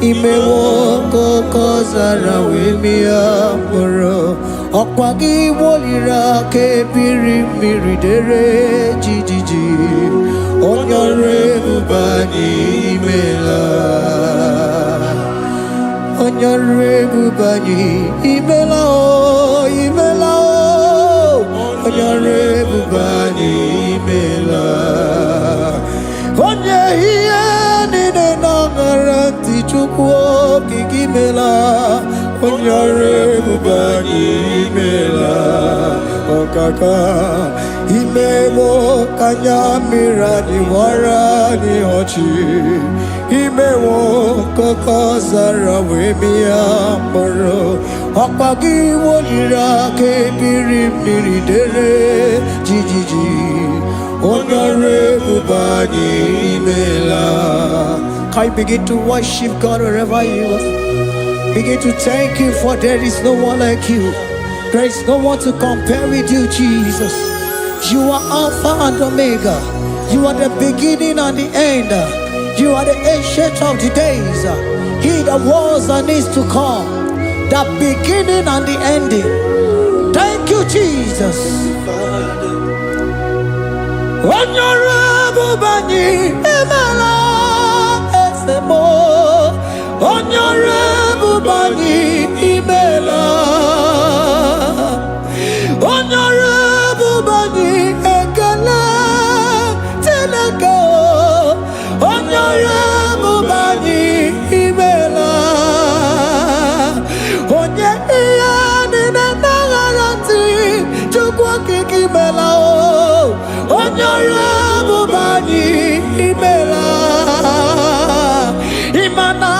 Imewo koko zara wemia moro Okwagi wolira ke biri miridere jijiji Onyore bubani imela Onyore bubani imela o imela o Onyore bubani imela Onye hiye nine nangaranti chukwo kikimela Onyore bubani imela Okaka Imewo kanyamira ni wara ni hochi Imewo koko zara wemia moro Okwagi wolira ke biri miridere jijiji Onyore bubani imela. Can you begin to worship God wherever you are? Begin to thank Him, for there is no one like you. There is no one to compare with you, Jesus. You are Alpha and Omega. You are the beginning and the end. You are the ancient of the days. He that was and is to come. The beginning and the ending. Thank you, Jesus. Onyore bubani imela esemo. Onyore bubani imela. Onyore bubani ekele teleko. Onyore bubani imela. Onye iya nina nangaranti chukwa kikimela o. Onyore bubani imela. Imana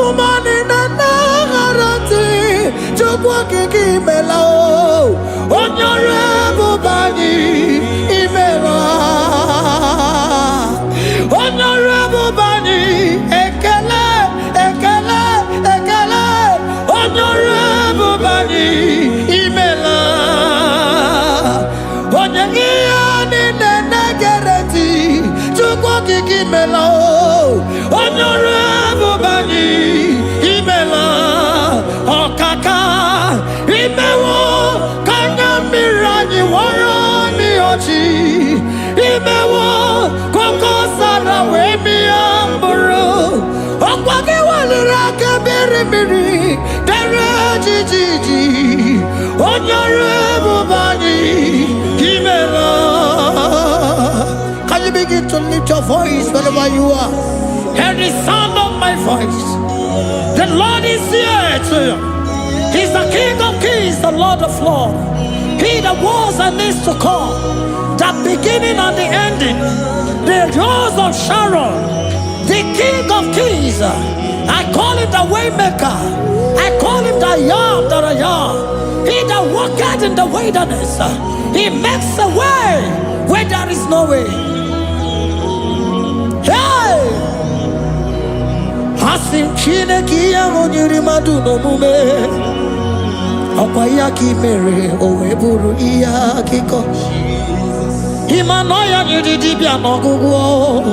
umani nangaranti chukwa kikimela o. Onyore bubani imela. Onyore bubani ekele ekele ekele. Onyore bubani imela. Onye iya nine negereti chukwa kikimela o. Onyore bubani imela. Okaka imewo kanyamira ni wara ni ochi. Imewo koko sara wemia mburu. Okwagi walira ke biri biri dere jijiji. Onyore bubani imela. Can you begin to lift your voice wherever you are? Hear the sound of my voice. The Lord is here to you. He's the King of kings, the Lord of lords. He that was and is to come, the beginning and the ending, the rose of Sharon, the King of kings. I call him the Waymaker. I call him the Yam that I am. He that walketh in the wilderness, he makes a way where there is no way. Hey! Hasim Chineki Yamonyuri Maduno Mume. Okwayaki mere oweburu iya kiko. Imanoya nyidibia nogugo.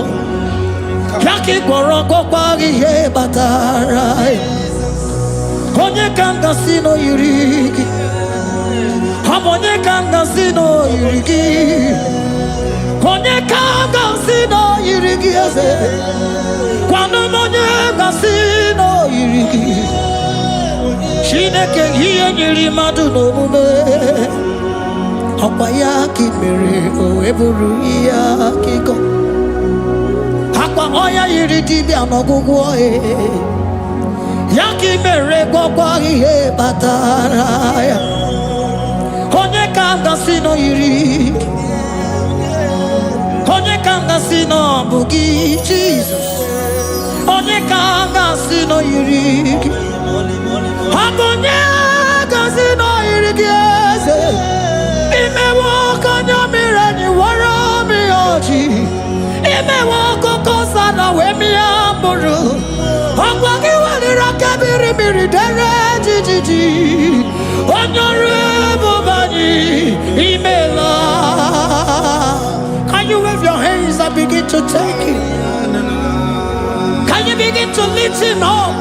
Yaki gorogo kwagi ye batara. Onye kanga sino yurigi. Onye kanga sino yurigi. Onye kanga sino yurigi eze. Kwano onye kanga sino yurigi. Chineke hiye nyiri madu n'omume. Akwa ya kimere oweburu iya kiko. Akwa oya yiri dibia n'ọgwụgwọ ya kimere gwọkwa ihe batara ya. Onye ka m gasị nọ yiri. Onye ka m gasị nọ bụ gị Jesus. Onye ka m gasị nọ yiri gị. Onye gasị nọ yiri gị eze. Imewo kanyamira ni wara mi oji. Imewo koko sana we mi amburu. Akwa ki walira kabiri miri dere jijiji. Onyore bubani imela. Can you wave your hands and begin to take it? Can you begin to lift him up?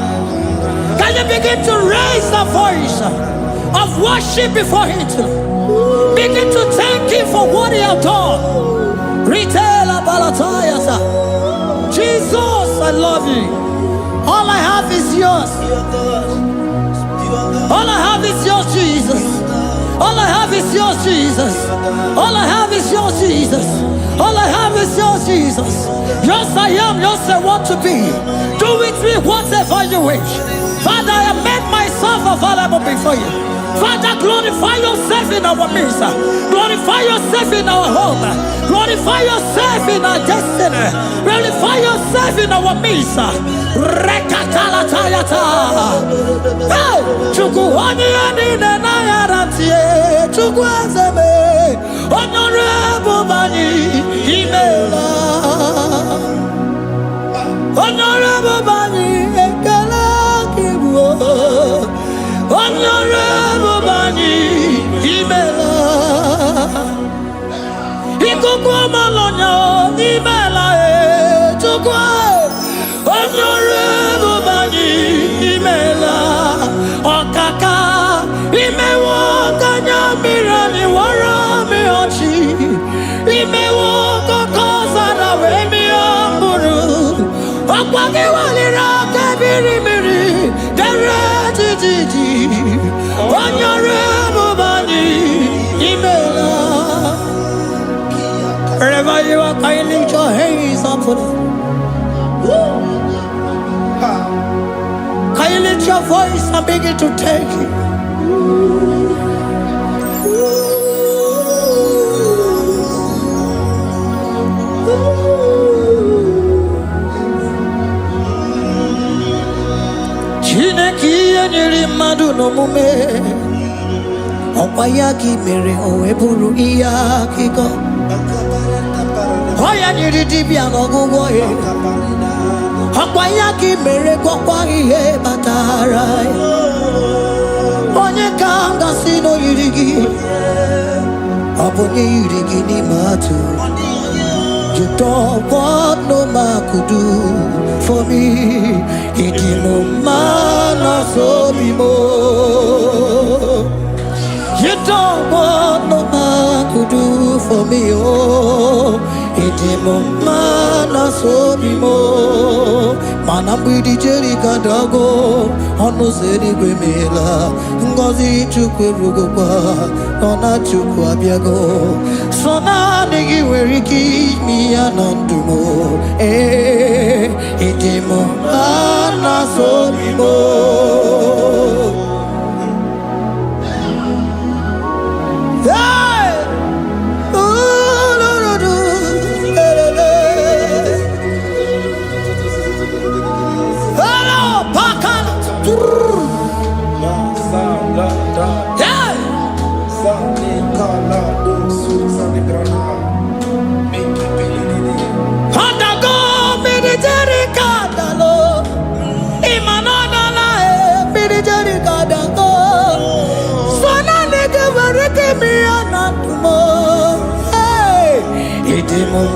Can you begin to raise the voice of worship before Him? Begin to thank Him for what He has done. Retail Balatayasa. Jesus, I love You. All I have is Yours. All I have is Yours, Jesus. All I have is Yours, Jesus. All I have is Yours, Jesus. All I have is Yours, Jesus. Yours I am, Yours I want to be. Do with me whatever You wish. Father, I have made myself available before You. Father, glorify Yourself in our midst. Glorify Yourself in our home. Glorify Yourself in our destiny. Glorify Yourself in our midst. Rekatalatayata. Hey! Chukwani anine na yaratie. Chukwazeme. Honorable Bani Imela. Honorable Bani Ekala Kibu. Honorable Bani Imela. Ikukwa Malonya Imela Chukwa. Honorable Bani Imela. Okaka Imewa Kanya Mirani Warami Ochi. Imewa Kokosa na Wemi Amburu. Okwagi Walira Kabiri Miri. Dere Titi. Honorable Bani Imela. Wherever you are, can you lift your hands up for them? Can you lift your voice and begin to take it? Chineki anyiri madu no mume. Opayaki mere oeburu iya kiko. Oya nyiri dibia no gugo ye. Opayaki mere kokwa ihe batara. Onye kanga sino yirigi. Obonye yirigi ni matu. You don't want no man could do for me. Idimo mana so bimo. You don't want no man could do for me. Oh, idimo mana so bimo. Manambidi jerika dago. Ono seri gwemela. Ngozi chukwe rugopa. Nona chukwa biago. Sona nigi weriki mi anandumo. Idimo mana so bimo.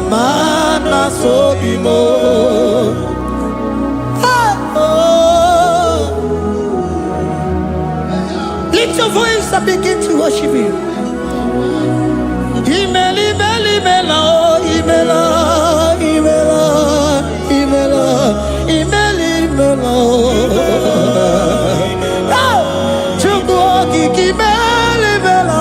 Mana so bimo. Lift your voice and begin to worship Him. Imeli, imeli, imela, imela, imela, imela, imeli, imela. Chukwu kiki imeli, imela.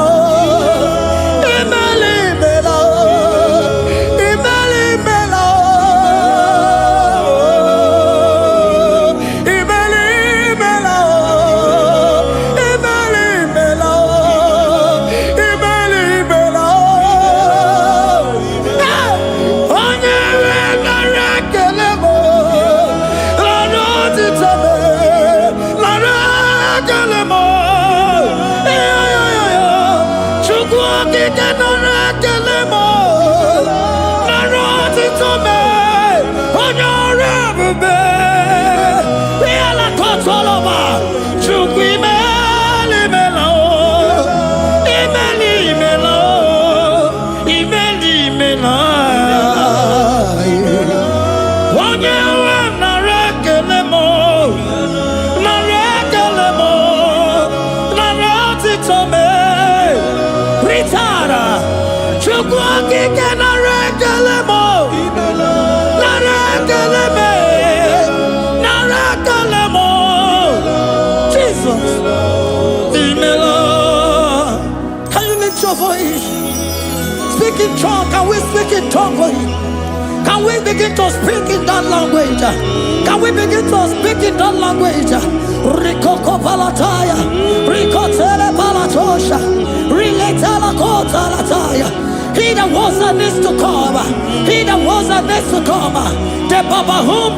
talk with him? Can we begin to speak in that language? Can we begin to speak in that language? Rikoko palataya, rikotele palatosha, riletala kotalataya. He that was and needs to come. He that was and needs to come. The Babahum.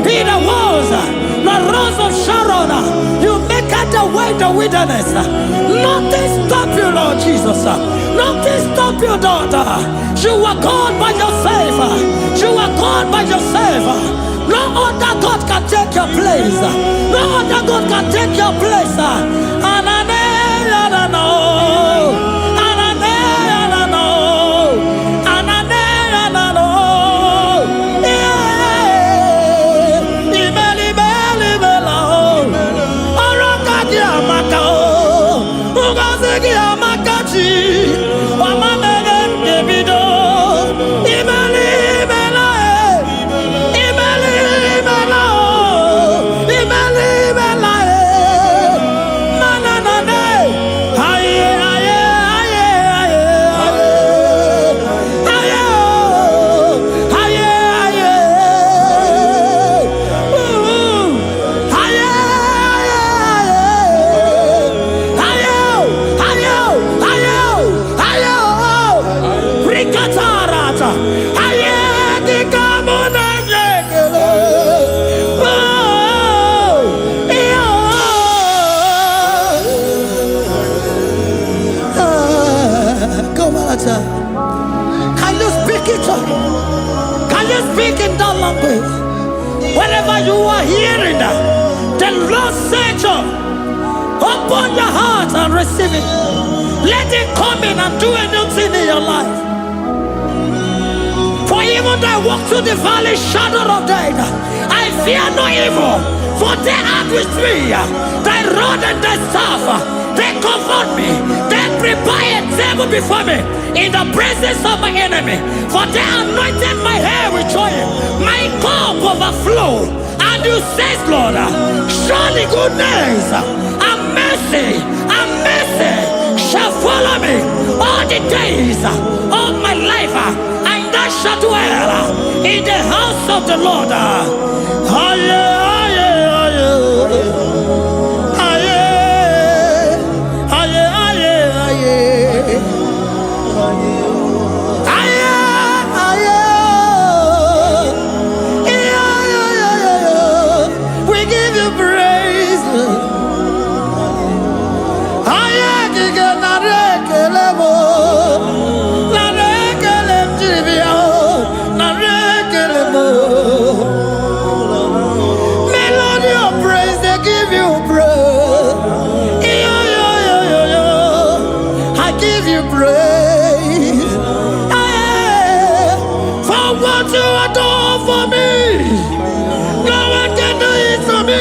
He that was the rose of Sharon. You make it the way in the wilderness. Nothing stop you, Lord Jesus. Nothing stop you, daughter. You are God by yourself. You are God by yourself. No other God can take your place. No other God can take your place. And I know. Can you speak it? Can you speak in that language? Whenever you are hearing that, the Lord said, open your heart and receive it. Let it come in and do a new thing in your life. For even though I walk through the valley shadow of death, I fear no evil. For they are with me. Thy rod and thy staff, they comfort me. They prepare a table before me in the presence of my enemy. For they anointed my hair with oil. My cup overflow. And you say, Lord, surely goodness and mercy shall follow me all the days of my life. And I shall dwell in the house of the Lord. We give you praise. Melody of praise, they give you praise. I give you praise. For what you are doing for me, no one can do it for me.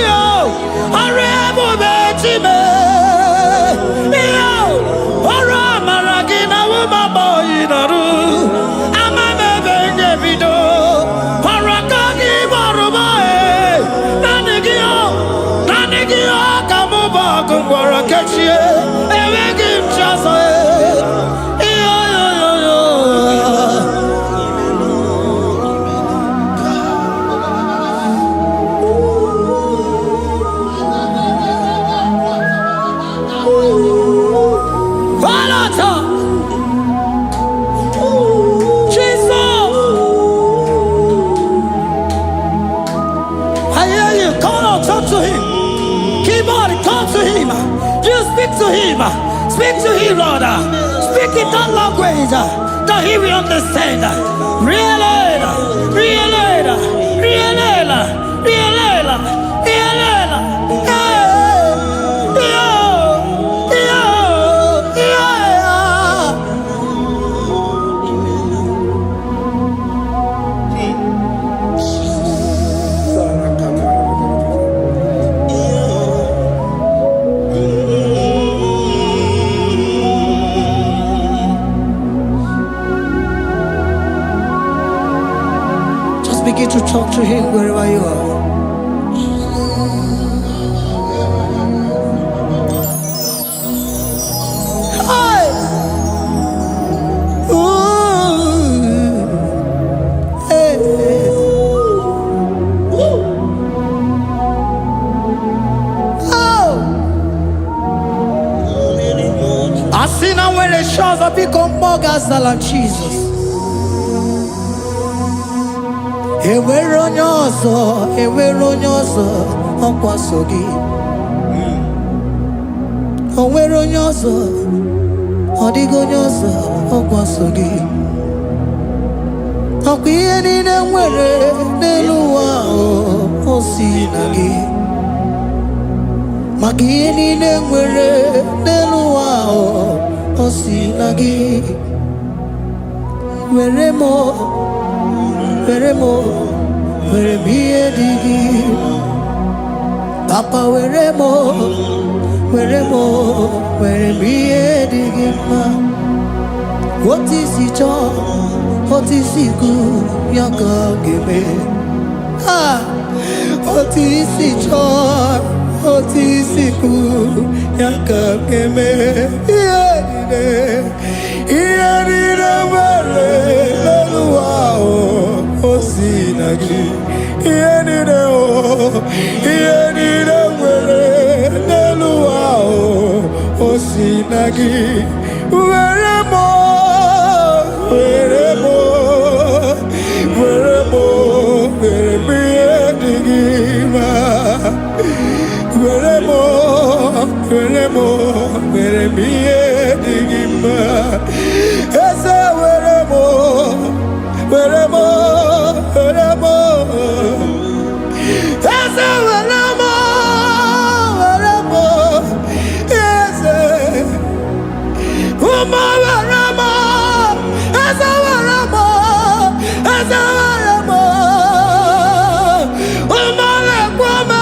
Speak to him, Lord. Speak in that language that he will understand. Begin to talk to him wherever you are. Hi. Ooh. gazala Jesus. Enwere onye ọzọ, enwere onye ọzọ ọkwa so gị. O nwere onye ọzọ, ọ dịghị onye ọzọ ọkwa so gị. Ọkwa ihe niile nwere n'elu ụwa o si na gị. Maka ihe niile nwere n'elu ụwa o si na gị. Were m, were m, were m ihe dị gị. Papa were m, were m, were m ihe dị gị mma. Otu isi chọọ, otu isi kwu ya ka ọ ga-eme. Otu isi chọọ, otu isi kwu ya ka ọ ga-eme. Ihe niile nwere n'elu ụwa o si na gị. Ihe niile nwere n'elu ụwa o si na gị. Were m, were m, were m, were m ihe dị gị mma. Were m, were m, were m ihe dị gị mma. Eze were m, were m, were m. Eze were m, were m. Eze Uma were m, eze were m, eze were m. Uma lekwa m,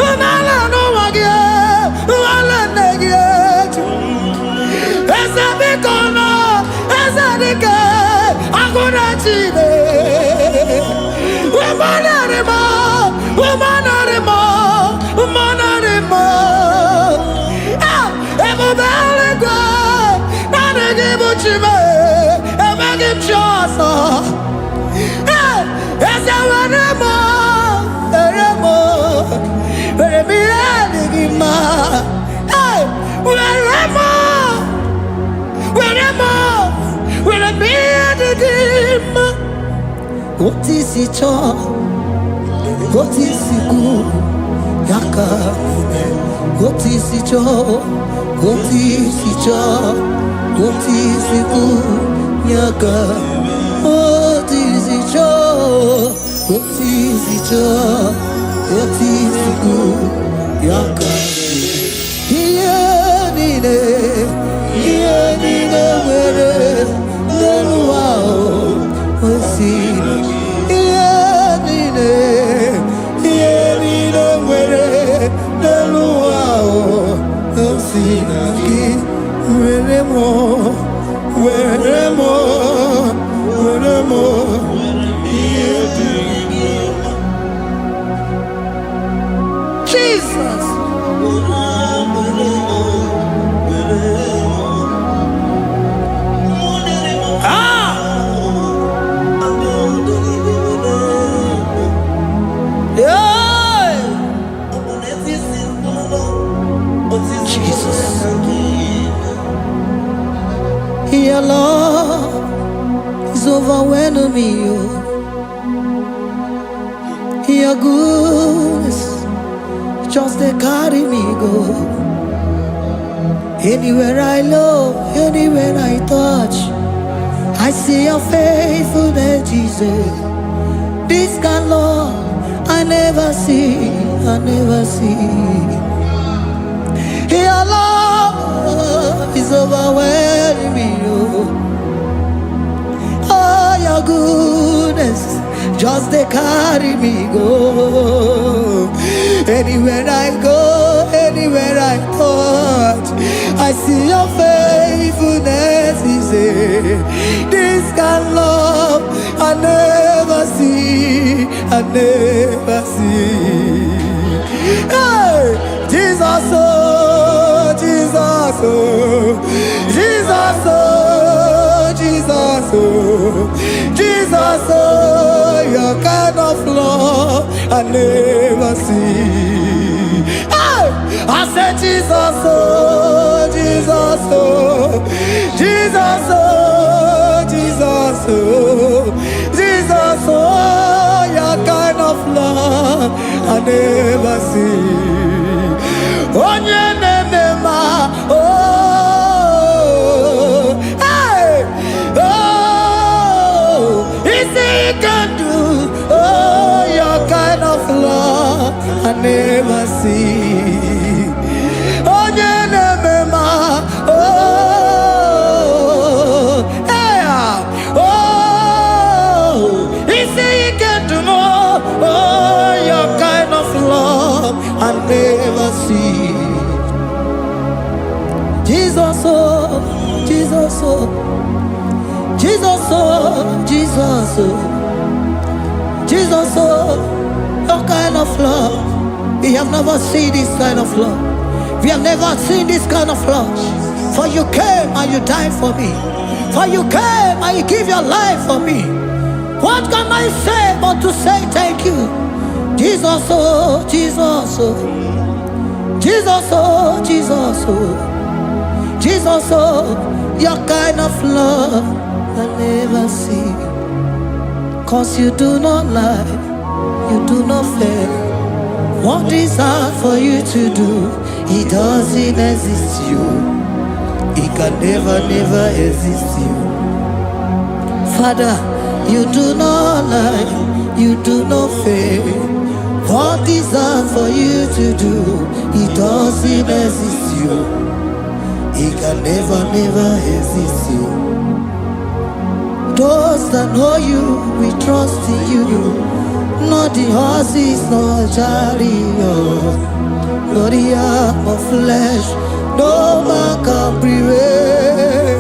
uma le n'ụwa gị, uma le nne gị eju. Eze biko nọ, eze dike, agụ na-echi ime. Uma nari m, uma nari m, uma nari m. Ebube eluigwe, naanị gị bụ chi m, enweghị m chi ọzọ. Eze were m, were m, were m ihe dị gị mma. Were m, were m, were m ihe dị gị mma. Otu isi chọọ, otu isi kwu ya ka eme. Otu isi chọọ, otu isi chọọ, otu isi kwu ya ka. Otu isi chọọ, otu isi chọọ, otu isi kwu ya ka. Ihe niile nwere n'elu ụwa o si na gị. Ihe niile nwere n'elu ụwa o si na gị. Were m, were m, were m ihe dị gị mma. Jesus. Your love is overwhelming me. Your goodness just they carry me go. Anywhere I look, anywhere I touch, I see your faithfulness, Jesus. This kind of love I never see, I never see. Your love is overwhelming me. Oh, your goodness just they carry me go. Anywhere I go, anywhere I touch, I see your faithfulness. This kind of love I never see, I never see. Hey, Jesus, oh, Jesus, oh, Jesus, oh, Jesus, oh, Jesus, oh, your kind of love I never see. Hey, I said Jesus, oh, Jesus, oh, Jesus, oh, Jesus, oh, Jesus, oh, your kind of love I never see. Oh, oh, hey, oh, easy can do. Oh, your kind of love I never see. Oh, oh, hey, oh, easy can do more. Oh, your kind of love I never see. Jesus, oh, Jesus, oh, Jesus, oh, Jesus, oh, Jesus, oh, your kind of love. We have never seen this kind of love. We have never seen this kind of love. For you came and you died for me. For you came and you give your life for me. What can I say but to say thank you? Jesus, oh, Jesus, oh, Jesus, oh, Jesus, oh, Jesus, oh, your kind of love I never see. 'Cause you do not lie, you do not fail. What is hard for you to do, it doesn't exist you. It can never, never exist you. Father, you do not lie, you do not fail. What is hard for you to do, it doesn't exist you. It can never, never exist you. Those that know you, we trust in you. Not the horses, not chariot, not the arm of flesh. No man can prevail.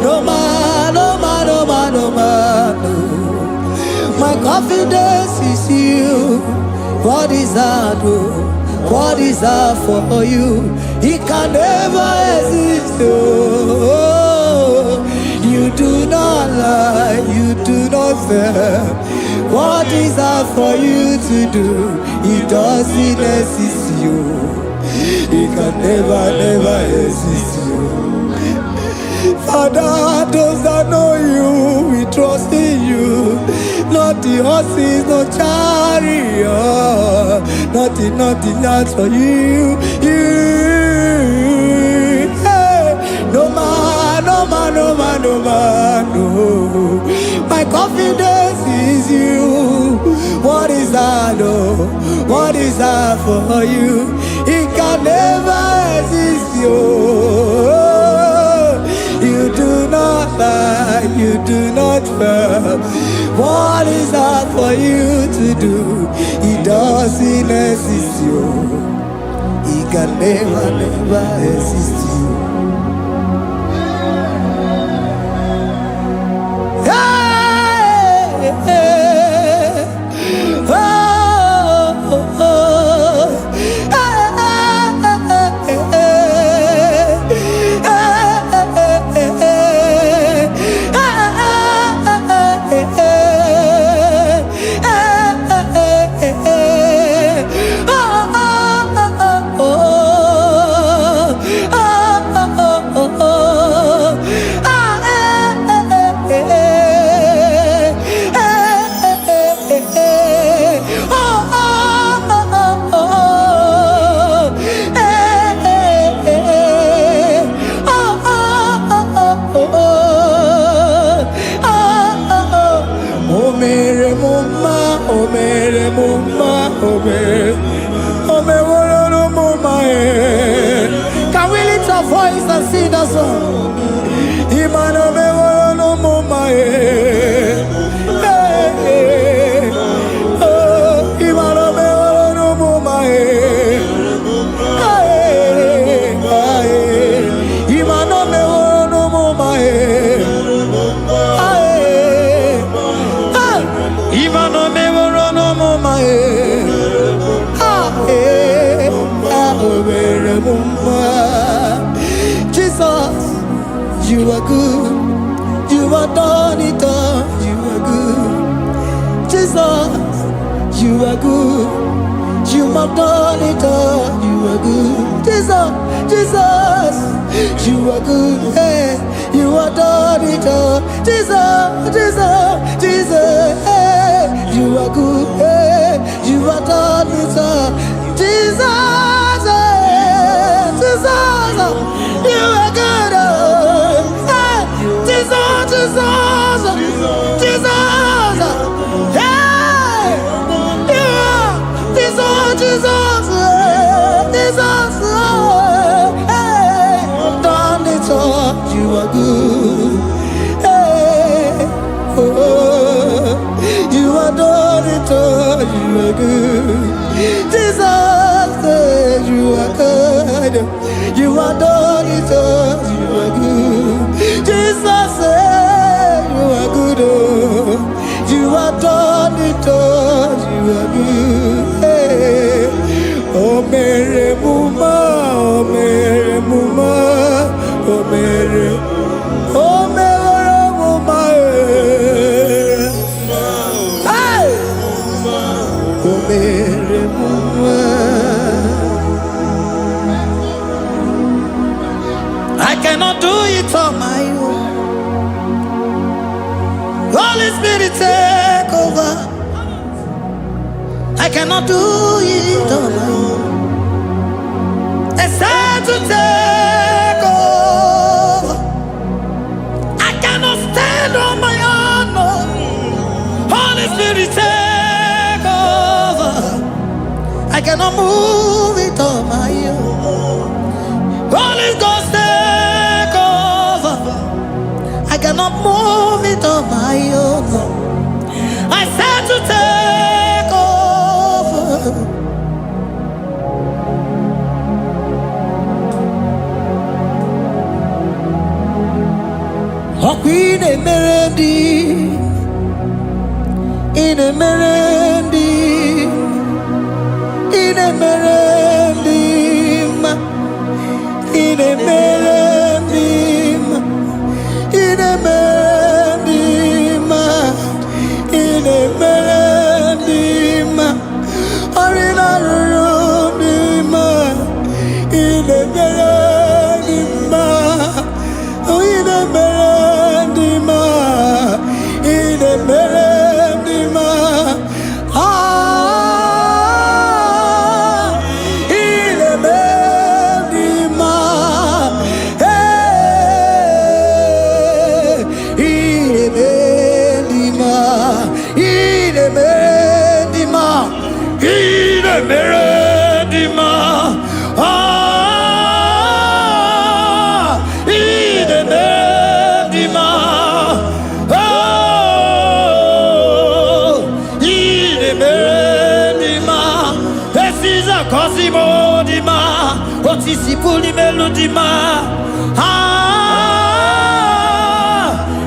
No man, no man, no man, no man, no. My confidence is you. What is hard, oh? What is hard for you? It can never exist, oh. You do not lie, you do not fail. What is hard for you to do, it doesn't exist you. It can never, never exist you. Father, those that know you, we trust in you. Not the horses, no chariot. Nothing else for you. Hey, no man, no man, no man, no man, no. My confidence is you. What is that, oh? What is that for you? It can never exist you. You do not lie, you do not fail. What is that for you to do? It doesn't exist you. It can never, never exist you. Hey, hey, oh, oh, oh. Can we lift our voice and sing that song? Jesus, you are good. You are done it all. You are good. Jesus, you are good. You have done it all. You are good. Jesus, Jesus, you are good. Hey, you have done it all. Jesus, Jesus, Jesus, hey, you are good. Hey, you have done it all. Jesus, hey, Jesus, you are good. Hey, Jesus, Jesus, Jesus, hey, you are Jesus, Jesus, Jesus, hey, done it all. You are good. Hey, oh, you are done it all. You are good. Jesus, you are good. You are done it all. You are good. Jesus, you are good. Oh, you are done it all. You are good. Hey, oh, Mary Muma, oh, Mary Muma, oh, Mary, oh, Mary Muma, hey, oh, Mary Muma. I cannot do it on my own. Holy Spirit, take over. I cannot do it on my own. It's time to take over. I cannot stand on my own. No. Holy Spirit, take over. I cannot move it on my own. Holy Ghost, take over. I cannot move it on my own. I said to take over. In a melody, in a melody, in a melody, in a melody, in a melody, in a melody, or in a room, in a melody, oh, in a melody, in a melody, in a melody, hey, in a melody, in a melody, in a melody, Cosimo di ma, Otisipu di melodima,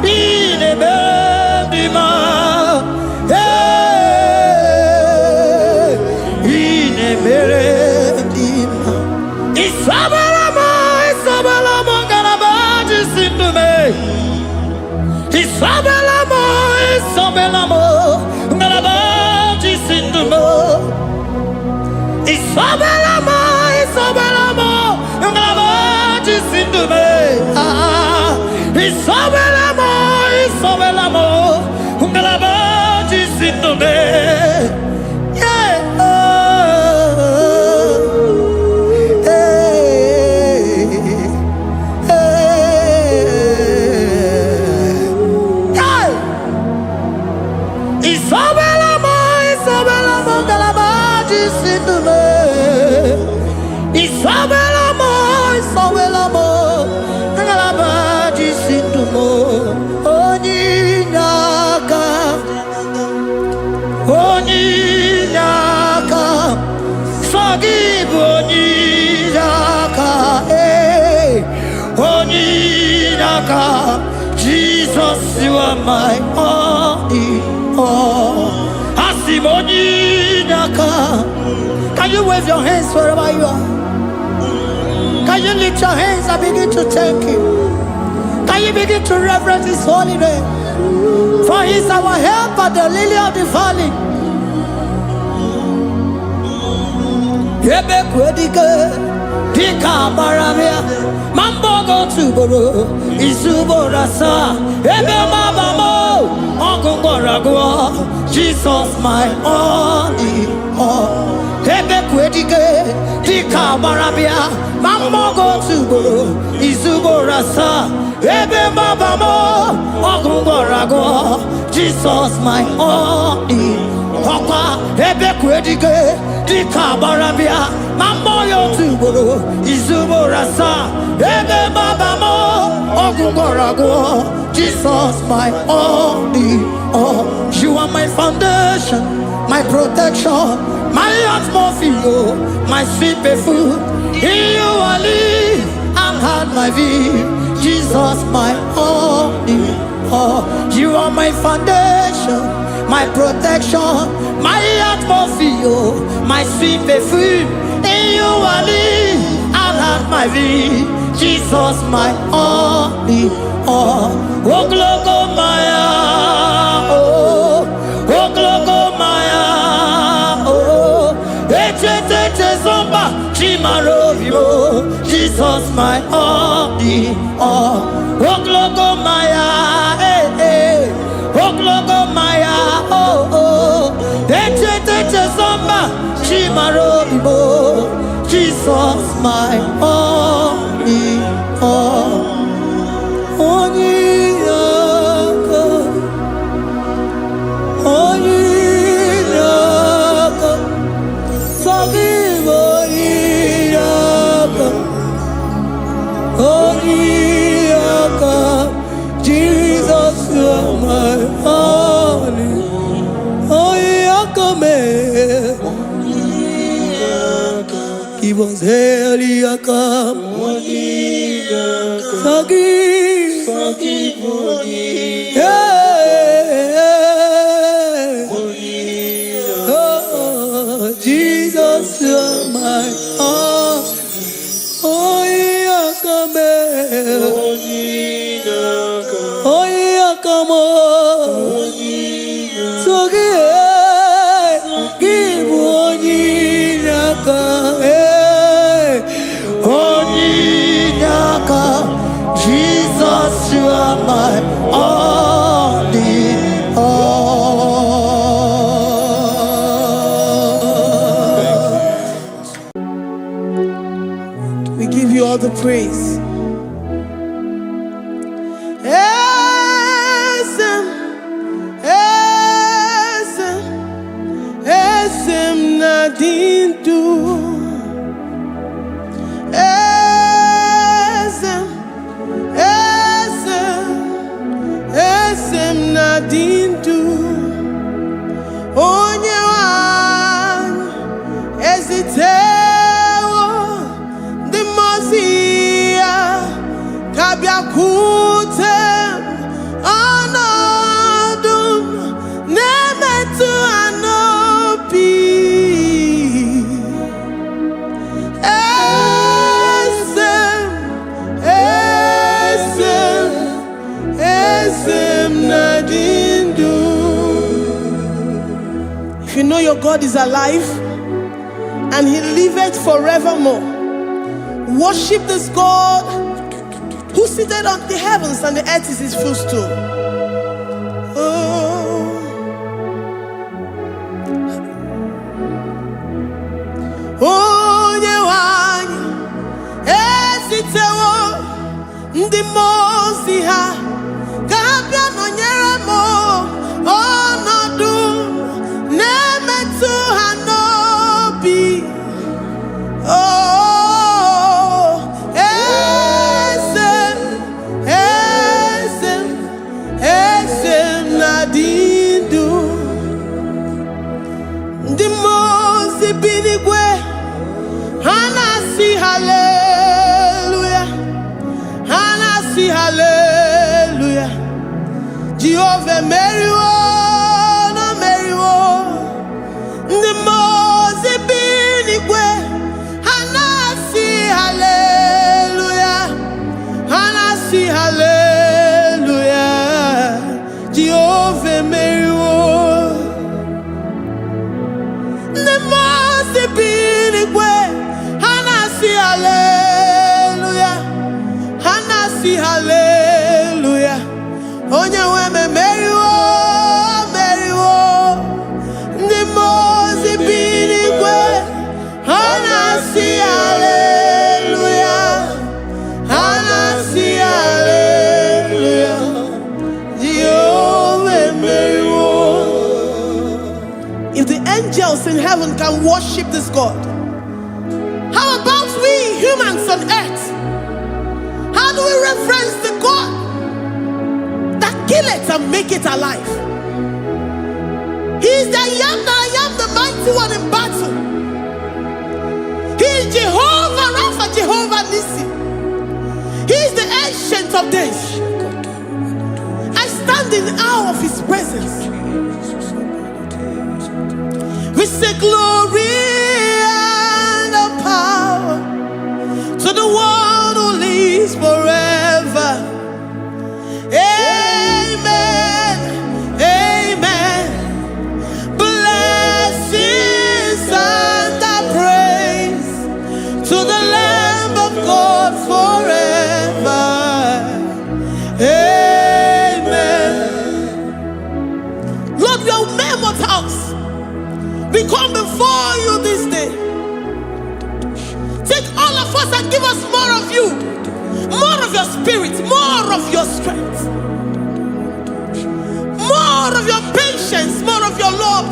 in a melodima, in a melodima. Isabelamo, Garabaji Sindume. Isabelamo, Garabaji Sindume. Isabelamo, Ngalabaji Sindume. Isabelamo, Ngalabaji Sindume. Yeah. Isabelamo, Ngalabaji Sindume. Isabelamo, Ngalabaji Sindume. Onyinaka, forgive Onyinaka, hey, Onyinaka, Jesus, you are my all in all. Asim Onyinaka. Can you wave your hands wherever you are? Can you lift your hands and begin to thank Him? Can you begin to reverence His holy name? For He is our help at the lily of the valley. ebe kwedike dika barabia mambogo tuboro isuborasa ebe mabamo ogungorago Jesus my only all ebe kwedike dika barabia mambogo tuboro isuborasa ebe mabamo ogungorago Jesus my only Papa, ebe kwedike dika barabia mamoyo tuboro izuborasa ebe babamo ogungorago Jesus my only all. You are my foundation, my protection, my atmosphere, my sweet perfume. In you I live and had my view. Jesus my only all. You are my foundation, my protection, my atmosphere, my sweet perfume. In you I live and have my vie. Jesus my only all. Oh glogo maya, oh glogo maya, oh ete zomba chimarovio. Jesus my only all. Oh glogo maya, oh glogo maya, oh ete zomba chimarovio. Jesus my only all. Jesus you are my only. He was Eliakam. Forgive. Oh, Jesus, you are my all. Oh, Yakame. Oh, Yakamo. Jesus, you are my only all. We give you all the praise. Esem nadintu. Nadindu onyewan ezitewo the mozia kabia kutem anodum nemetu anopi esem nadindu. If you know your God is alive and he liveth forevermore, worship this God who seated on the heavens and the earth is his footstool. Oh, nyewani esitewo ndi mozi ha kabia nonyere mo onodu nemetu hanobi. Oh, esem nadindu ndi mozi binigwe hanasi hallelujah, hanasi hallelujah. Jehovah meriwo no meriwo ndi mozi binigwe hanasi hallelujah, hanasi hallelujah. Jehovah meriwo ndi mozi binigwe heaven can worship this God? How about we humans on earth? How do we reference the God that kill it and make it alive? He is the I am, the mighty one in battle. He is Jehovah Rapha, Jehovah Nissi. He is the ancient of days. I stand in awe of his presence. We say glory and the power to the one who lives forever. Amen, amen. Blessings and the praise to the Lamb of God forever. Amen. Lord, we are mere mortals. We come before you this day. Take all of us and give us more of you, more of your spirit, more of your strength, more of your patience, more of your love.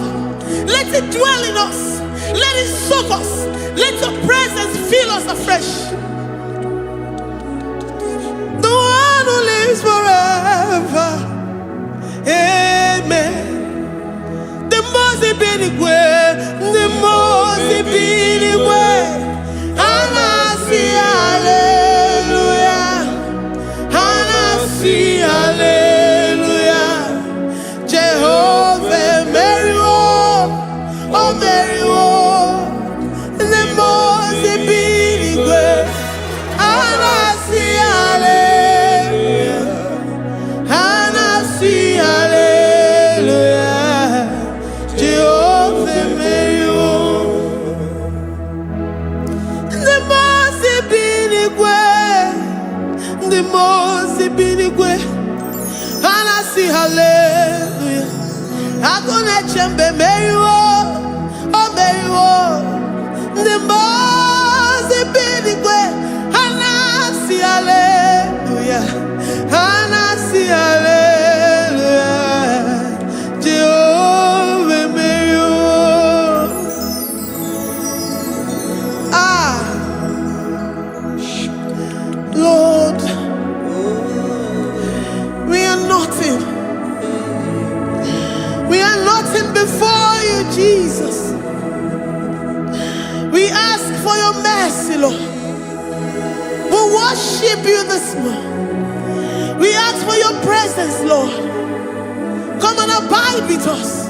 Let it dwell in us. Let it soak us. Let your presence fill us afresh. The one who lives forever. Amen. The most way. Anasi, hallelujah. Anasi, hallelujah. Jehovah, Mary, oh Mary, the most way. Anasi, hallelujah. Anasi, hallelujah. Jehovah, Mary, the most binigwe, and I see hallelujah. I'm gonna chamber Mary, oh Mary, the most binigwe, and I see hallelujah, and I see hallelujah. Jehovah Mary, Lord, we are nothing. We are nothing before you, Jesus. We ask for your mercy, Lord. We worship you this morning. We ask for your presence, Lord. Come and abide with us.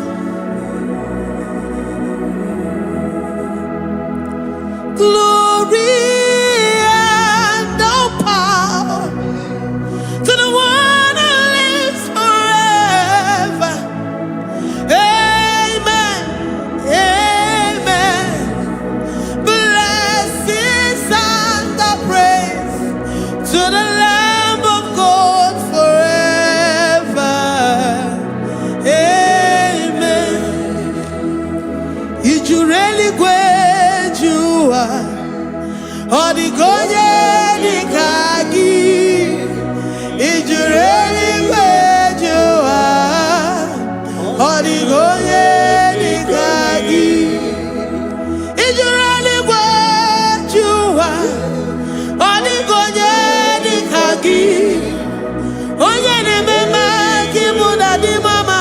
Glory. Odigonye nikagi, ijureli wejoa. Odigonye nikagi, ijureli wejoa. Odigonye nikagi, onye ne mema kimuda di mama.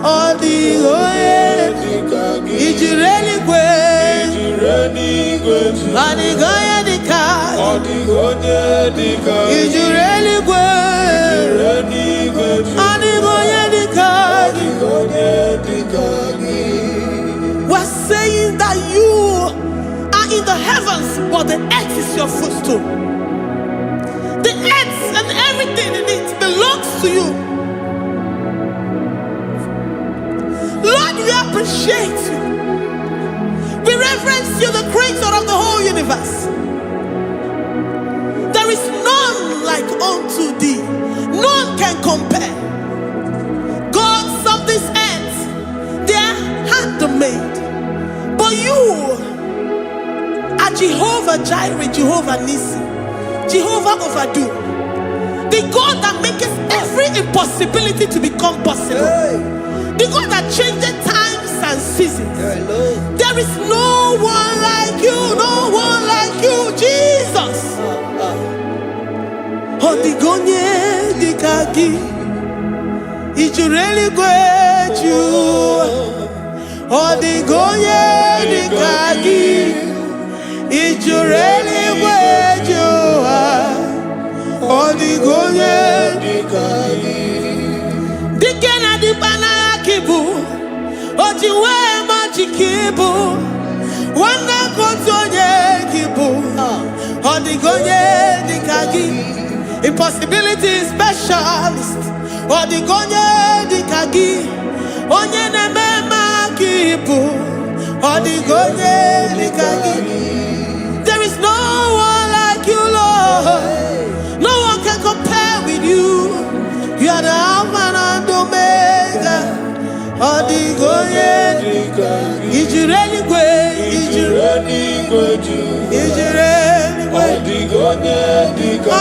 Odigonye nikagi, ijureli wejoa. Odigonye nikagi, ijureli Odigonye nikagi. We're saying that you are in the heavens, but the earth is your footstool. The earth and everything in it belongs to you. Lord, we appreciate you. We reverence you, the creator of the whole universe. There is none like unto thee. None can compare. Gods of this earth, they are handmade. But you are Jehovah Jireh, Jehovah Nissi, Jehovah Overdo. The God that makes every impossibility to become possible. The God that changes times and and seasons. There is no one like you, no one like you, Jesus. Odigonye dikagi, ijureli gweju. Odigonye dikagi, ijureli gweju. Odigonye dikagi. Dikena dibana kibu, ojiwe majikibu, wana kontonye kibu. Odigonye dikagi. Impossibility specialist. Odigonye dikagi. Onye nemema kibu. Odigonye dikagi. There is no one like you, Lord. No one can compare with you. You are the Alpha and Omega. Odigonye dikagi. Ijureli gwe. Ijureli gwe. Ijureli gwe. Odigonye dikagi.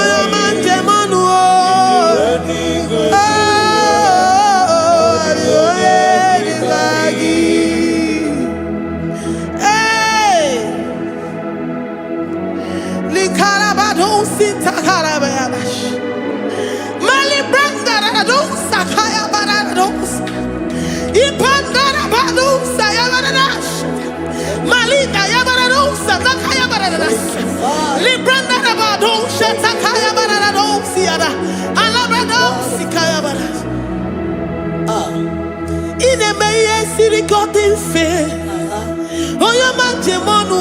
Sirigotin fe, oya manje monu o,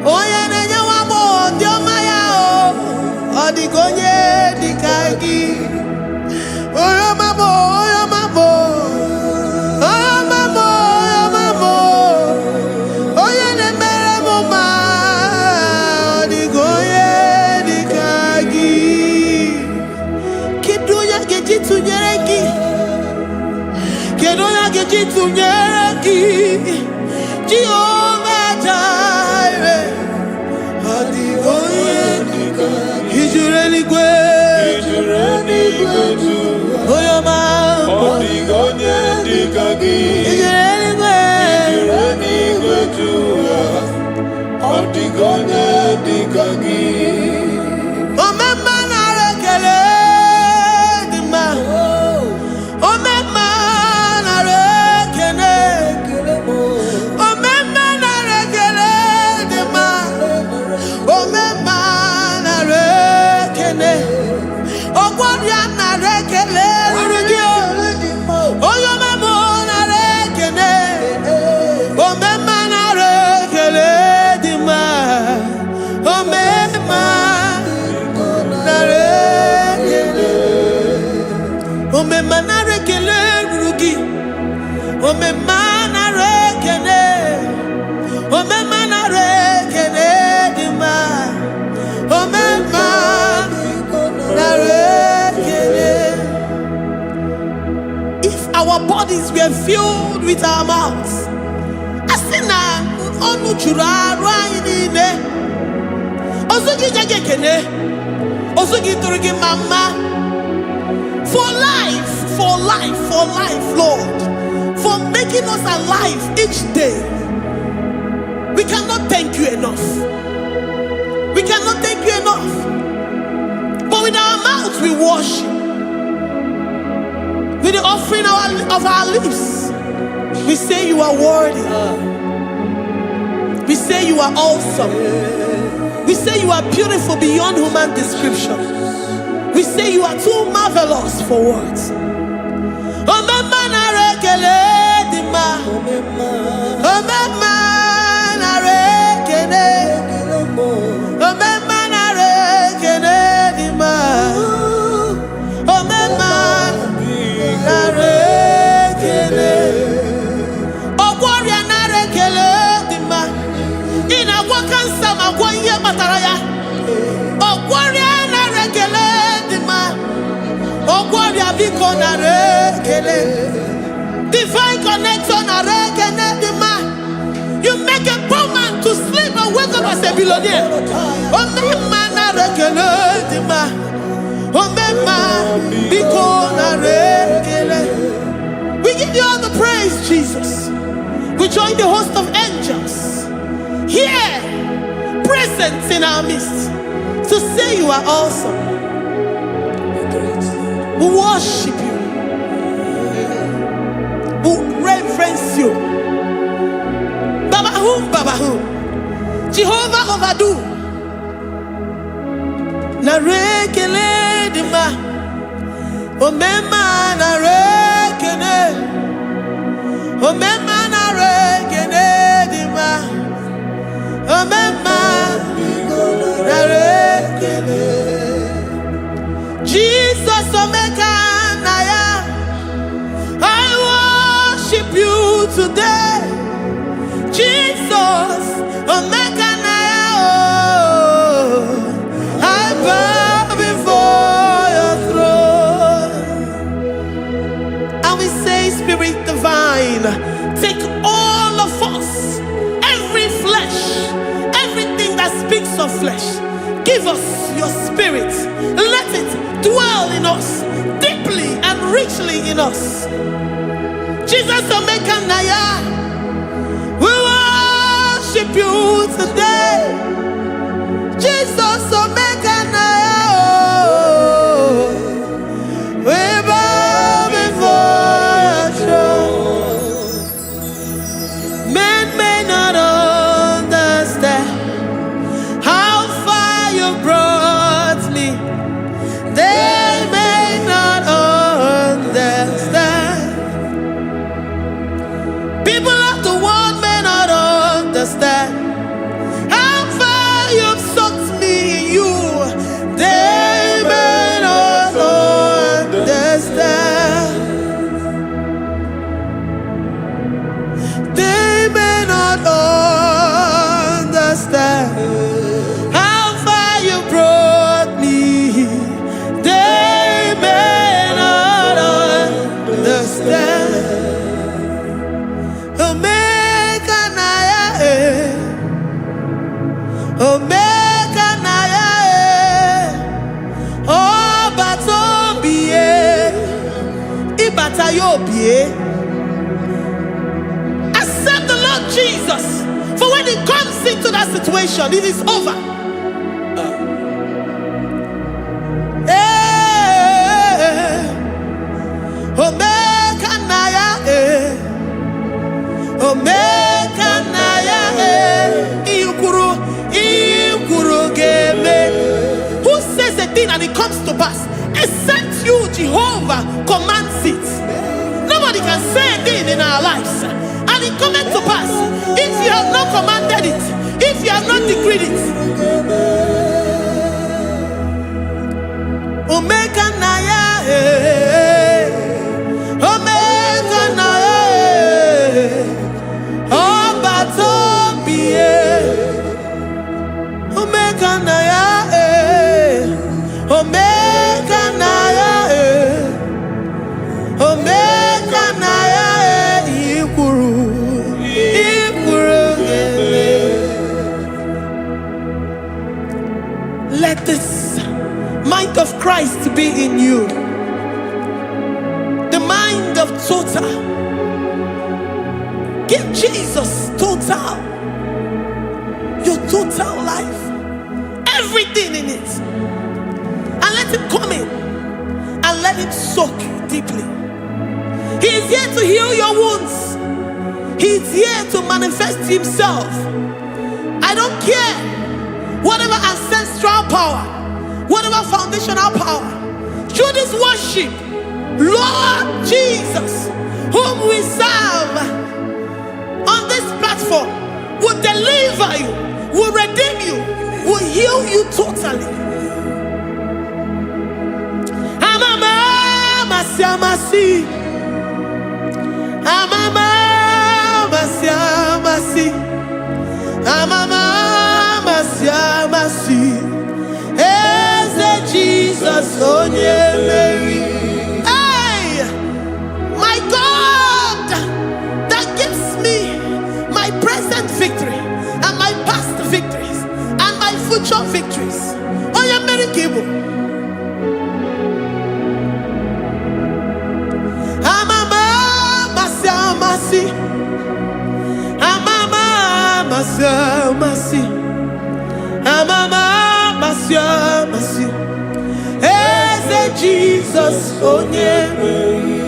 oya nenya wamo diomaya o, odigonye dikagi, oya mamo, oya mamo, oya mamo, oya mamo, oya nemere moma, odigonye dikagi, kiduya gejitu nyeregi. Kedoya gejitu nyereki, Jehovah Jireh. Odigonye dikagi, ijureli gwe, oyo mambo. Odigonye dikagi, ijureli gwe, odigonye dikagi. Omema na rekele dima, omema. If our bodies were filled with our mouths, asina onu chura rainine, osugi jagekene, osugi turigi mama. For life, Lord, for making us alive each day. We cannot thank you enough. We cannot thank you enough. But with our mouths we worship. With the offering of our lips, we say you are worthy. We say you are awesome. We say you are beautiful beyond human description. We say you are too marvelous for words. Divine connection. You make a poor man to sleep and wake up as a billionaire. We give you all the praise, Jesus. join the host of angels here, present in our midst, to say you are awesome. We worship you. We reverence you. Baba who? Jehovah overdo. Na rekele dima. Omema na rekene. Omema na rekene dima. Omema na rekene. Jesus omeka na ya. I worship you today. Jesus omeka na ya. I bow before your throne. And we say, Spirit divine, take all of us, every flesh, everything that speaks of flesh. Give us your spirit. Let it dwell in us, deeply and richly in us. Jesus omeka na ya. We worship you today. Jesus omeka na ya. We bow before your throne. Men may not understand how far you brought me. They may not understand. People of the world may not understand how far you've sucked me in you. They may not understand. They may not understand how far you brought me. They may not understand. Omega Naya, Omega Naya, oh Batobie, Ibatayobie. Accept the Lord Jesus, for when He comes into that situation, it is over. Omega Naya, Omega Naya, Ikuru Game. Who says a thing and it comes to pass? Except you, Jehovah, commands it. Nobody can say a thing in our lives and it comes to pass if you have not commanded it, if you have not decreed it. Omega Naya, Omega Naya, oh Batobie, Omega Naya, Omega Naya, Omega Naya, Ikuru. Let this mind of Christ be in you. The mind of total. Give Jesus total. Your total life. Everything in it. And let Him come in. And let Him soak you deeply. He is here to heal your wounds. He is here to manifest Himself. I don't care. Whatever ancestral power, whatever foundational power, through this worship, Lord Jesus, whom we serve on this platform, will deliver you, will redeem you, will heal you totally. Amama masiamasi, amama masiamasi, amama masiamasi. Eze Jesus onye Mary. Hey, my God, that gives me my present victory and my past victories and my future victories. Onye Mary Kibu. Amama masiamasi, masi. Amama masya masi. Eze Jesus onye Mary.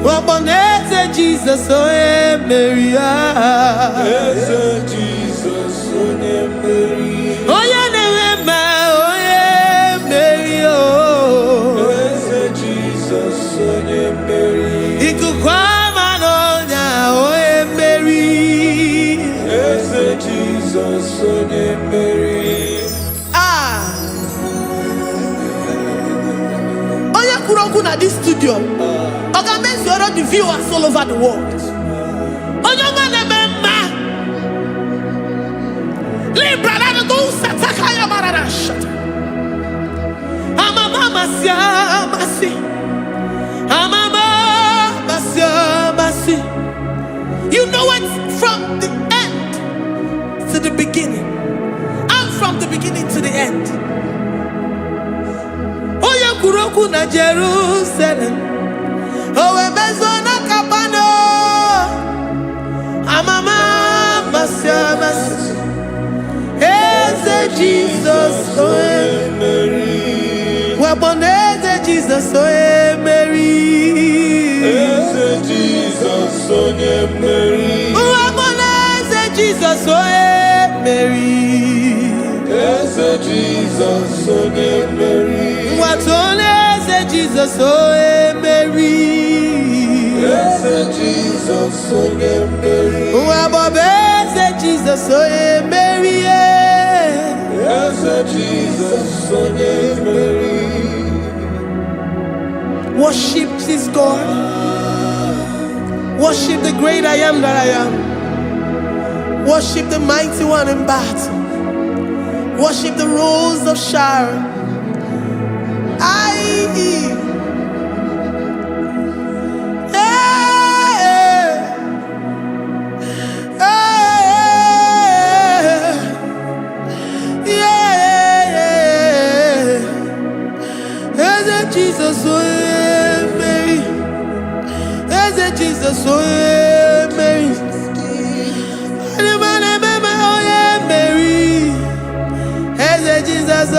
Waboneze Jesus onye Mary. Eze Jesus onye Mary. Onye na-eme onye Mary. Eze Jesus onye Mary. Ikuku ama n'ọnya onye Mary. Eze Jesus onye Mary. Onye kwuru okwu na this studio, ọ ga-emezuoro the viewers all over the world. Onye ọma na-eme mma. Libra na go sataka ya marara shata. Amama masya masi. Amama masya masi. You know it from the end to the beginning. And from the beginning to the end. Oye kuroku na Jerusalem. Owe bezo na kapano. Amama masya masi. Eze Jesus oye Mary. Waboneze Jesus oye Mary. Eze Jesus onye Mary. Waboneze Jesus oye Mary. Eze Jesus onye Mary. Watoneze Jesus oye Mary. Eze Jesus onye Mary. Wabobeze Jesus oye Mary. Eze Jesus onye Mary. Worship this God. Worship the great I am that I am. Worship the mighty one in battle. Worship the rose of Sharon. Jesus, oh Mary. Jesus, oh Mary. Mary. Jesus, oh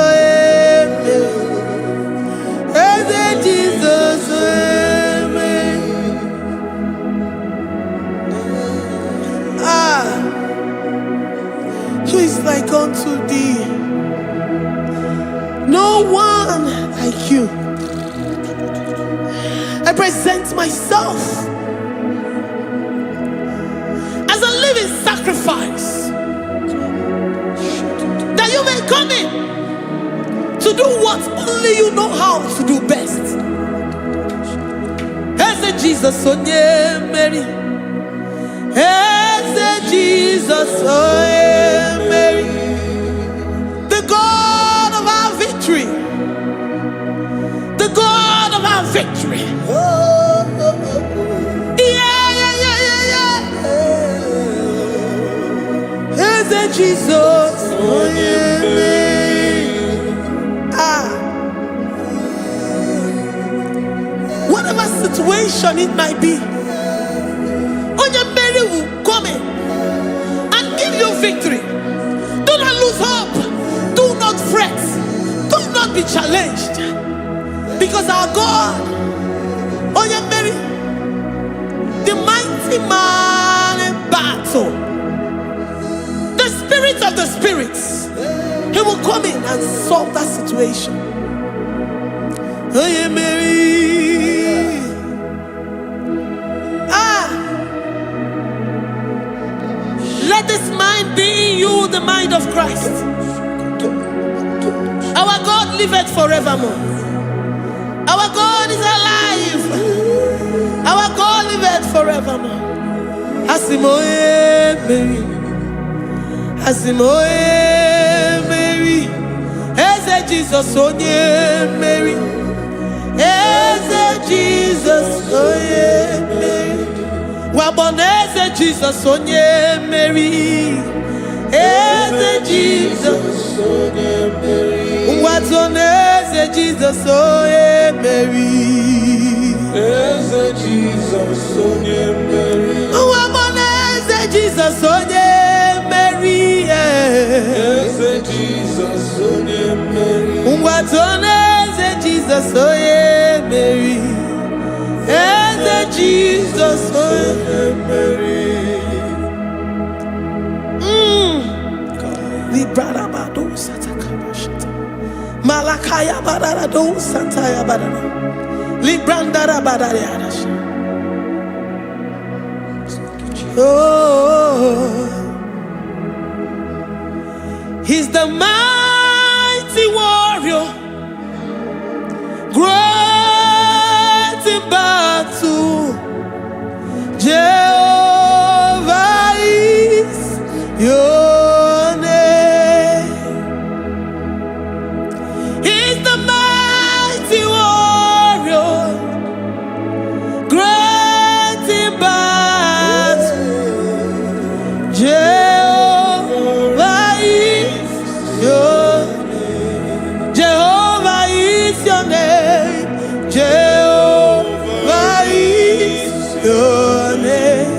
Mary. Jesus, oh Mary. Who is like unto thee? No one like you. I present myself as a living sacrifice, that you may come in to do what only you know how to do best. Eze Jesus onye Mary. Eze Jesus onye Mary. The God of our victory. The God of our victory. Eze Jesus, oh whatever situation it might be, Onye Mary will come in and give you victory. Do not lose hope. Do not fret. Do not be challenged, because our God, Onye Mary, the mighty man in battle, the spirit of the spirits, he will come in and solve that situation. Onye Mary. Let this mind be in you, the mind of Christ. Our God liveth forevermore. Our God is alive. Our God liveth forevermore. Asimoye Mary. Asimoye Mary. Eze Jesus onye Mary. Eze Jesus onye Mary. Waboneze Jesus onye Mary. Eze Jesus onye Mary. Watoneze Jesus onye Mary. Eze Jesus onye Mary. Waboneze Jesus onye Mary. Eze Jesus onye mmeri. Ngwatone eze Jesus onye mmeri. Eze Jesus onye mmeri. Librada bado satakaba shata. Malakaya badara do sataya badara. Librandara badara yadash. Oh, he's the mighty warrior, great in battle. Jehovah is your name. He's the mighty warrior, great in battle. Jehovah is your name. Jehovah is your name. Jehovah is your name.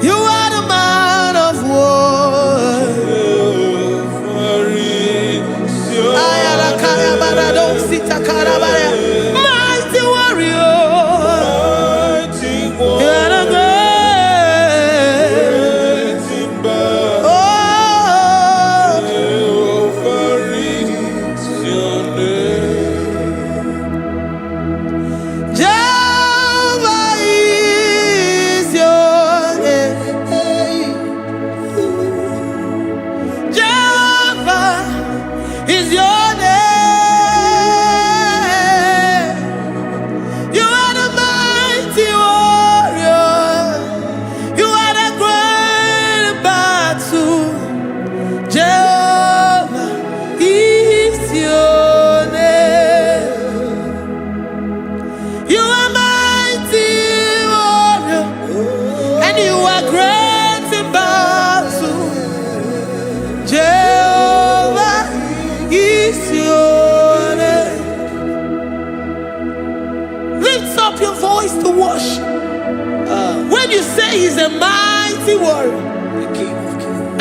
You are the man of war. Jehovah is your Ayarakaya barado sita karabaya. Mighty warrior. mighty You one. are the great. Great in battle. Oh, Jehovah is your name. Jehovah is your name. Jehovah is your name. You are the mighty warrior. You are the great battle. Jehovah is your name. You are mighty warrior, and you are great in battle. Jehovah is your name. Lift up your voice to worship. When you say he's a mighty warrior,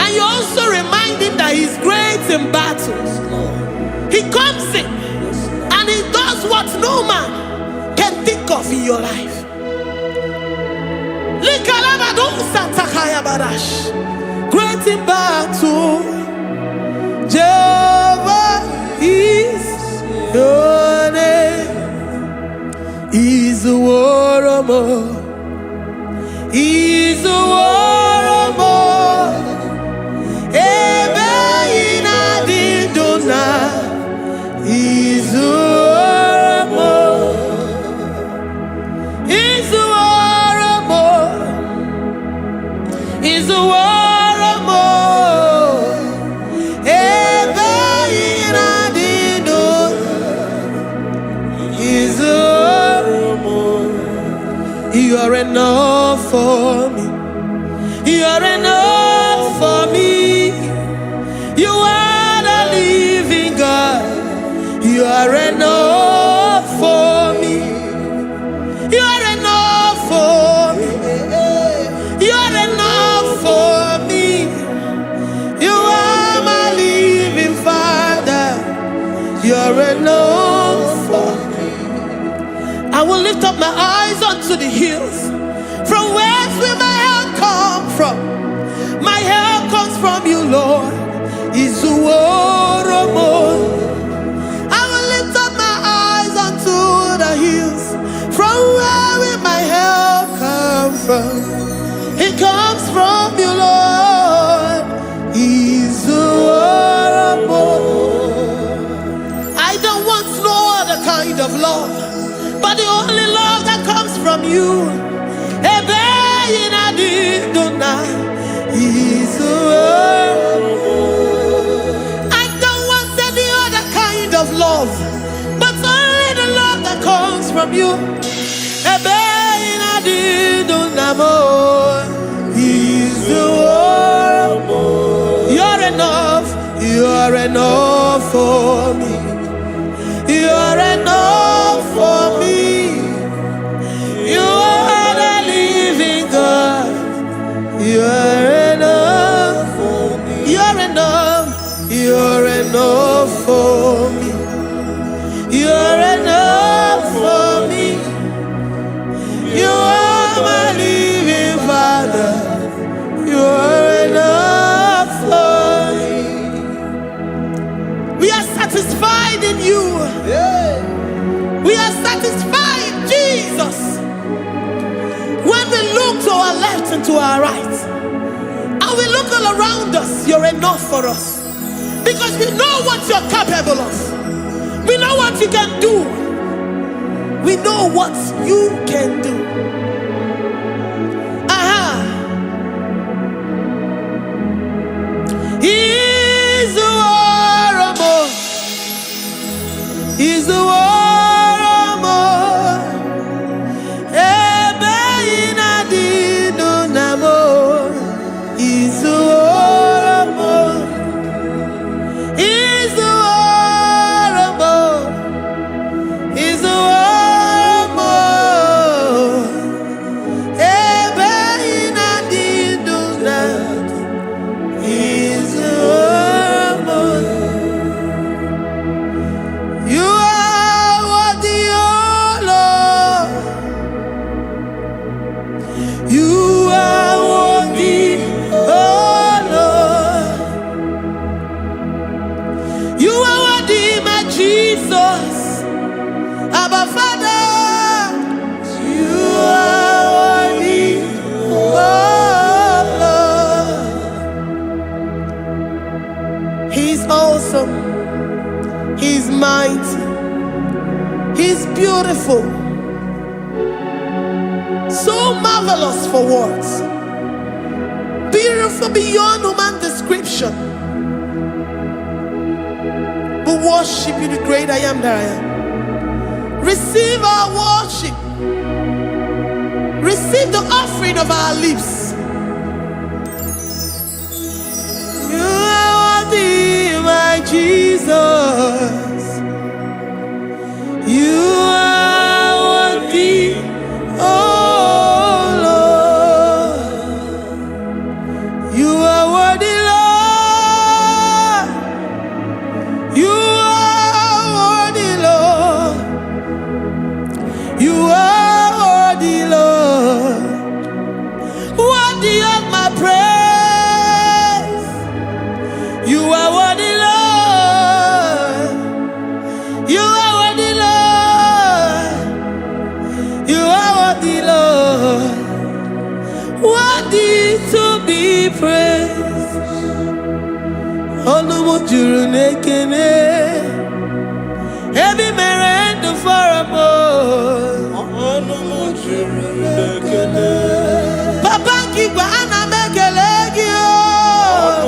and you also remind him that he's great in battles, he comes in and he does what no man can think of in your life. Great in battle, Jehovah is your name. He's a warrior. He's a warrior. Ebe ina didona. He's a warrior. He's a warrior. He's a warrior. Ebe ina didona. He's a warrior. You are enough for me. You are enough for me. You are the living God. You are enough for me. You are enough for me. You are enough for me. You are my living Father. You are enough for me. I will lift up my eyes unto the hills. From whence will my help come from? My help comes from you, Lord. Is the word of God. I will lift up my eyes unto the hills. From where will my help come from? It comes from you, Lord. Is the word of God. I don't want no other kind of love, but the only love that comes from you. I don't want any other kind of love, but only the love that comes from you. You're enough. You're enough for me. You're enough for me. You are the living God. You're enough for me. You're enough. And we look all around us, you're enough for us. Because we know what you're capable of. We know what you can do. We know what you can do. He's the war. He's the war. He's mighty. He's beautiful. So marvelous for words. Beautiful beyond human description. We worship you, the great I am that I am. Receive our worship. Receive the offering of our lips. You are worthy, my Jesus. You are worthy, oh Lord. You are worthy, Lord. You are worthy, Lord. You are worthy, Lord. Worthy of my praise. You are worthy, Lord. You are worthy, Lord. You are worthy, Lord. Worthy to be praised. Onumu juru nekene. Ebi merendo faramo. Onumu juru nekene. Papa kigwa ana mekelegi o.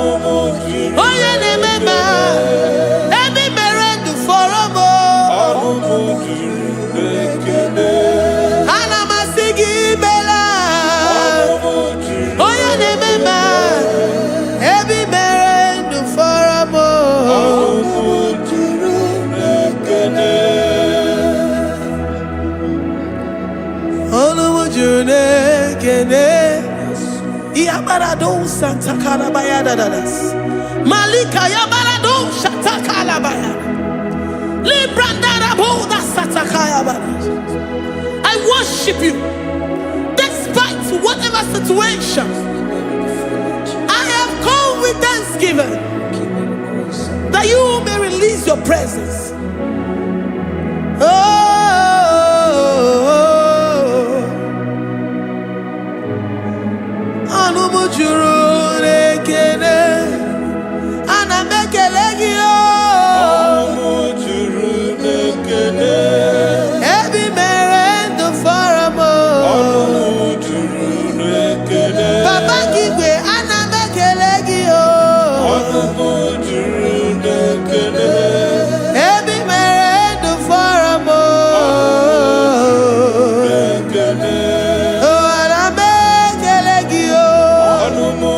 Onumu juru Oye ne mema. Ebi merendo faramo. Onumu juru nekene. Ana masigi bela. Onumu juru Oye ne mema. Ebi merendo faramo. Onumu juru nekene. Onumu juru nekene. Iabarado Santa Bayada das. Malika Yabarado Shatakala Bayada. Librandara Boda Satakaya Bayada. I worship you despite whatever situation. I have come with thanksgiving that you may release your presence. Anumu juru nekene, ana mekelegi o. Onumu juru nekene. Ebi merendo faramo. Onumu juru nekene. Papa kigwe ana mekelegi o. Onumu juru nekene. Ebi merendo faramo. Nekene. Oh, ana mekelegi o. Onumu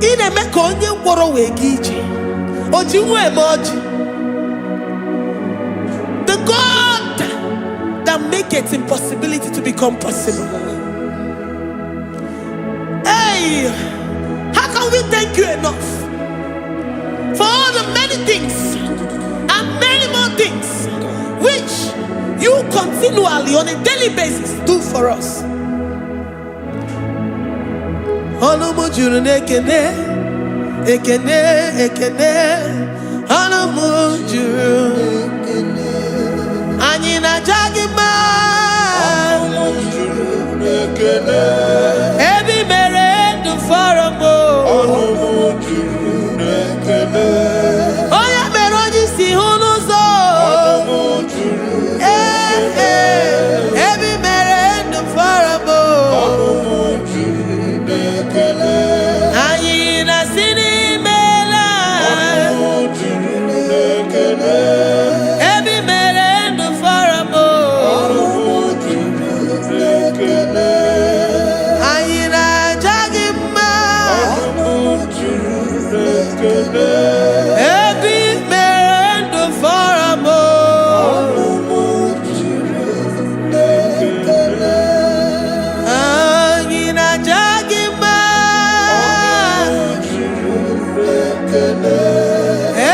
ị na-eme ka onye ngwọrọ wee ga ije. O ji nwa eme ọjị. The God that maketh impossibility to become possible. Hey, how can we thank you enough for all the many things and many more things which you continually on a daily basis do for us? Olumu juru n'ekene, ekene, ekene. Olumu juru anyị na-aja gị mma. Olumu juru n'ekene. Ebi mere ndụ fọrọ m. Olumu juru n'ekene. Onye mere onye isi hụ n'ụzọ. Olumu juru n'ekene. Ebi mere ndụ fọrọ m. Olumu juru n'ekene. Anyị na-asị n'imela. Olumu juru n'ekene. Ebi mere ndụ fọrọ m. Olumu juru n'ekene. Anyị na-aja gị mma. Olumu juru n'ekene. Ebi mere ndụ fọrọ m. Olumu juru n'ekene. Anyị na-aja gị mma.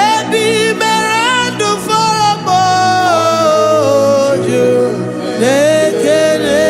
Ebi mere ndụ fọrọ m. Juru n'ekele.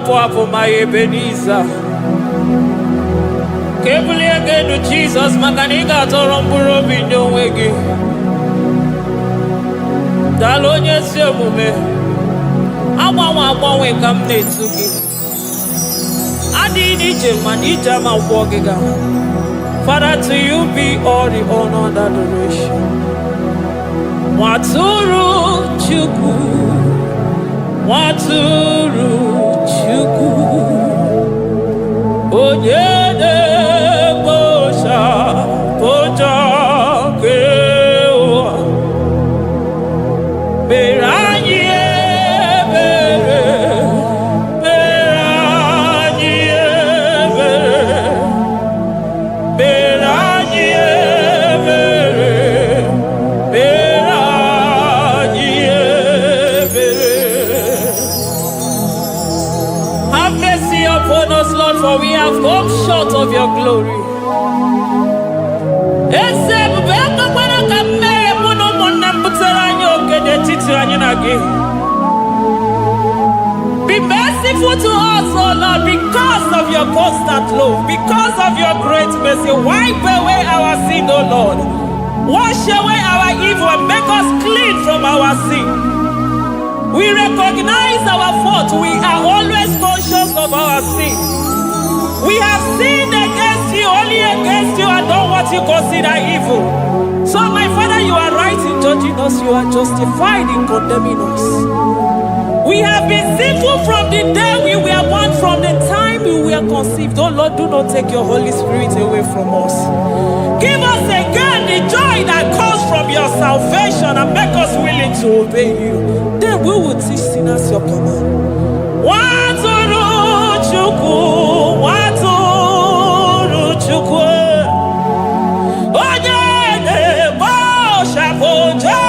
Papa, my Ebenezer. Kebuli again to Jesus, Makaniga Toromburo Bindo Wegi. Dalonya Semume. Awa we come Netsuki. Adi Manija Mawagiga. Father, to you be all the honor and adoration. Waturu Chuku. Waturu Chuku Onyede Bosha Boja Kewa Beranye Bere Beranye Bere Beranye Bere Beranye Bere. Have mercy upon us, Lord, for we have come short of your glory. Be merciful to us, oh Lord, because of your constant love, because of your great mercy. Wipe away our sin, oh Lord. Wash away our evil and make us clean from our sin. We recognize our fault. We are always conscious of our sin. We have sinned against you, only against you, and done what you consider evil. So, my Father, you are right in judging us. You are justified in condemning us. We have been sinful from the day we were born, from the time we were conceived. Oh Lord, do not take your Holy Spirit away from us. Give us again the joy that comes from your salvation and make us willing to obey you. Then we will teach sinners your command. Waturu Chukwu, Waturu Chukwu. Onye na-ebo shafoja.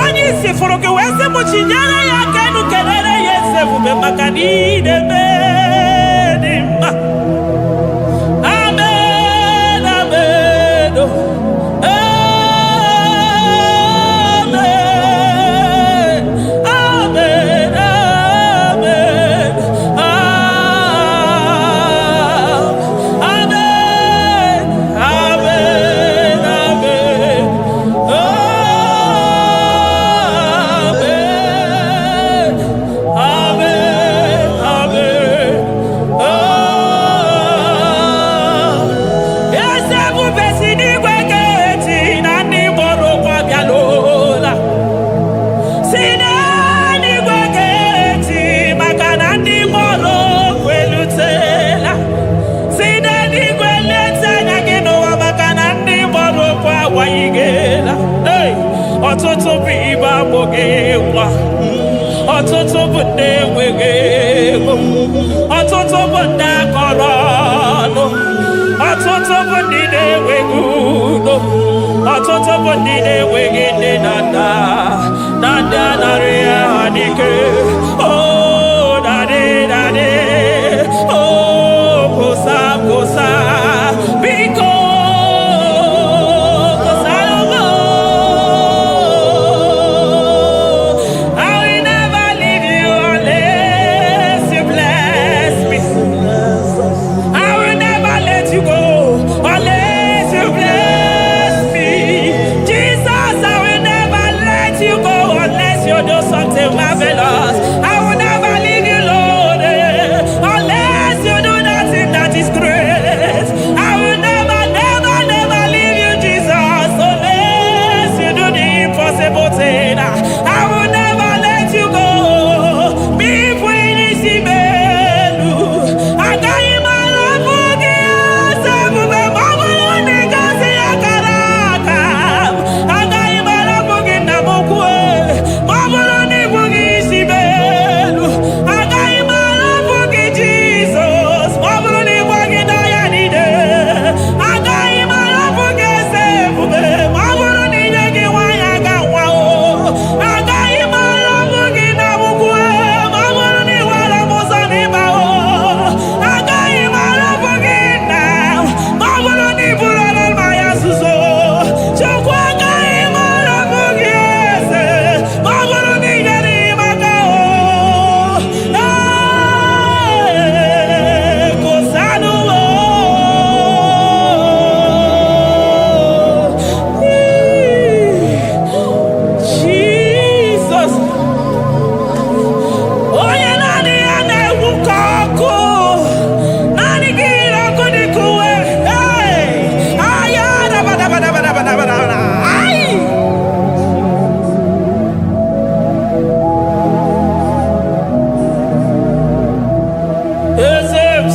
Onye isi fụrụ gị wee sị m chinyere ya aka enu kelere ya eze ebube maka na ị na-eme dị mma. Amen, amen, amen, amen, amen, amen, amen. Ọtụtụ bụ ibe agbụghị nwa, ọtụtụ bụ ndị enweghị ego, ọtụtụ bụ ndị akọrọ ọnụ, ọtụtụ bụ ndị na-enweghị udo, ọtụtụ bụ ndị na-enweghị nne na nna, na ndị anarị ya n'ike. Oh, daddy, daddy, oh, kosa, kosa, biko. Do something marvelous.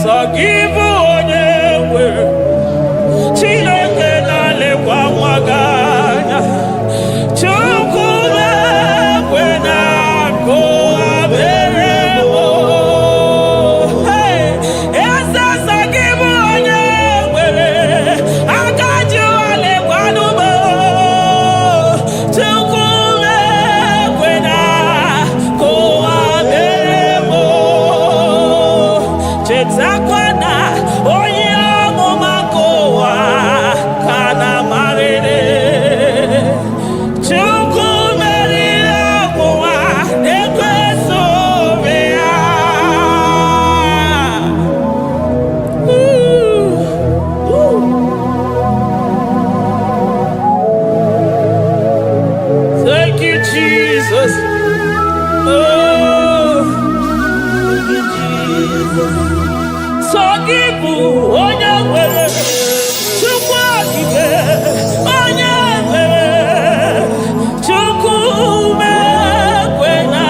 sọ gị bụ onye nwere Chineke na-elekwa nwa gị anya Chukwu na-ekwe na nkụwa mere eze sọ gị bụ onye nwere aka ji alekwa n'ugbo Chukwu na-ekwe na nkụwa mere chetakwa na onye ọmụma nke ụwa ka na-amarịrị Chukwu meriri ọnwụnwa na-ekweso obe ya. Thank you, Jesus. Oh, thank you, Jesus. Sọ gị bụ onye nwere Chukwu okike onye nwere Chukwu mekwe na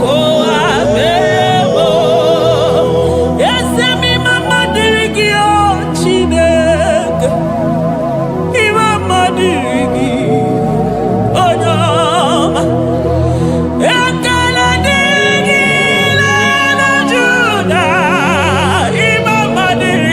kụwa mebo eze mma dịrị gị o Chineke ime mma dịrị gị onye ọma ekele dịrị gị na Juda ime mma dịrị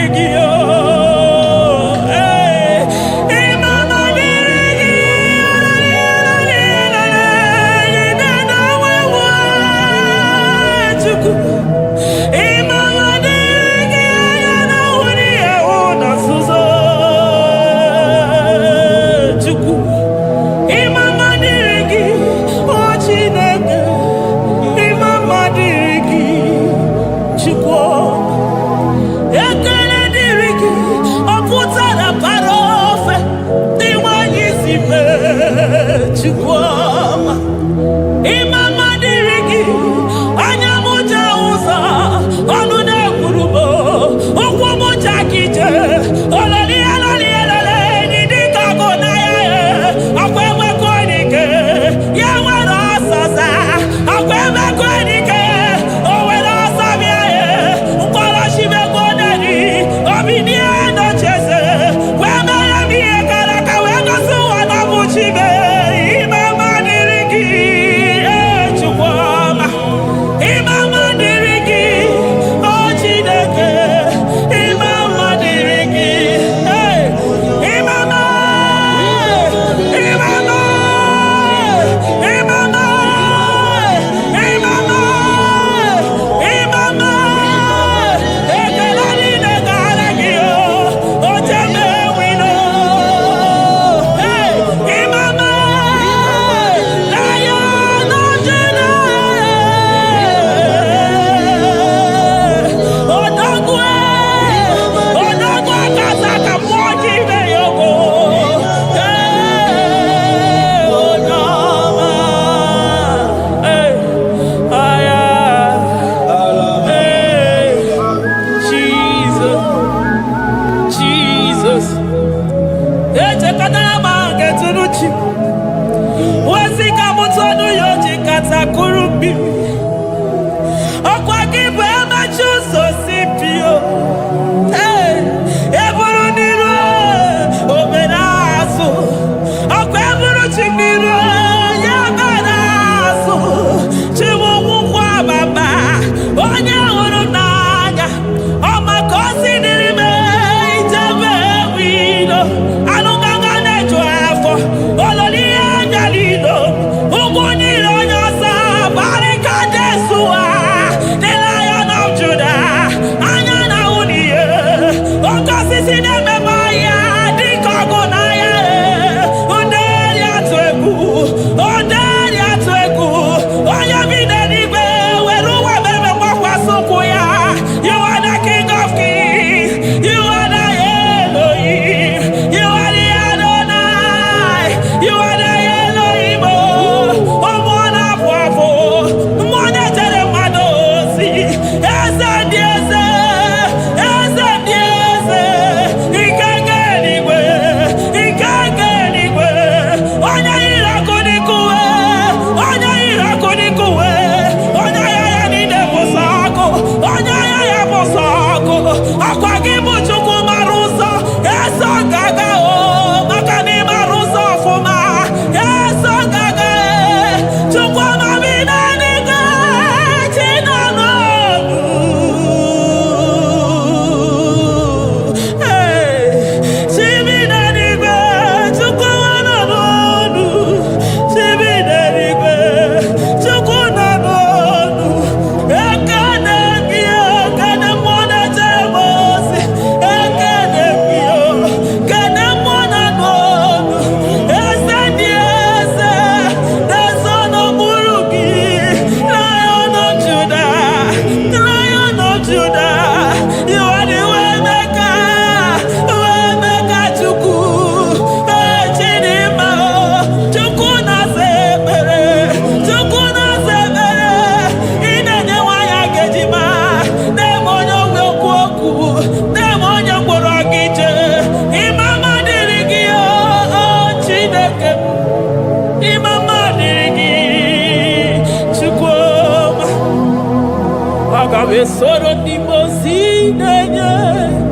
Abesoro di mosine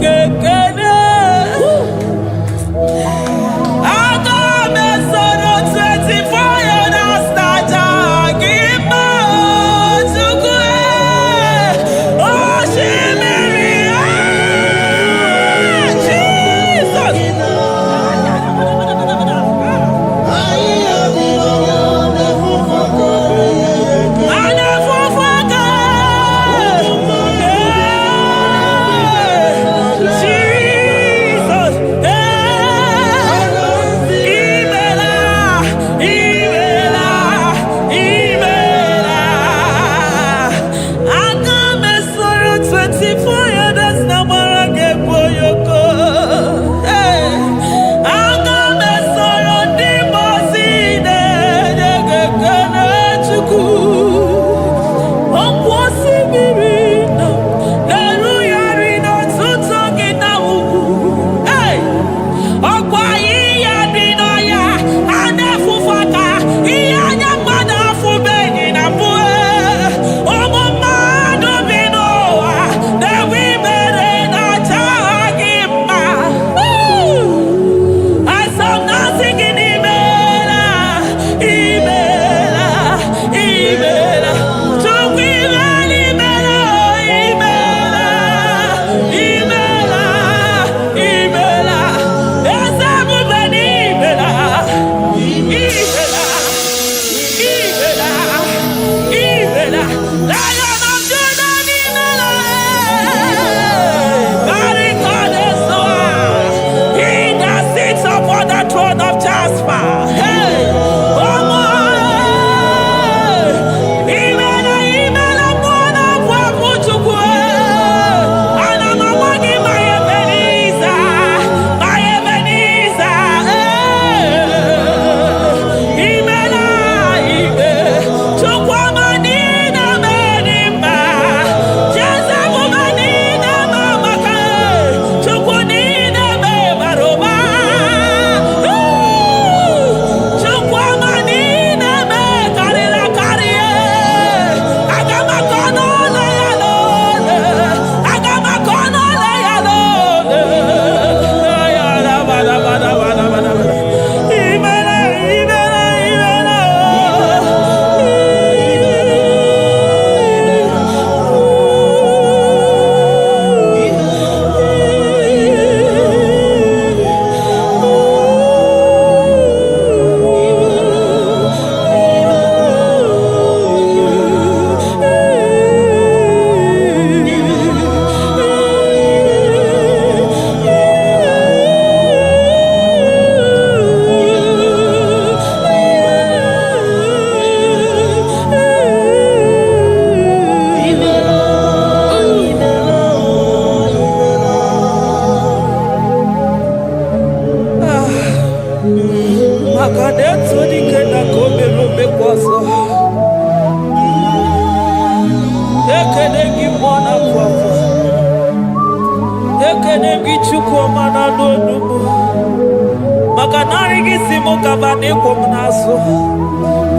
kekene. Aga mesoro 24 years staja gima tukwe. Oh shimiri Jesus.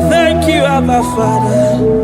Thank you, Abba Father.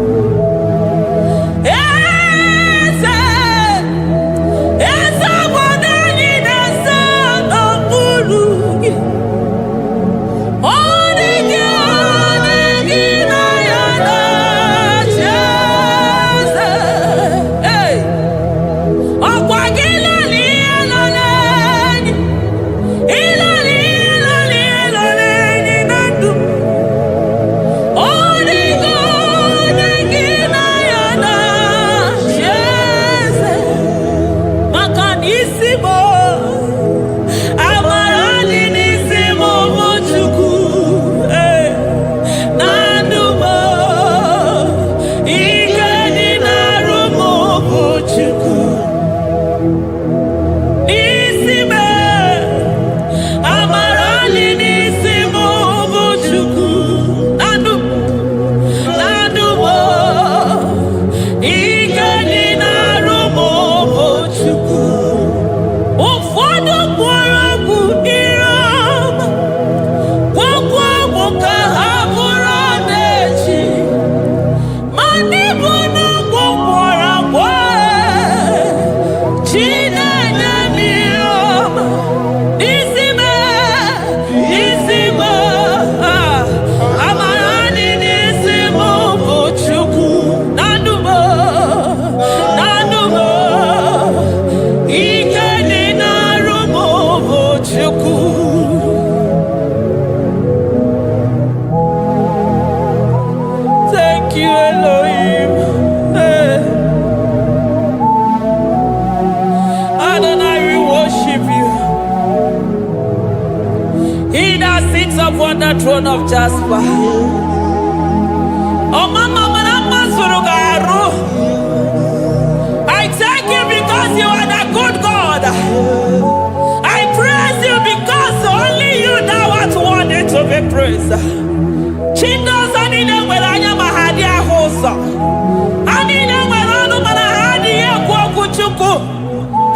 He that sits upon the throne of Jasper. Oh, Mama, I thank you because you are the good God. I praise you because only you thou art worthy to be praised. Chindos anine weranya mahadi ahosa. Anine weranu marahadi yekwo kuchuku.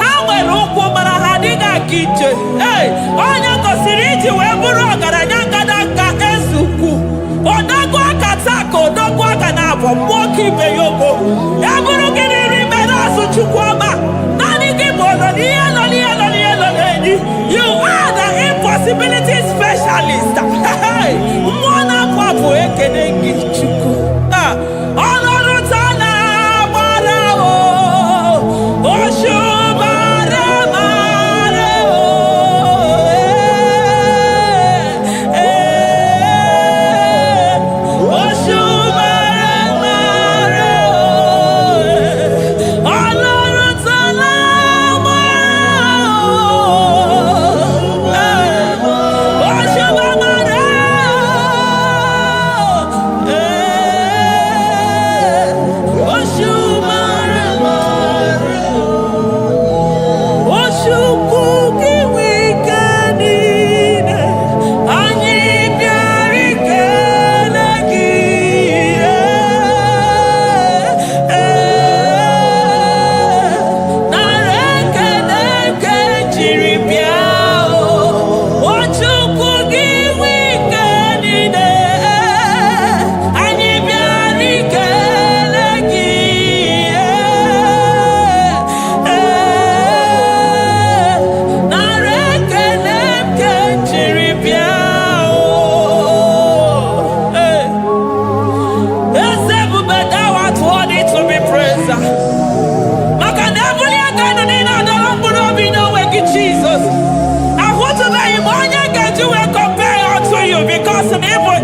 Hawe rukwo marahadi ga kiche. Hey, onya kosiriti weburu ogaranya kadaka esuku. Odagwa katako, odagwa kanabo, mwoki beyoko. Yaburu gini rimena suchukwama. Nani kibono, you are the impossibility specialist. Mwana papu ekenengi chuku. Honoru tana barao. Oshubare mareo. Oshubare mareo. Honoru tana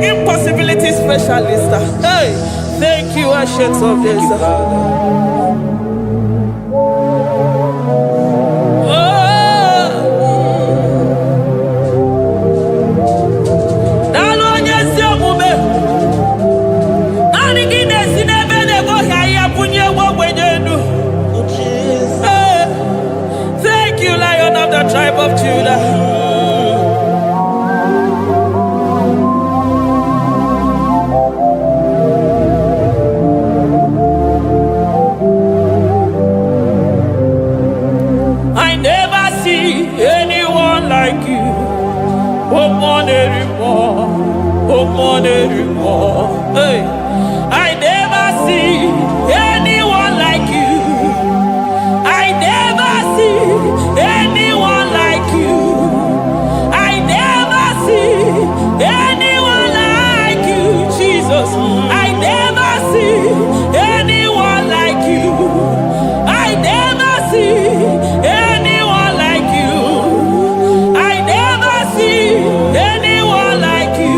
impossibility specialist. Hey, thank you, Ancient of Days. Thank you, Lion of the tribe of Judah. Hey, I never see anyone like you. I never see anyone like you. I never see anyone like you, Jesus. I never see anyone like you. I never see anyone like you. I never see anyone like you.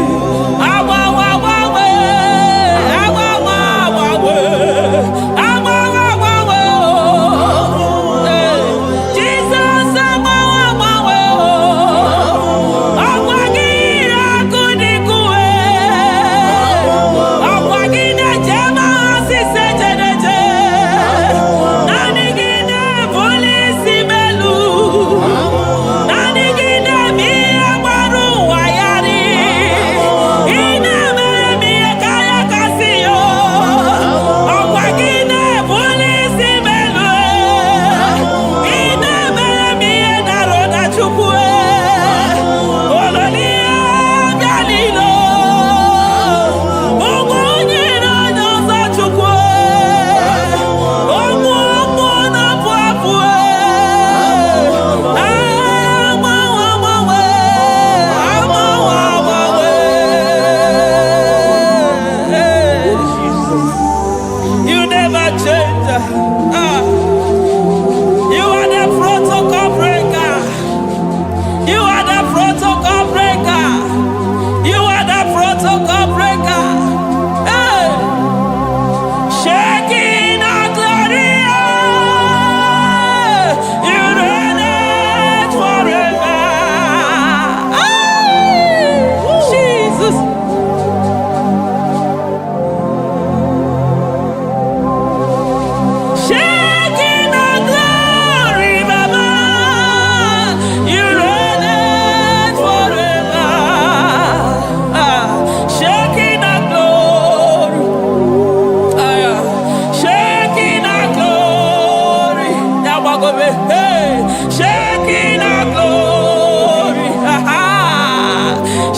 glory. Hey, Shekinah glory.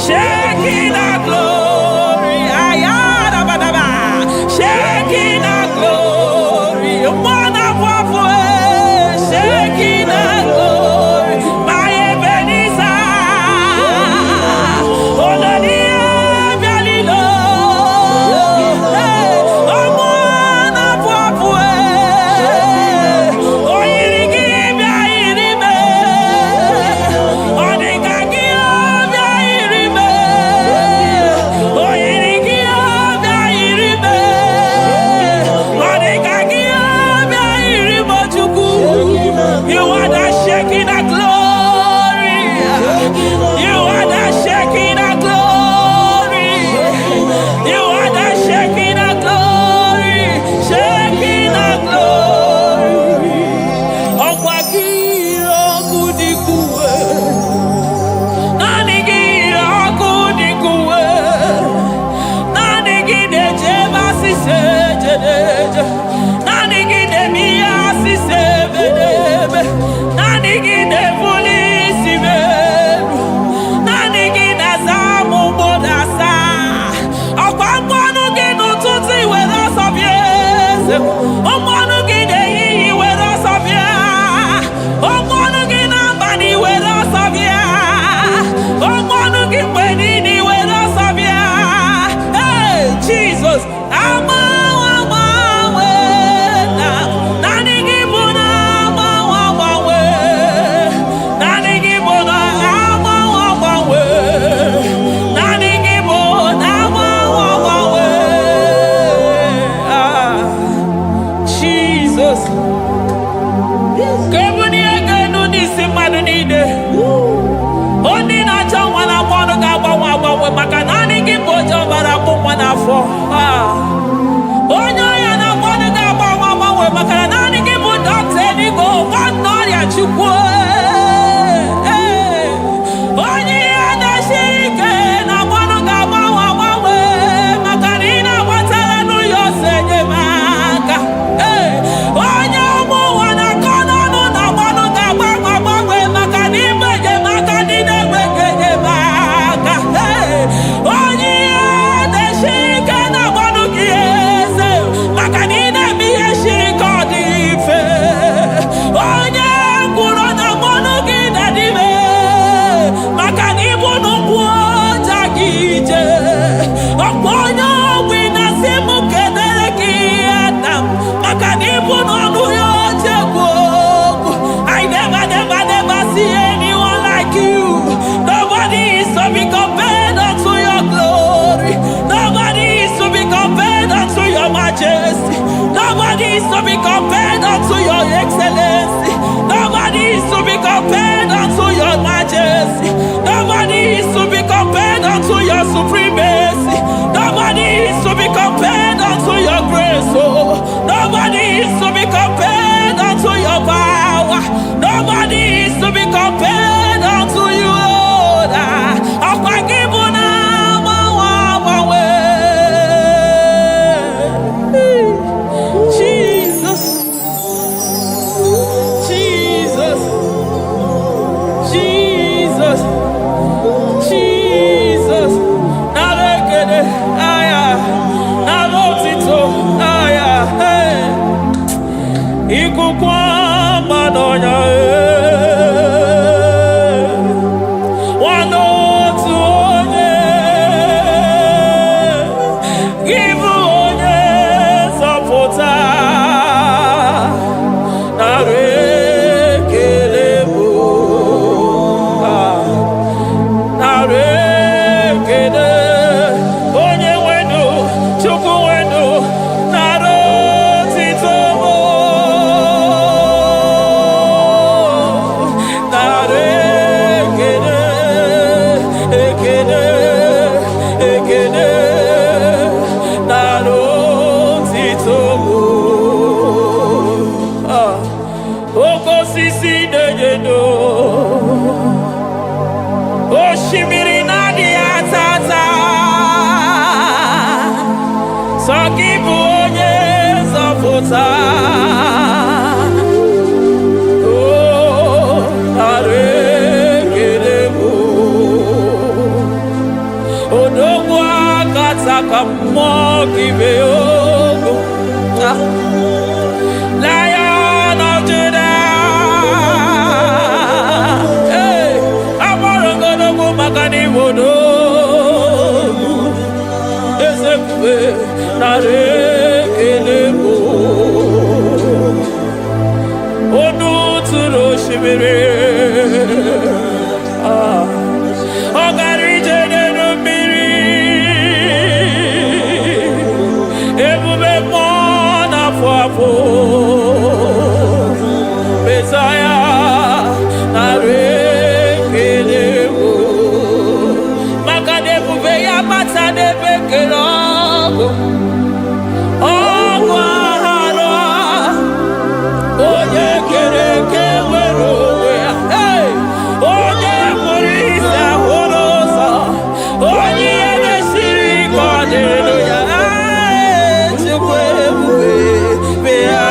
Shekinah glory. Ayadabadaba. Shekinah glory. Wonderful. Shekinah glory. My Ebenezer. You are the Shekinah glory. You are the Shekinah glory. You are the Shekinah glory. Shekinah glory. Okwakiro kudikuwe. Nanigiro kudikuwe. Nanigide jeba sisejedeje. Nanigide miya sisebedebe. Nanigide polisi beru. Nanigide zamu bodasa. Ọ̀pọ̀lọpọ̀ gínú tún ti ìwé lọ́sọ̀bíẹ́sẹ̀. Ọmọnú gídé yìí ìwé lọ́sọ̀bíẹ́. Ọmọnú gínú àbáni ìwé lọ́sọ̀bíẹ́. Ọmọnú gípé ní ìwé lọ́sọ̀bíẹ́. Hey, Jesus, maka na anyị gị bụ oje ọbara akpụ nwa n'afọ. Onye ọya na-akpọ ndị ga-agbanwe agbanwe maka na naanị gị bụ dọkịta eluigwe nwanne ọrịa Chukwu. Onye ihe na-esiri ike na mmanụ ga-agbanwe agbanwe maka na ị na-agbatara n'ụlọ ose enyemaka. Onye ọmụ ụwa na-akọ n'ọnụ na mmanụ ga-agbanwe agbanwe maka na ịbụ enyemaka ndị na-enweghị enyemaka. Onye ihe na-esiri ike na mmanụ gị eze maka na ị na-eme ihe siri ike ọ dị mfe. Onye kwuru na mmanụ gị na-adịbe maka na ịbụ n'ụkwụ ọja gị ije. Ọkpọ onye ọgwụ na-asị m kedere gị Adam maka na ịbụ n'ọnụ ya oche egwu okwu. I never see anyone like you. Nobody is to be compared unto your glory. Nobody is to be compared unto your majesty. Nobody is to be compared unto your excellency. Nobody is to be compared unto your majesty. Nobody is to be compared unto your supremacy. Nobody is to be compared unto your grace. Oh, nobody is to be compared unto your power. Nobody is to be compared unto you, Lord. Jesus, Jesus, Jesus, Jesus. Narekede, aya, narotito, aya, hey. Ikukwa madonya, wanotu onye, give onye zọpụta. Narekele bụ, narekele onye wenu, Chukwu wenu, narotito bụ. Narekele, ekele, ekele, narotito bụ. Oke osisi na-enyedo, osimiri na-adịghị ata ata. Sọ gị bụ onye nzọpụta. Lion of Judah, hey, Amarangono Magani Wodo, Ezekwe, Narekelebo, Onu Turo Shimere, Ogarije Nenumiri, Ebube Mona Fwapo, Messiah, Narekelebo, Makadebube Yamata Debekelabo, Ogwahara, Oye Kereke Werowe, hey, Oye Murisa Horosa, Oye Nesiri Kodeluya, Chukwebuwe, Bea.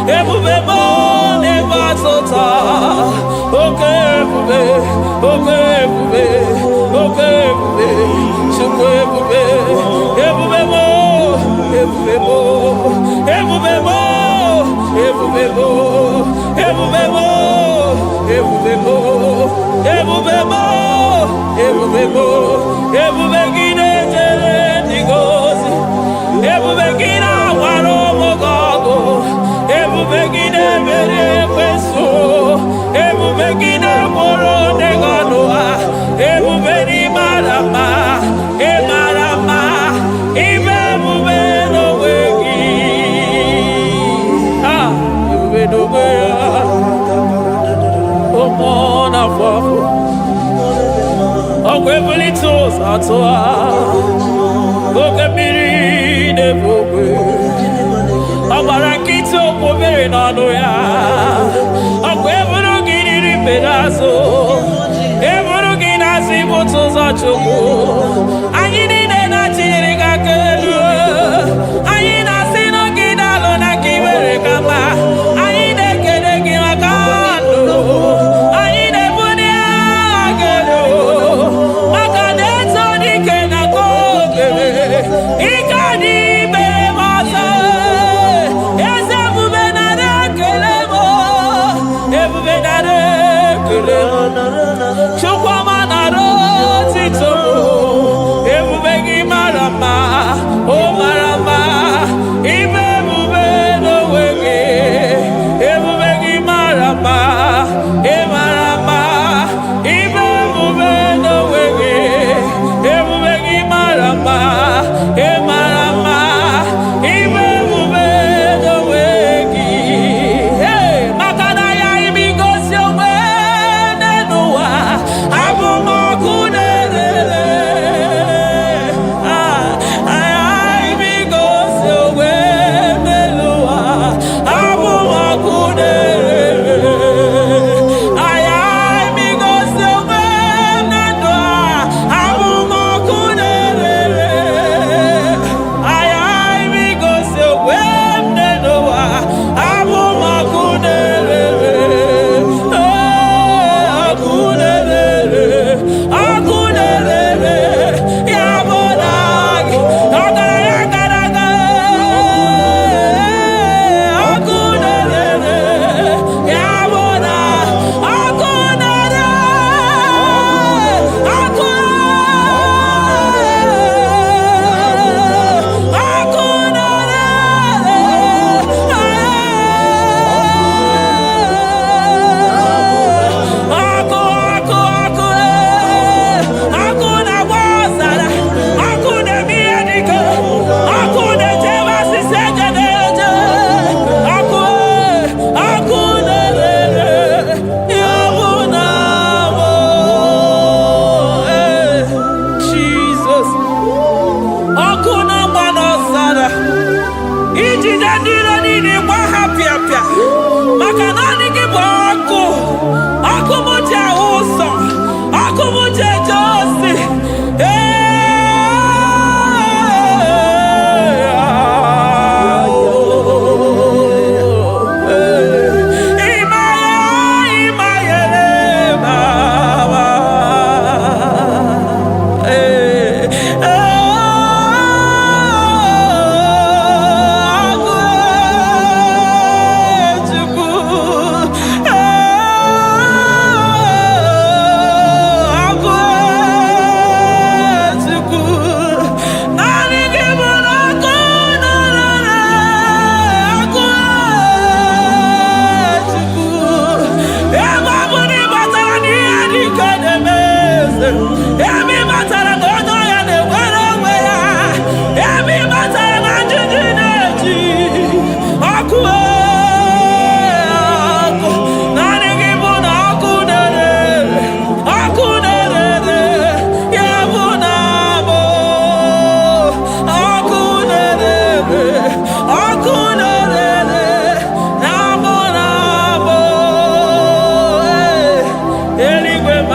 Ebube never tota. Okay, ebube, chukwu ebube, ebube gị na-ejere ndị gozi, ebube gị na-awara ụmụgọgụ, ebube gị na-emere ekwensu, ebube gị na-agboro ndegọnụ ha, ebube n'ịmara mma, ịmara mma, ime ebube n'onwe gị, ebube n'onwe ya, ụmụ n'afọ afọ, ọgwụ ebulite ụzọ atụ ha, oke mmiri na-ebu ogwe, ọ gbara nkịtị okwu obere n'ọnụ ya, ọkwa eburu gị riri mbere azụ, eburu gị na-azụ ibute ụzọ Chukwu, anyị niile na-achịnyere gị aka elu, anyị na-asị n'oge na-alụ na ka iwere ka mma, anyị na-ekele gị maka ndụ, anyị na-ebuli agha gị elu, maka na eto dike na ka obere, ike adị ime ọzọ, eze ebube nara ekele m, ebube nara ekele m, Chukwuma nara otito m, ebube gị mara mma, o mara mma, ime ebube n'onwe gị, ebube gị mara mma, ị mara mma, ime ebube n'onwe gị, ebube gị mara mma, ị mara mma, ime ebube n'onwe gị, maka na ya ime igosi onwe n'ụwa,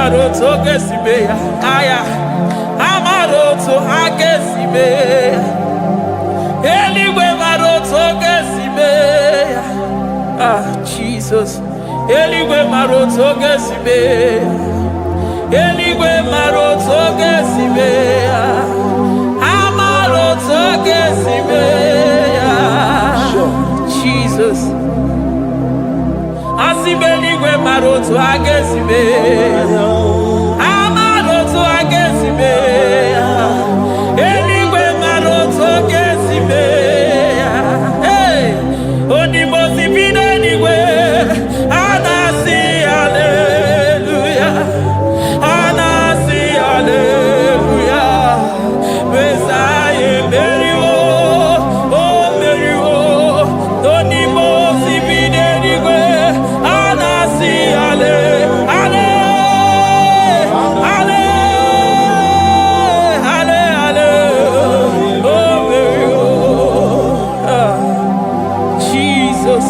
maroto gesibe aya amaroto agesibe eligwe maroto gesibe Jesus eligwe maroto gesibe eligwe maroto gesibe amaroto gesibe Jesus Asibeligwe maroto agesibe amaroto agesibe eligwe maroto gesibe onimosibine eligwe anasi hallelujah anasi hallelujah Messiah meriwo oh meriwo onimosibine eligwe anasi ale ale ale ale ale oh meriwo Jesus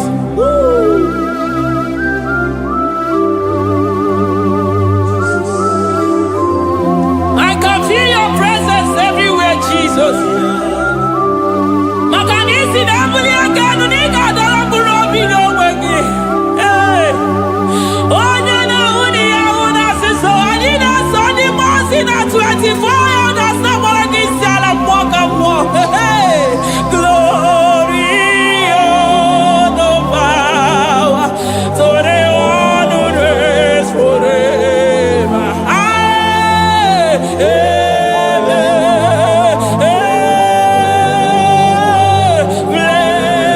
I can feel your presence everywhere, Jesus. Makanisi dabuli aganu ni kadara burobi no wegi. Hey, onye na uni ya una siso ani na soni mosi na 24 elders na moragi siala mwaka mwo. Hey, glory, honor, power, to the one who reigns forever.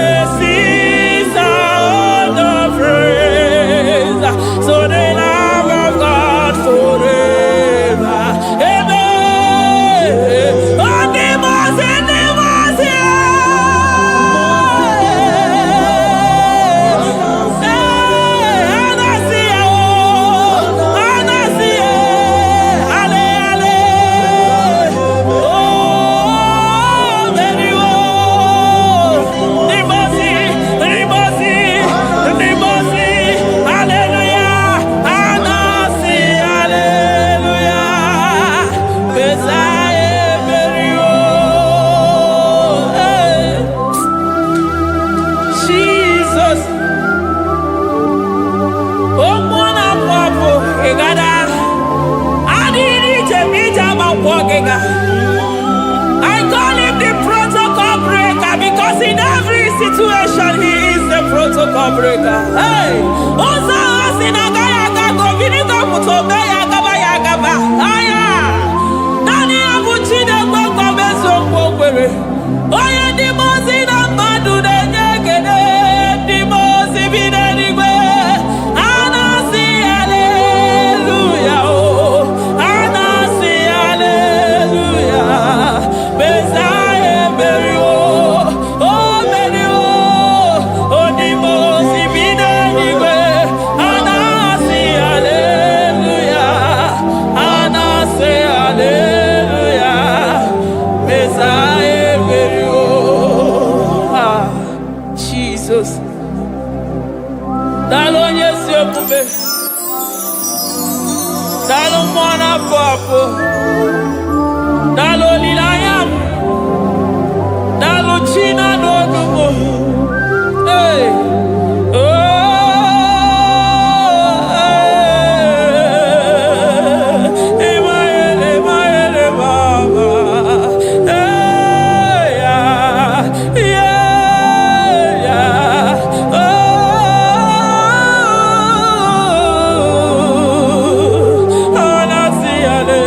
Blessings are the praise, so the love of God forever. Amen. Jesus. Oh, mwana papo, egada. Adiri chemija makwogega. I call him the protocol breaker because in every situation he is the protocol breaker. Hey, Osa Osinagaya Gago Vinigo Mutobe Yagaba Yagaba. Aya, Nani Abuchide Gwagwa Meso Gwogwere. Oya di mozi na madu de nyegede, di mozi bidenigwe. Anasi hallelujah, oh, anasi hallelujah. Messiah merio, oh merio, oh di mozi bidenigwe. Anasi hallelujah, anasi hallelujah. Messiah merio. Jesus. Dalo nyesi okube. Dalo mwana papo. Dalo lilayam. Dalo china nodumo. Hey. Oh. Emaele baba. Hey. Yeah. Oh. Anasi ale.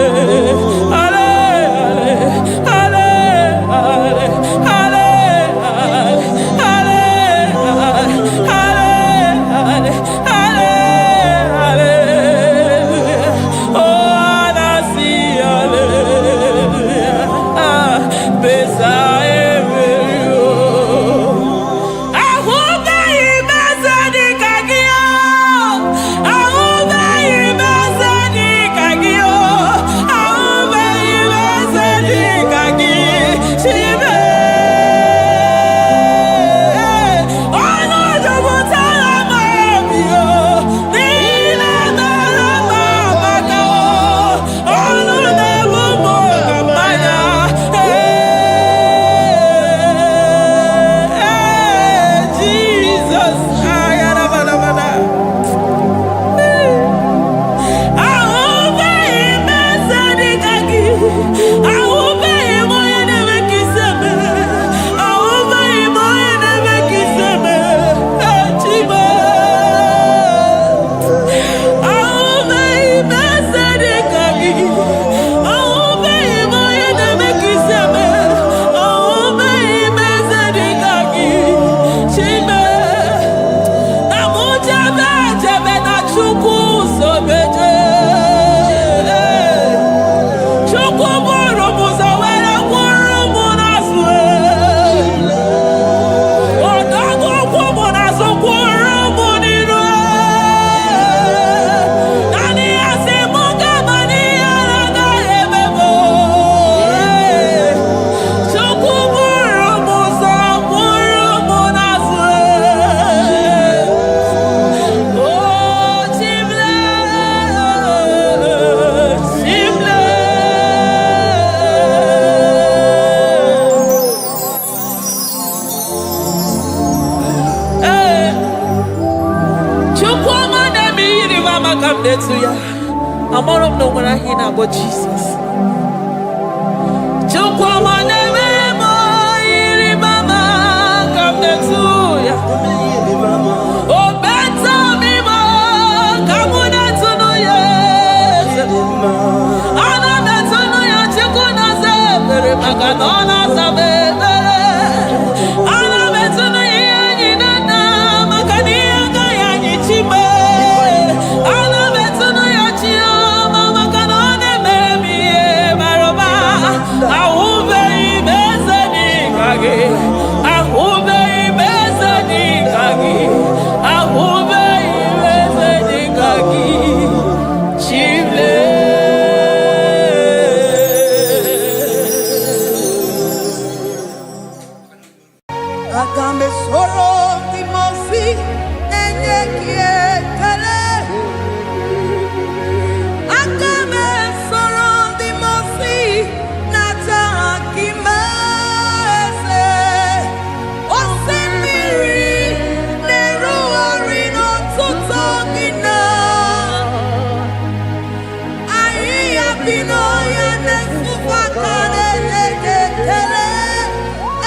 come there to ya. I'm all of no when I hear about Jesus. Come there to ya. Oh, better me more. Come on to know ya. Ana better know ya. Chikuna se bere maganona sabe. Ana better know ya ni nana magani anga ya ni chibe. Ana better know ya chia mama kanone baby maroba. Aube ibeze ni kage. Aube ibeze ni kage. Aube ibeze ni kage. Chible. Agambe soro timosi enye kietele. Agambe soro timosi nata kimese. Osemiri neru orino tutogina. Ayi abino ya nesufakane neketele.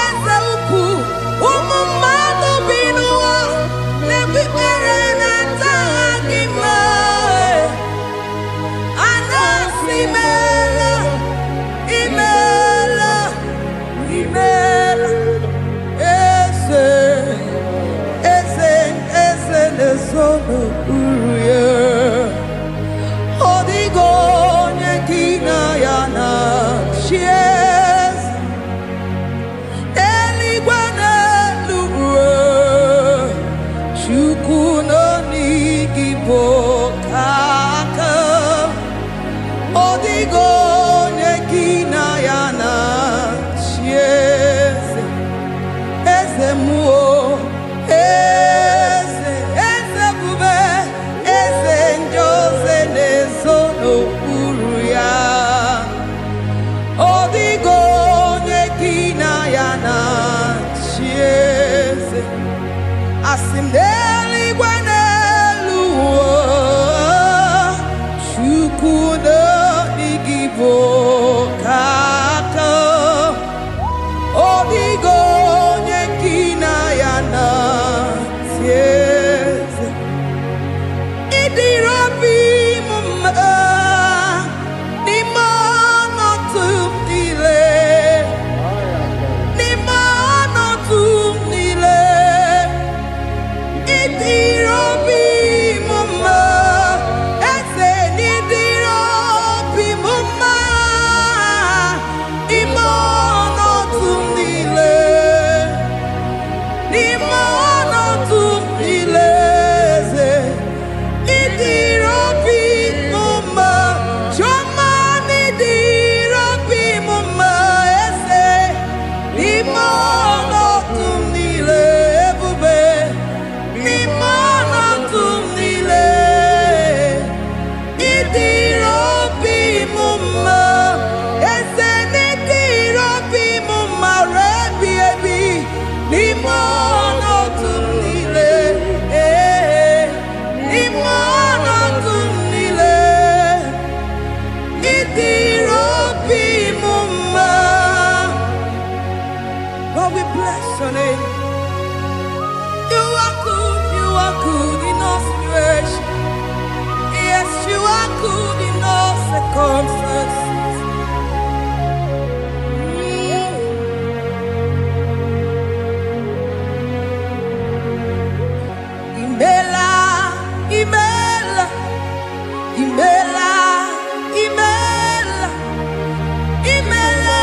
Eze ukwu umumado binuwa nebibere nata agima. Anasimela imela imela eze nesono uruye. Odigo nyekina yana chies eligwe n'eluigwe. Chukwu nọ n'Igbo kaka. Odigo nyekina yana chies eze muo eze bube eze njoze nezono uru ya. Odigo nyekina yana chieze asim n'eluigwe n'elu ụwa. Chukwu nọ n'Igbo kaka. Odigo nyekina yana chieze idirobi mumma n'ime ọnọdụ niile. N'ime ọnọdụ niile idirobi mumma. Eze n'idirobi mumma. N'ime ọnọdụ niile. N'ime ọnọdụ niile eze idirobi mumma. Chioma n'idirobi mumma eze. N'ime ọnọdụ niile ebube. N'ime ọnọdụ niile idirobi mumma eze n'idirobi mumma rebi ebi. N'ime ọnọdụ niile n'ime ọnọdụ niile idirobi mumma. Lord, we bless your name. You are good in all situations. Yes, you are good in all circumstances. Imela, imela, imela, imela, imela,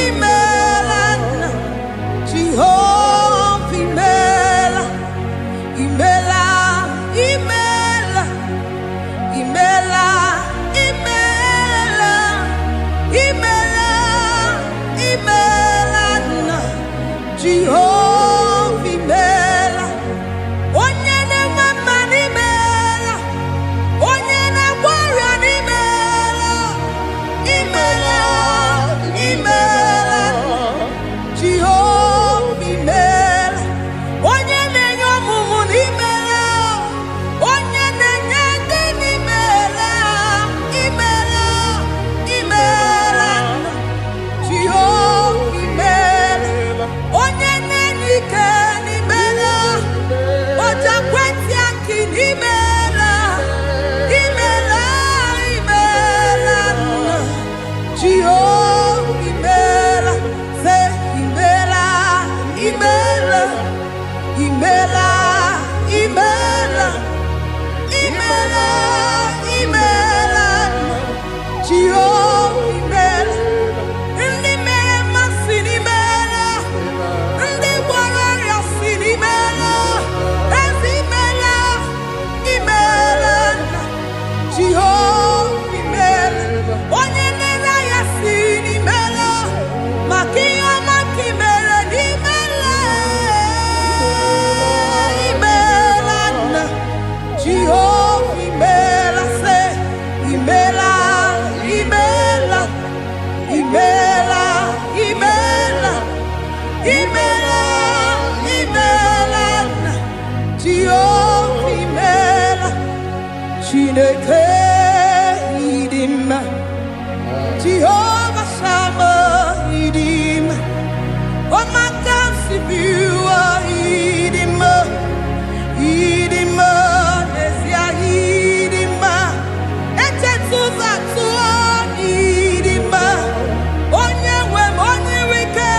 imela, Jehovah, imela, imela, imela, imela, imela, imela, imela, Jehovah, imela. Onye na-enwe mma n'imela. Onye na-agwọ ọrịa n'imela. Imela, imela, Jehova imela. Onye na-enye ọmụmụ n'imela. Onye na-enye ndị Chineke idima, Jehovah Shammah idima, Omakansibua idima, idima, Nesia idima, Etetuzatu idima, Onyewe Onyeweke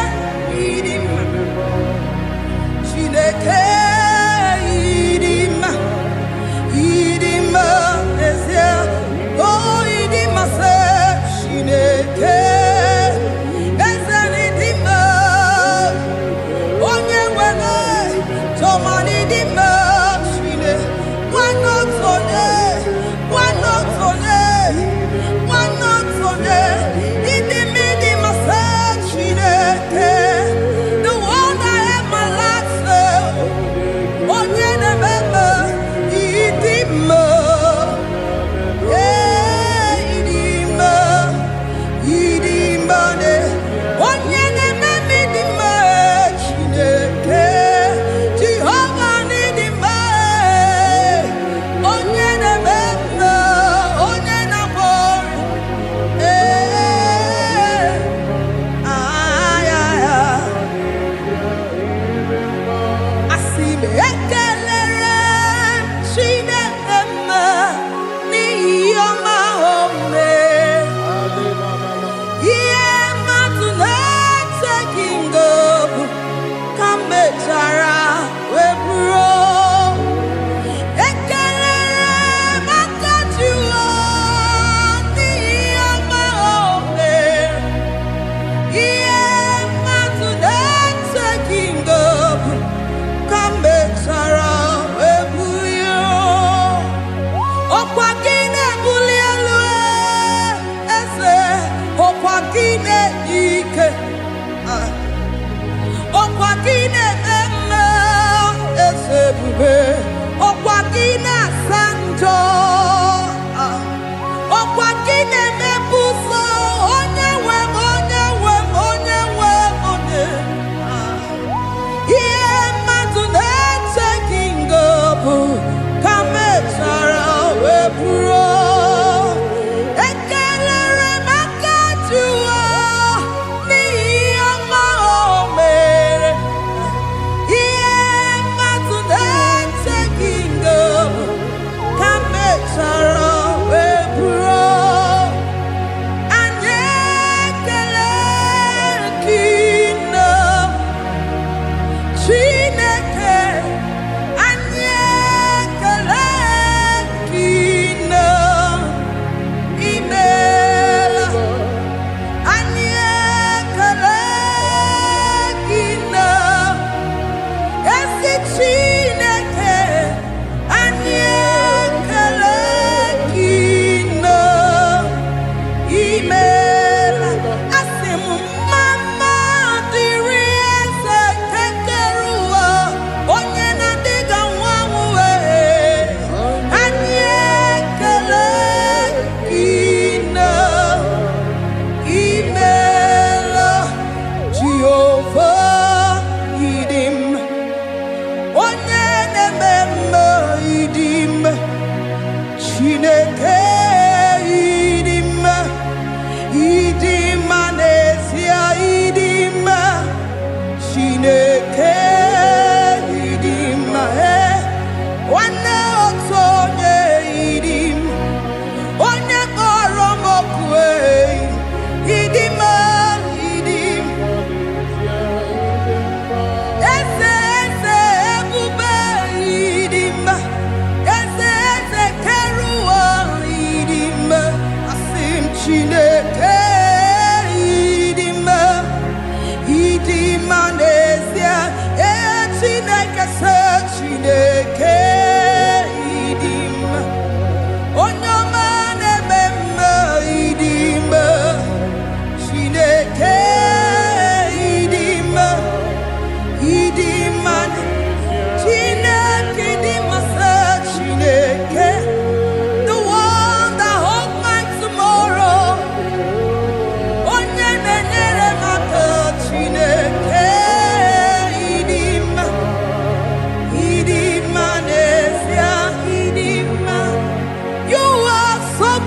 idima, Chineke idima, idima, Nesia, oh idima se Chineke.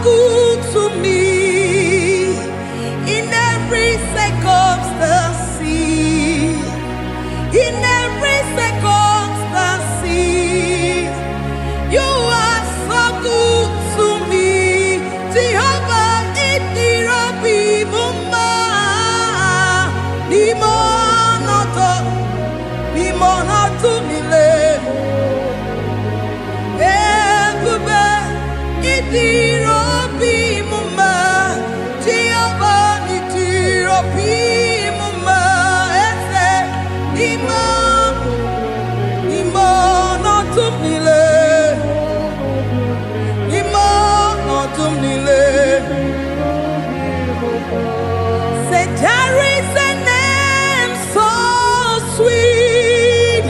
good to me in every circumstance. In every circumstance, you are so good to me. Jehovah, it be mumma, limono to me le. Ebube, it be mumma, Jehovah, it be mumma. Limono to me le. Say there is a name so sweet,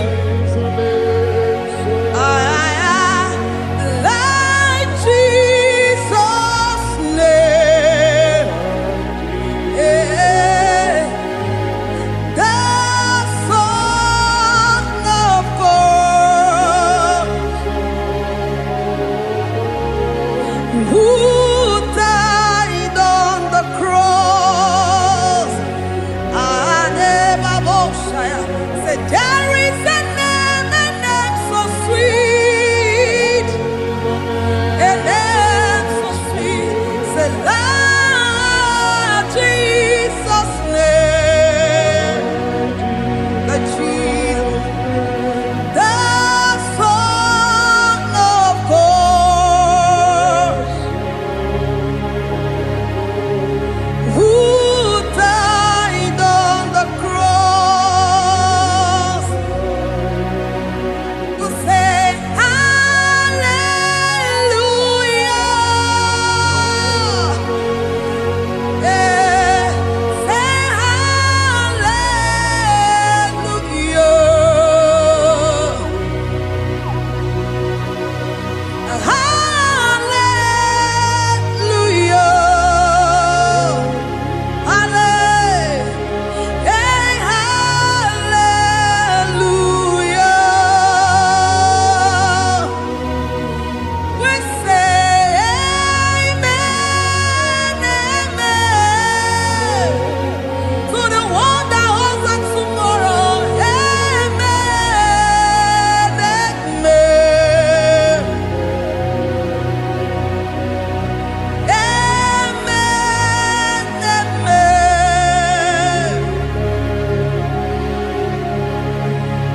like Jesus' name, the Son of God, who died on the cross. Say there is a name so sweet, a name so sweet. Say Lord Jesus' name, the Jesus, the Son of God, who died on the cross. To say hallelujah, say hallelujah, hallelujah. We say amen, amen, to the one that holds us tomorrow. Amen, amen,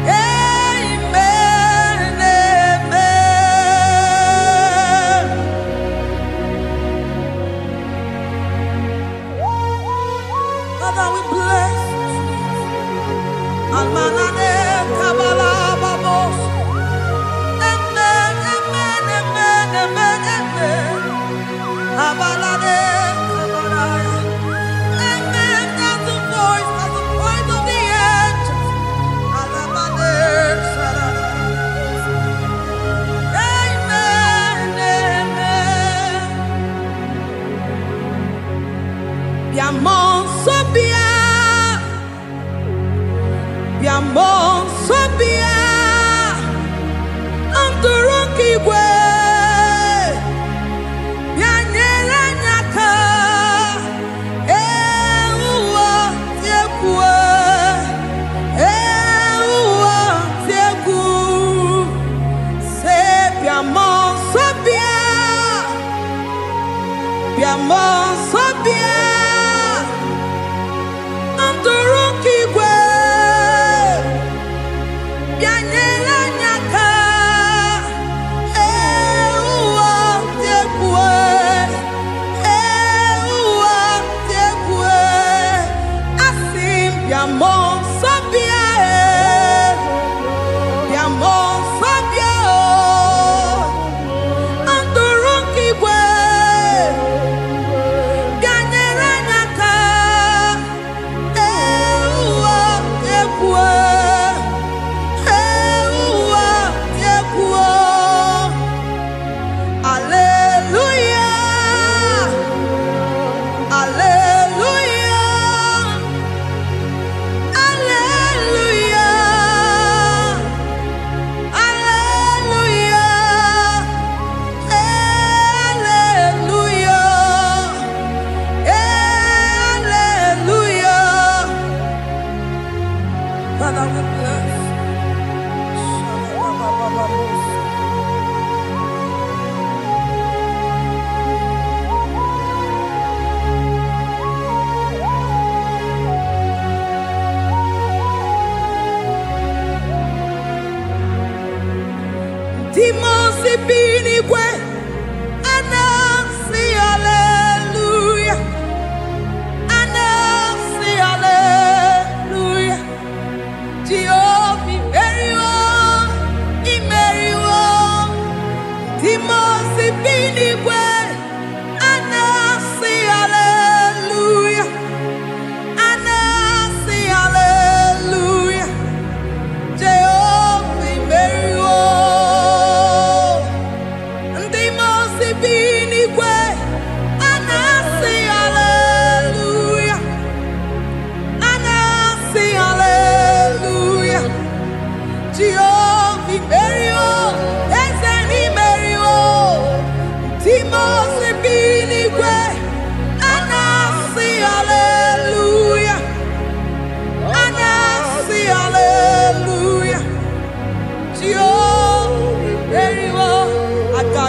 amen, amen. Father, we bless Almanane Kabala Babos. Amen, amen, amen, amen, amen. Abalade Kabalaya. Amen. That's the voice of the angels. Alabade Sarada. Amen, amen. Biamon Sobia, Biamon Sobia, Anturuki we, Bianyela Nyaka, Ewa Tiekwe, Ewa Tieku, Se Biamon Sobia, Biamon Sobia, Anturuki we, Bianyela Nyaka, Ewa Tiekwe, Ewa Tiekwe, Asim Biamon Sobia, Biamon Sobia, Anturuki we, Bianyela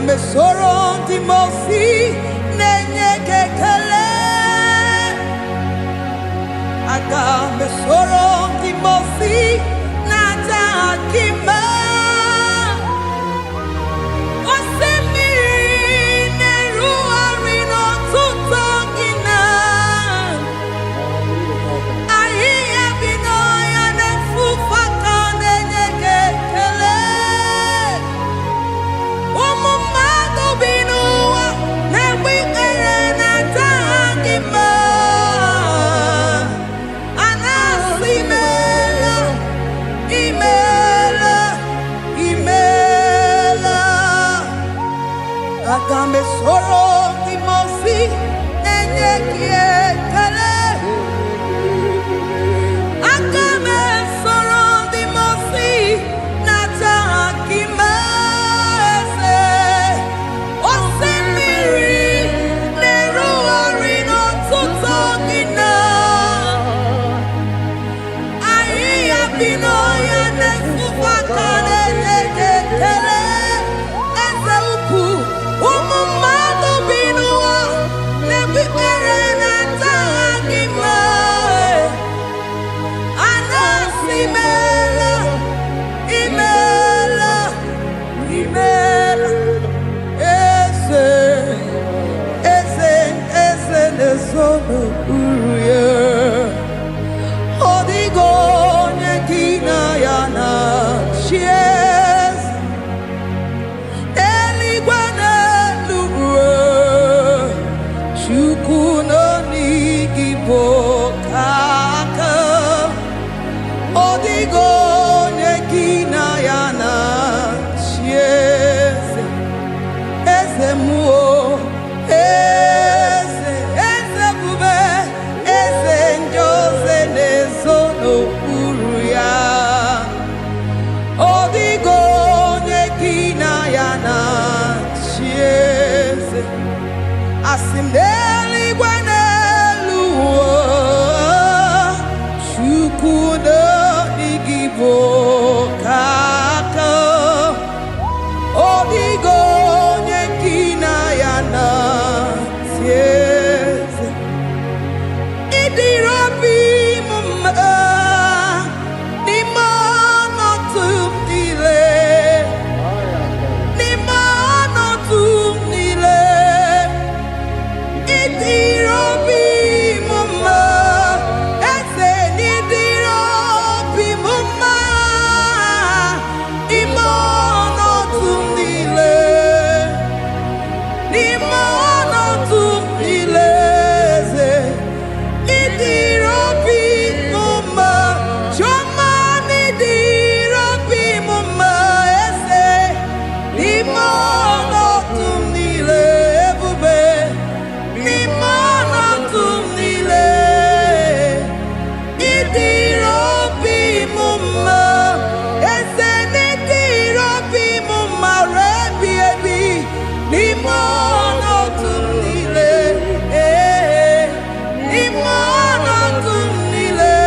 me soro di mosi nenye kekele. Aga me soro di mosi nata akima. Osemiri neru arino tutongina. Ahiya binoya ne fufaka nenye kekele. Umumado binuwa ne wikere nata akima. Anasimela, imela, imela. Agame soro di mosi nenye kiekele. Agame soro di mosi nata akimese. Osemiri neru arino tutogina. Ahiya binoya ne fufakane nekekele. Eze ukwu umumado binuwa ne bikere nata akima. Anasimela, imela, imela. Eze, eze, eze nezono uruye. Odigo nekina yana chies. Eligwe n'eluigwe, Chukwu nọ n'Igbo kaka. Odigo nekina yana chies. Eze muo, eze, eze bube, eze njoze nezono uru ya. Odigo nekina yana chieze. Asim n'eluigwe n'elu ụwa, Chukwu nọ n'Igbo kaka. Odigo nekina yana chieze. Idirabi mumma ni mana tumdile. Ni mana tumdile. Idirabi mumma ese ni idirabi mumma. Imana tumdile. Ni mana tumdile. Idirabi mumma, choma idirabi mumma ese. Ni mana tumdile ebube. Ni mana tumdile. Idirabi mumma ese. Ni idirabi mumma rebi ebi. Ni mana tumdile. Ni mana tumdile.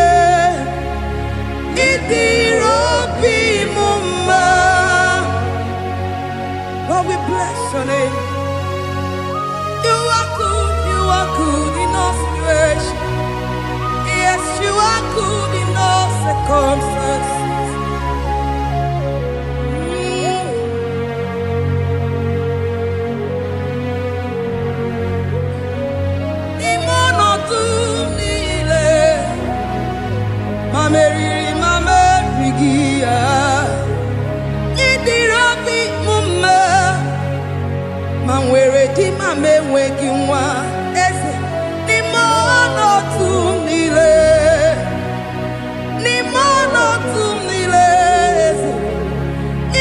Idirabi mumma. Lord, we bless your name. You are good in all situations. Yes, you are good in all circumstances. Imono tumile, mameriri mamerigia. Idirabi mumma, manwere di mamenwegi nwa. Eze, imono tumile, imono tumile. Eze,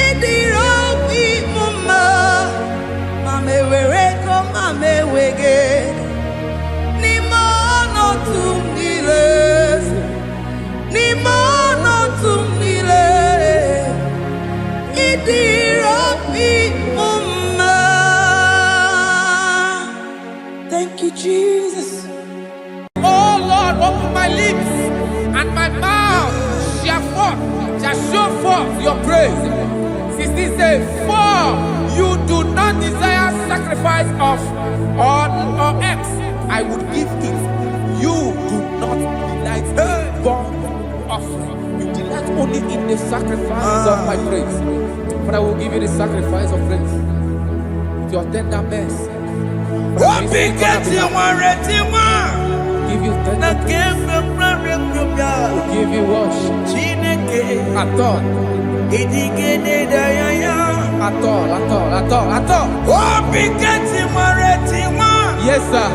idirabi mumma, mamewere ko mamewege. Imono tumile, imono tumile. Idirabi mumma. Thank you, Jesus. Oh Lord, open my lips and my mouth shall show forth your praise. 16 says, for you do not desire sacrifice of or X, I would give it. You do not delight in burnt offering. You delight only in the sacrifice of my praise. But I will give you the sacrifice of praise. With your tender mercy. Give you tender praise. Will give you worship. At all. At all. Yes, sir.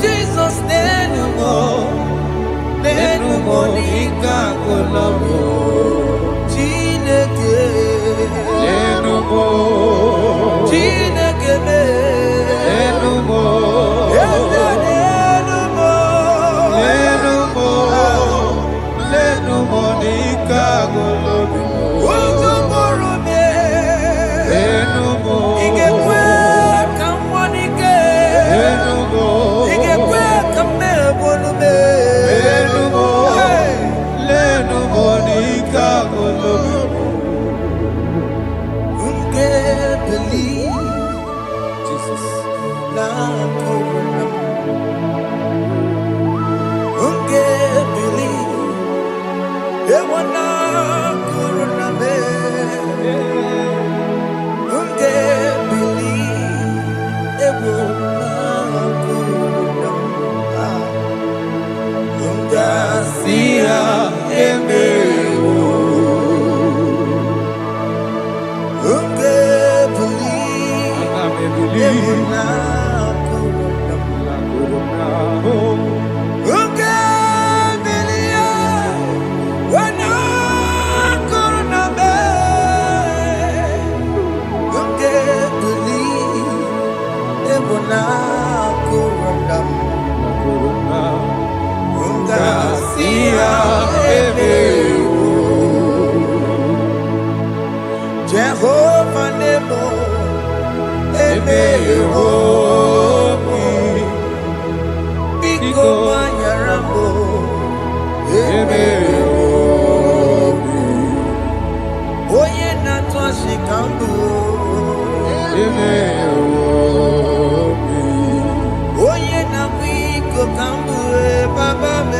Jesus, Jehovah Nebo, Biko Manyarambo, Oye Natwa Shikambu, Oye Nabiko Kambu, Baba me.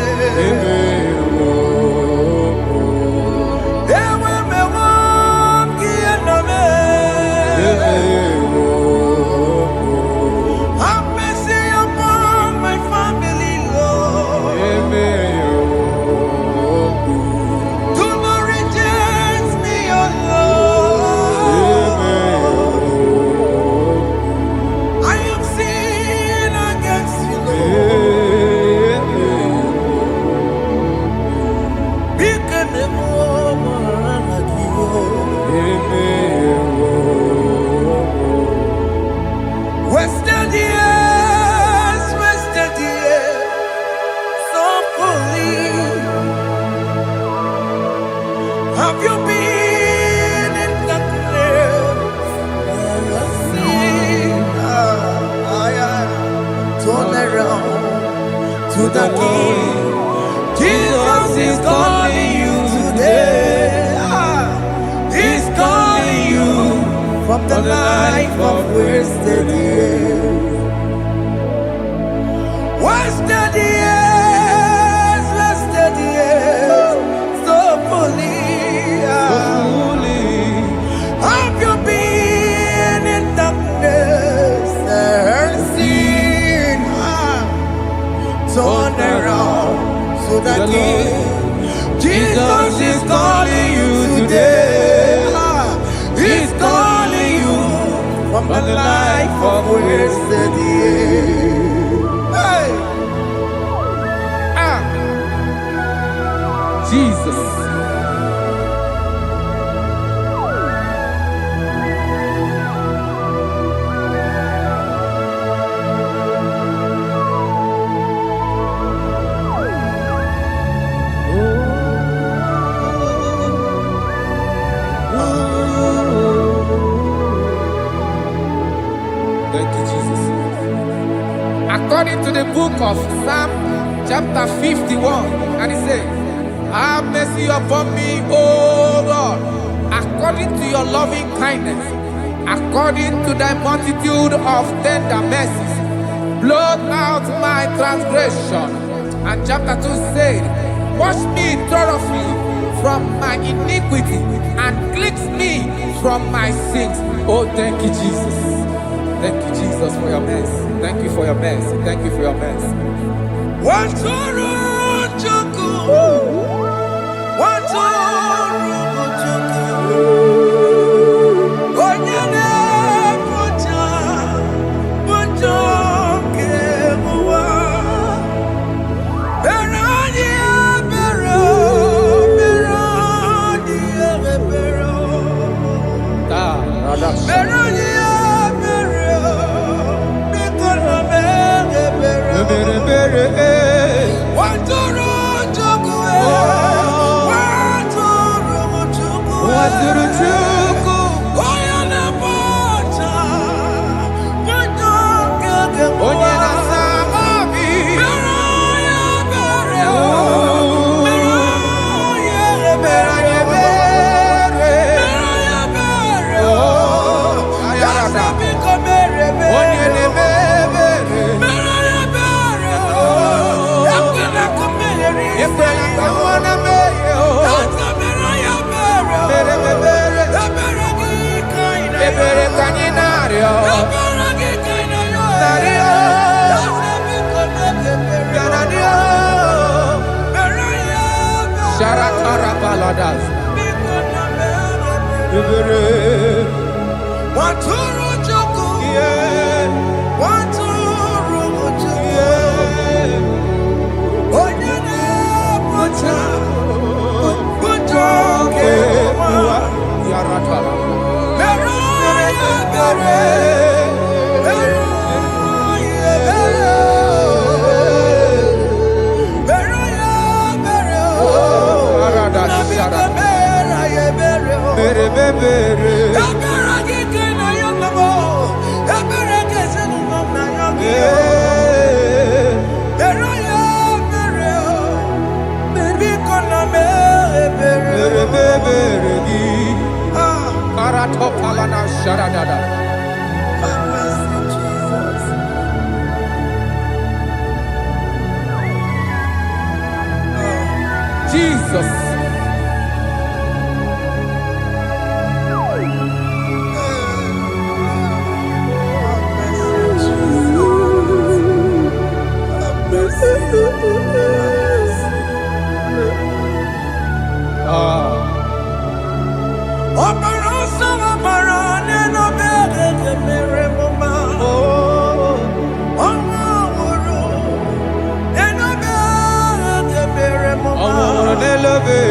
Have mercy upon my family, Lord. Wasted years, so fully. Have you been in the place? Turn around to the King. Jesus is calling you today. He's calling you from the life of wasted years. Wasted years, so fully. Have you been in darkness and seen? Turn around to the King. Jesus is calling you today. He's calling you from the life of wasted years. Hey! Jesus. Thank you, Jesus. According to the book of Psalm chapter 51, and it says, have mercy upon me, O Lord, according to your loving kindness, according to thy multitude of tender mercies, blot out my transgression. And chapter 2 said, wash me thoroughly from my iniquity and cleanse me from my sins. Oh, thank you, Jesus. Thank you, Jesus, for your mercy. Thank you for your mercy. Thank you for your mercy. Jesus. Elevate.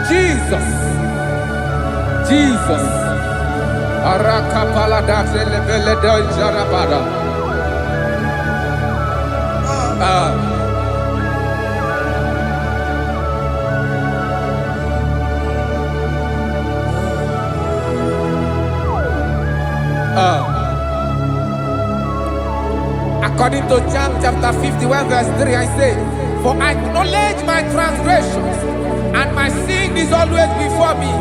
Jesus. Jesus. Arakapalada zelebeledo jarabada. According to John chapter 51 verse 3, I say, for I acknowledge my transgressions, and my sin is always before me.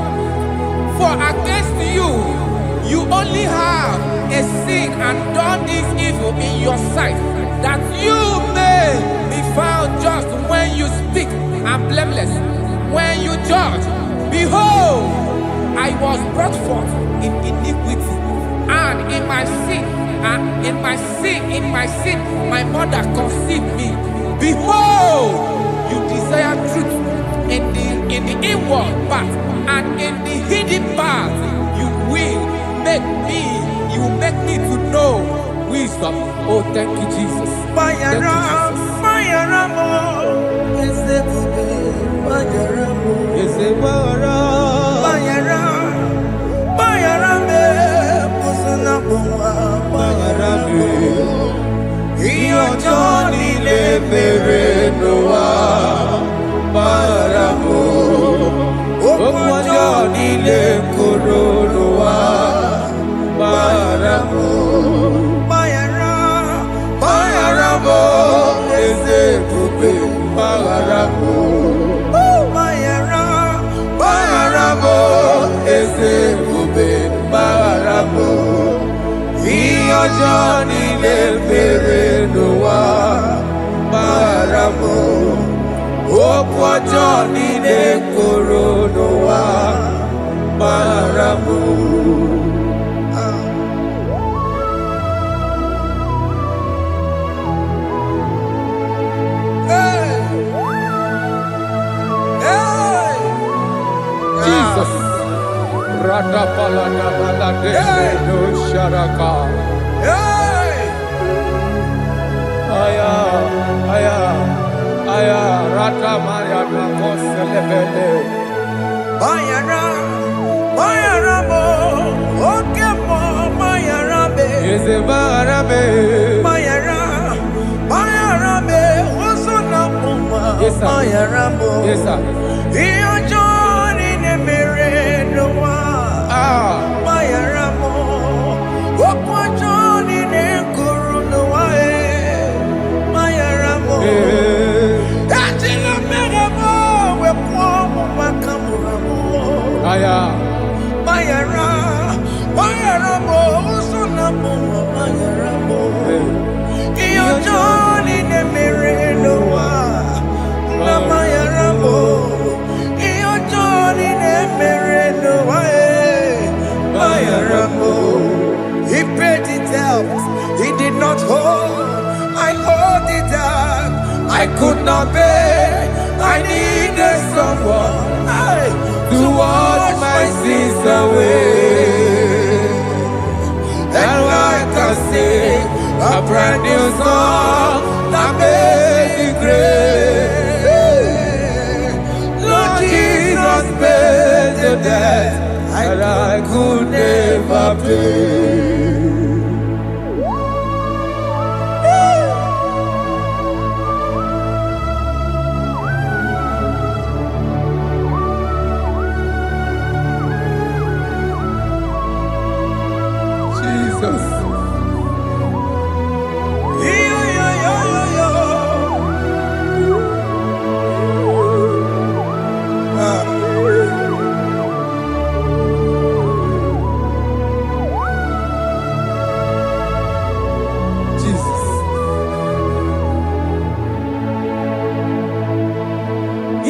For against you, you only have a sin and done this evil in your sight, that you may be found just when you speak, and blameless when you judge. Behold, I was brought forth in iniquity, and in my sin, my mother conceived me. Behold, you desire truth in the inward part, and in the hidden part you will make me to know wisdom. Oh, thank you, Jesus. Thank you, Johnny mere n'ụwa gbara m okwu ọjọọ niile kwuru n'ụwa gbara m. Jesus. No sharaka. Aya, aya, aya, rata maria na koselebele. Bayara mo, oke mo, bayara be. Eze bayara be. Bayara be, oso na puma. Yes, sir. Bayara mo. Yes, sir. Iyo joni ne mere no wa. Bayara mo, okwa joni ne kuru no wa. Bayara mo. Ajila mere mo, we kwa mo makamura mo. Aya. Bayara mo, oso na puma. Bayara mo. Iyo joni ne mere no wa. Na bayara mo. Iyo joni ne mere no wa. Bayara mo. He paid it out. He did not hold. I owed it out. I could not pay. I needed someone to wash my sins away. And I can sing a brand new song, Amazing Grace. Lord Jesus paid the debt that I could never pay. Jesus.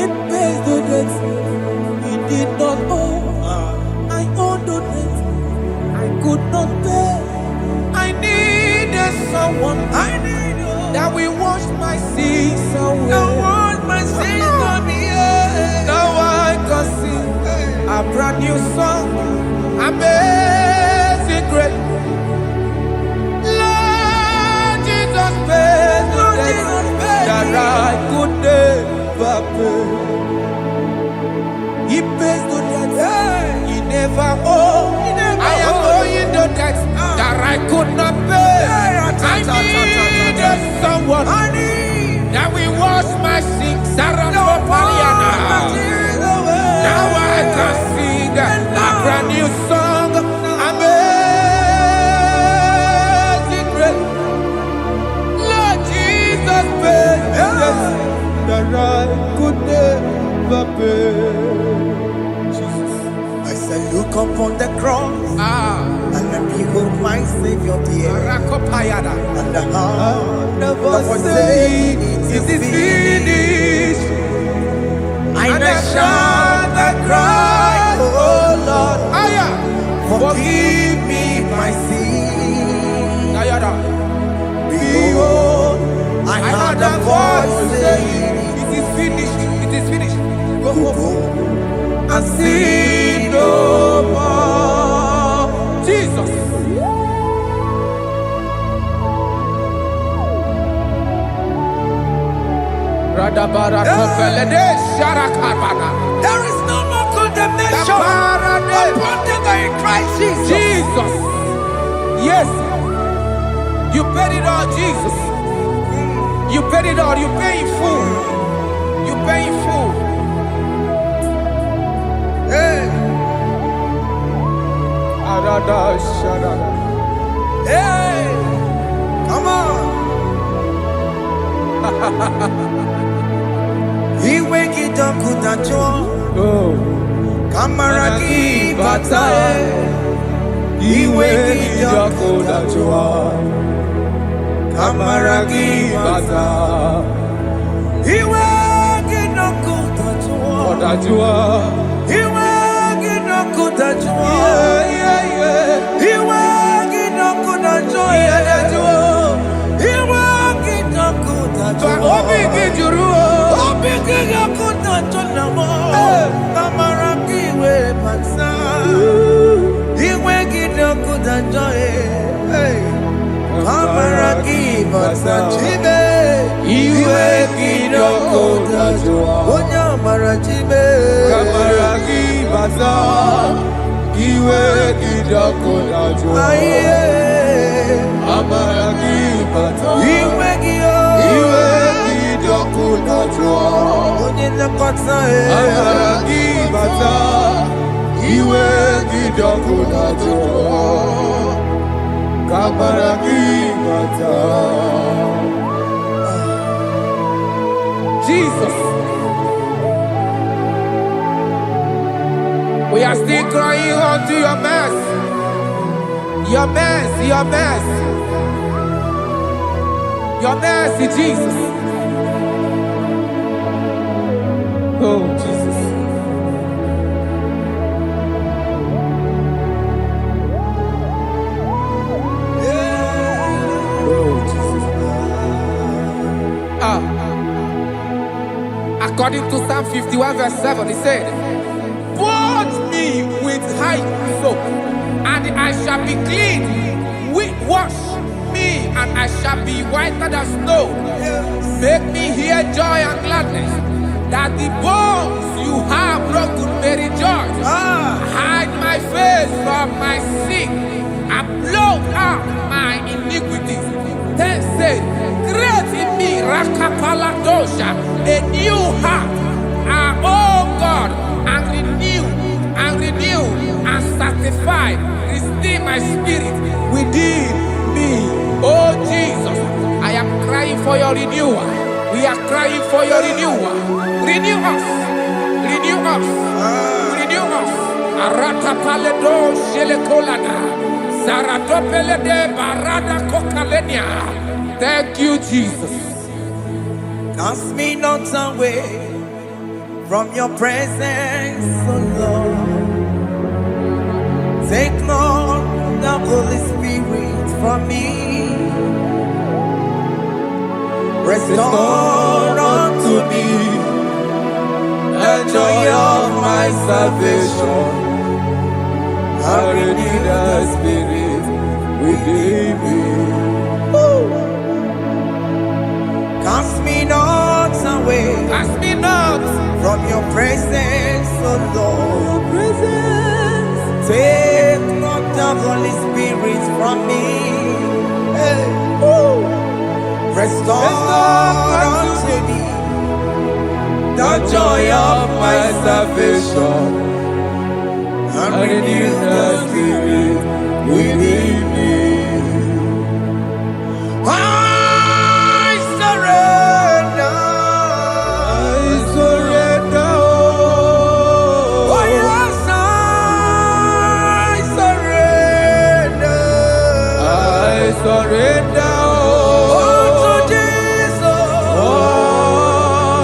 It pays the debt he did not owe. I owed the debt I could not pay. I needed someone that will wash my sins away. Now I can sing a brand new song, Amazing Grace. Lord Jesus paid the debt that I could never pay. He pays the debt he never owed. I am owing the debt that I could not pay. I needed someone that will wash my sins. Now I can sing a brand new song, Amazing Grace. Lord Jesus paid the debt that I could never pay. I said, look upon the cross and behold my Savior dear. And the heart of us saying, it is finished. And I shout and cry, oh Lord, forgive me my sin. Behold, I heard a voice saying, it is finished, it is finished. Go and sin no more. Jesus. There is no more condemnation upon them that in Christ Jesus. Jesus. Yes. You paid it all, Jesus. You paid it all. You pay in full. You pay in full. Hey. Hey. Come on. He wake it up with a joy. Kamaraki batae. He wake it up with a joy. Kamaragi bata. Iwe ginoko tajua. Tajua. Iwe ginoko tajua. Iwe ginoko tajua. Iwe ginoko tajua. Obi gijuru. Obi ginoko tajua. Kamaragi we bata. Iwe ginoko tajua. Kamaragi bata. Chibe. Iwe ginoko tajua. Onya marachibe. Kamaragi bata. Iwe ginoko tajua. Kamaragi bata. Iwe ginoko tajua. Onya nakota. Kamaragi bata. Iwe ginoko tajua. Kamaragi bata. Jesus, we are still crying unto your mercy, your mercy, your mercy, your mercy, Jesus. Oh, Jesus. Oh, Jesus. According to Psalm 51 verse 7, he said, "Wash me with hyssop, and I shall be clean. Wash me, and I shall be whiter than snow. Make me hear joy and gladness, that the bones you have broken may rejoice. Hide my face from my sin, and blot out my iniquities." Then said, "Create in me Rakapaladosha, a new heart, oh God, and renew, and sanctify, restore my spirit within me." Oh Jesus, I am crying for your renewal. We are crying for your renewal. Renew us, renew us, renew us. Aratapaledo shelekolada, zaratopelede barada kokalenia. Thank you, Jesus. Cast me not away from your presence, oh Lord. Take not the Holy Spirit from me. Restore unto me the joy of my salvation. I renew the spirit within me. Cast me not away. Cast me not from your presence, oh Lord. Take not the Holy Spirit from me. Hey. Restore unto me the joy of my salvation, and renew the spirit within me. surrender unto Jesus,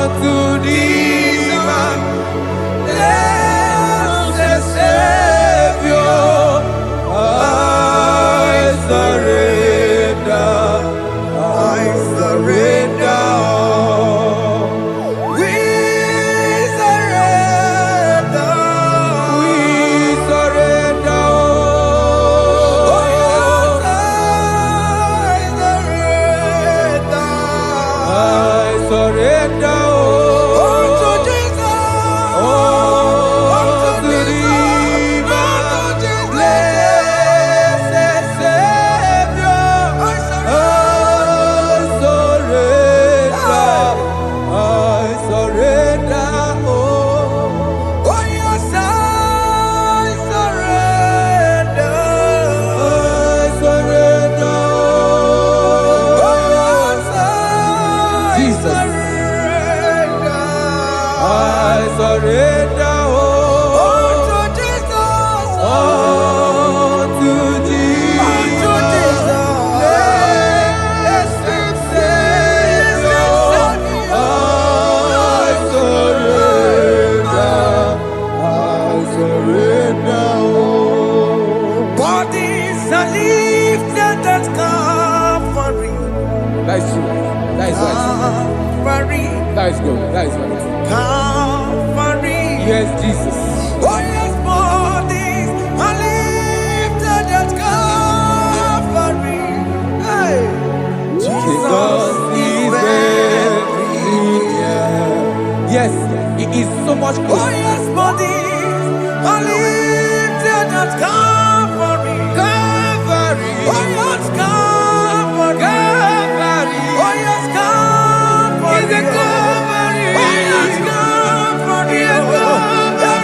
unto thee, my blessed Savior. are lifted at Calvary. That is true. That is right. Calvary. That is good. That is right. Calvary. Yes, Jesus. Oh yes, bodies are lifted at Calvary. Hey. Jesus is very near. Yes, it is so much Oh good. yes, bodies are lifted at Calvary. Calvary. Oh yes, Calvary. Calvary. Oh yes, Calvary. Is it Calvary? Oh yes, Calvary. Yes, Calvary.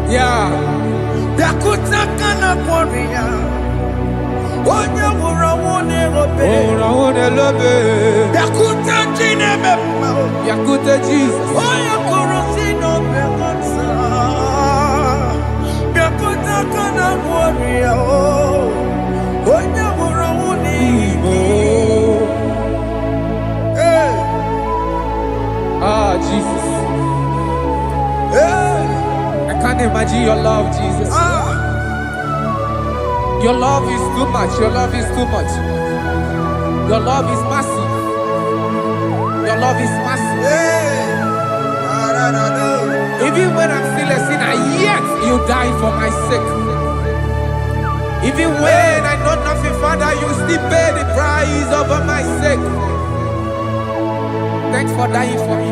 Yeah. Yakute Jesus. Ah, Jesus. I can't imagine your love, Jesus. Your love is too much. Your love is too much. Your love is massive. Your love is massive. Even when I'm still a sinner, yet you die for my sake. Even when I know nothing, Father, you still pay the price over my sake. Thanks for dying for me.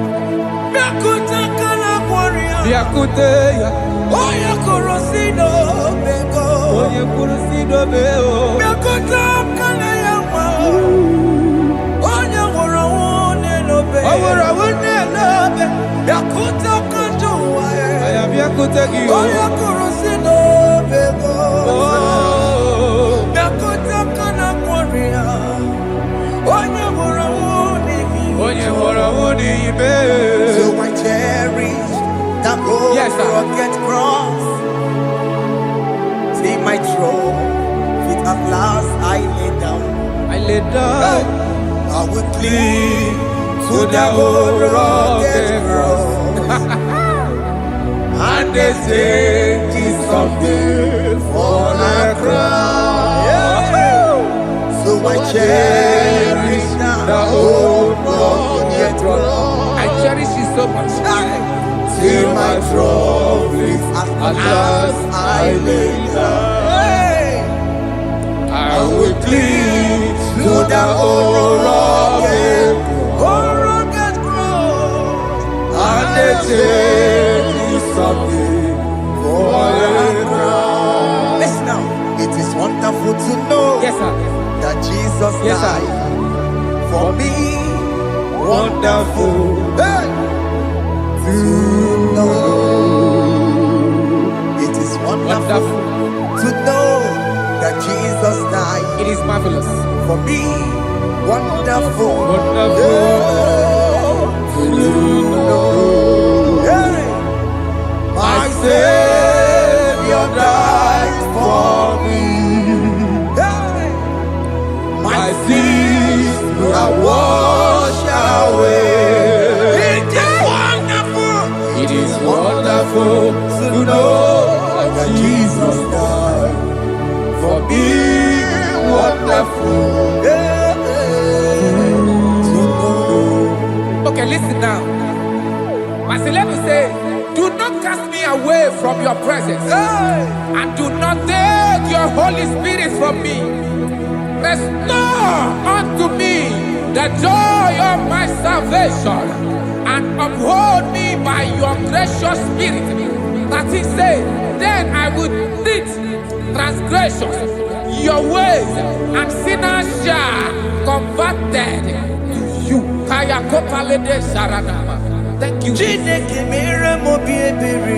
So I cherish that rugged cross. See my throne, feet at last I lay down. I lay down. I will cling to the old rugged cross. And they say it's something for a crown. So I cherish the old rugged cross. I cherish you so much. Till my trophies at last I lay down. I will cling to the old rugged cross. And they take me something for a crown. Listen now, it is wonderful to know Yes, sir. that Jesus Yes, sir. died for me. Wonderful. Hey! To know. It is wonderful to know that Jesus died It is marvelous. for me. Wonderful. Wonderful. To know. Hey! My Savior died for me. Hey! My sins are washed away. It is wonderful to know that Jesus died for me. Wonderful to know. Okay, listen now. My celeb say, do not cast me away from your presence. And do not take your Holy Spirit from me. Restore unto me the joy of my salvation, and uphold me by your gracious spirit. That is said, then I would teach transgressions your ways, and sinners shall converted to you. Kaya kopalede saranama. Thank you. Chineke mere mo bi ebere.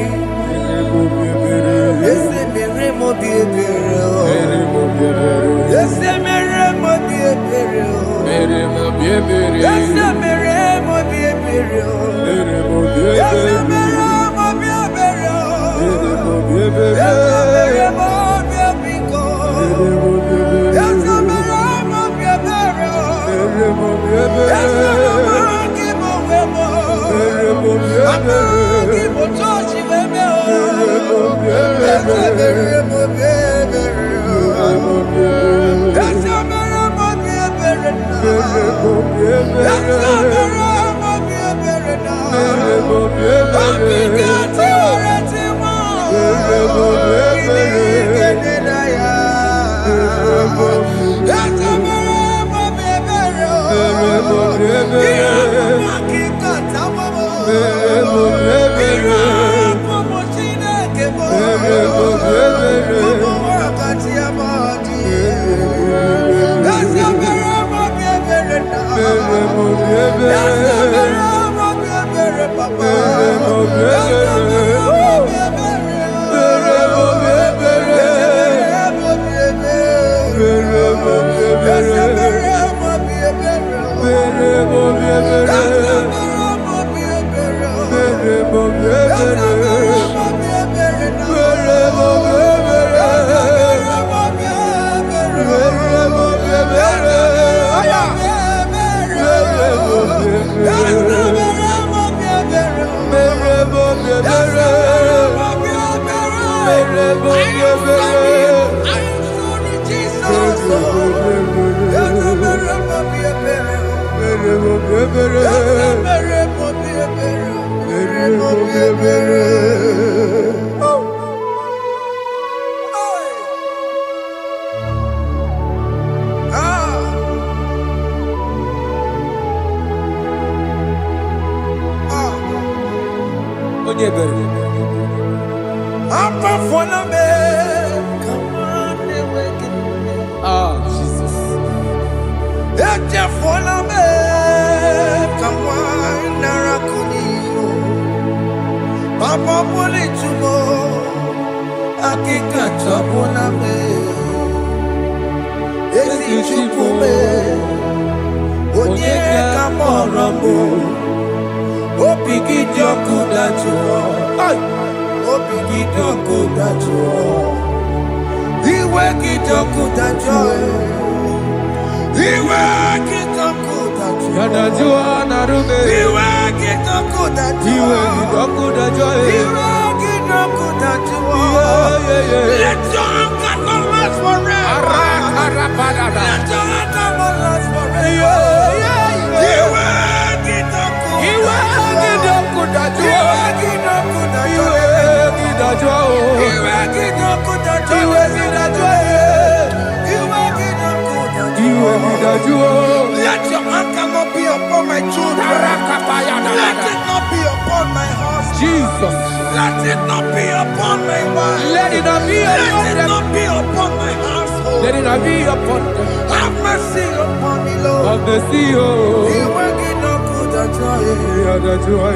Let your anger not be upon my children. Let it not be upon my house. Jesus. Let it not be upon my wife. Let it not be upon Let it them. not be upon my household. Let it not be upon them. Have mercy upon me, Lord. Of the sea, oh. You will get no good at joy. Yeah, the joy.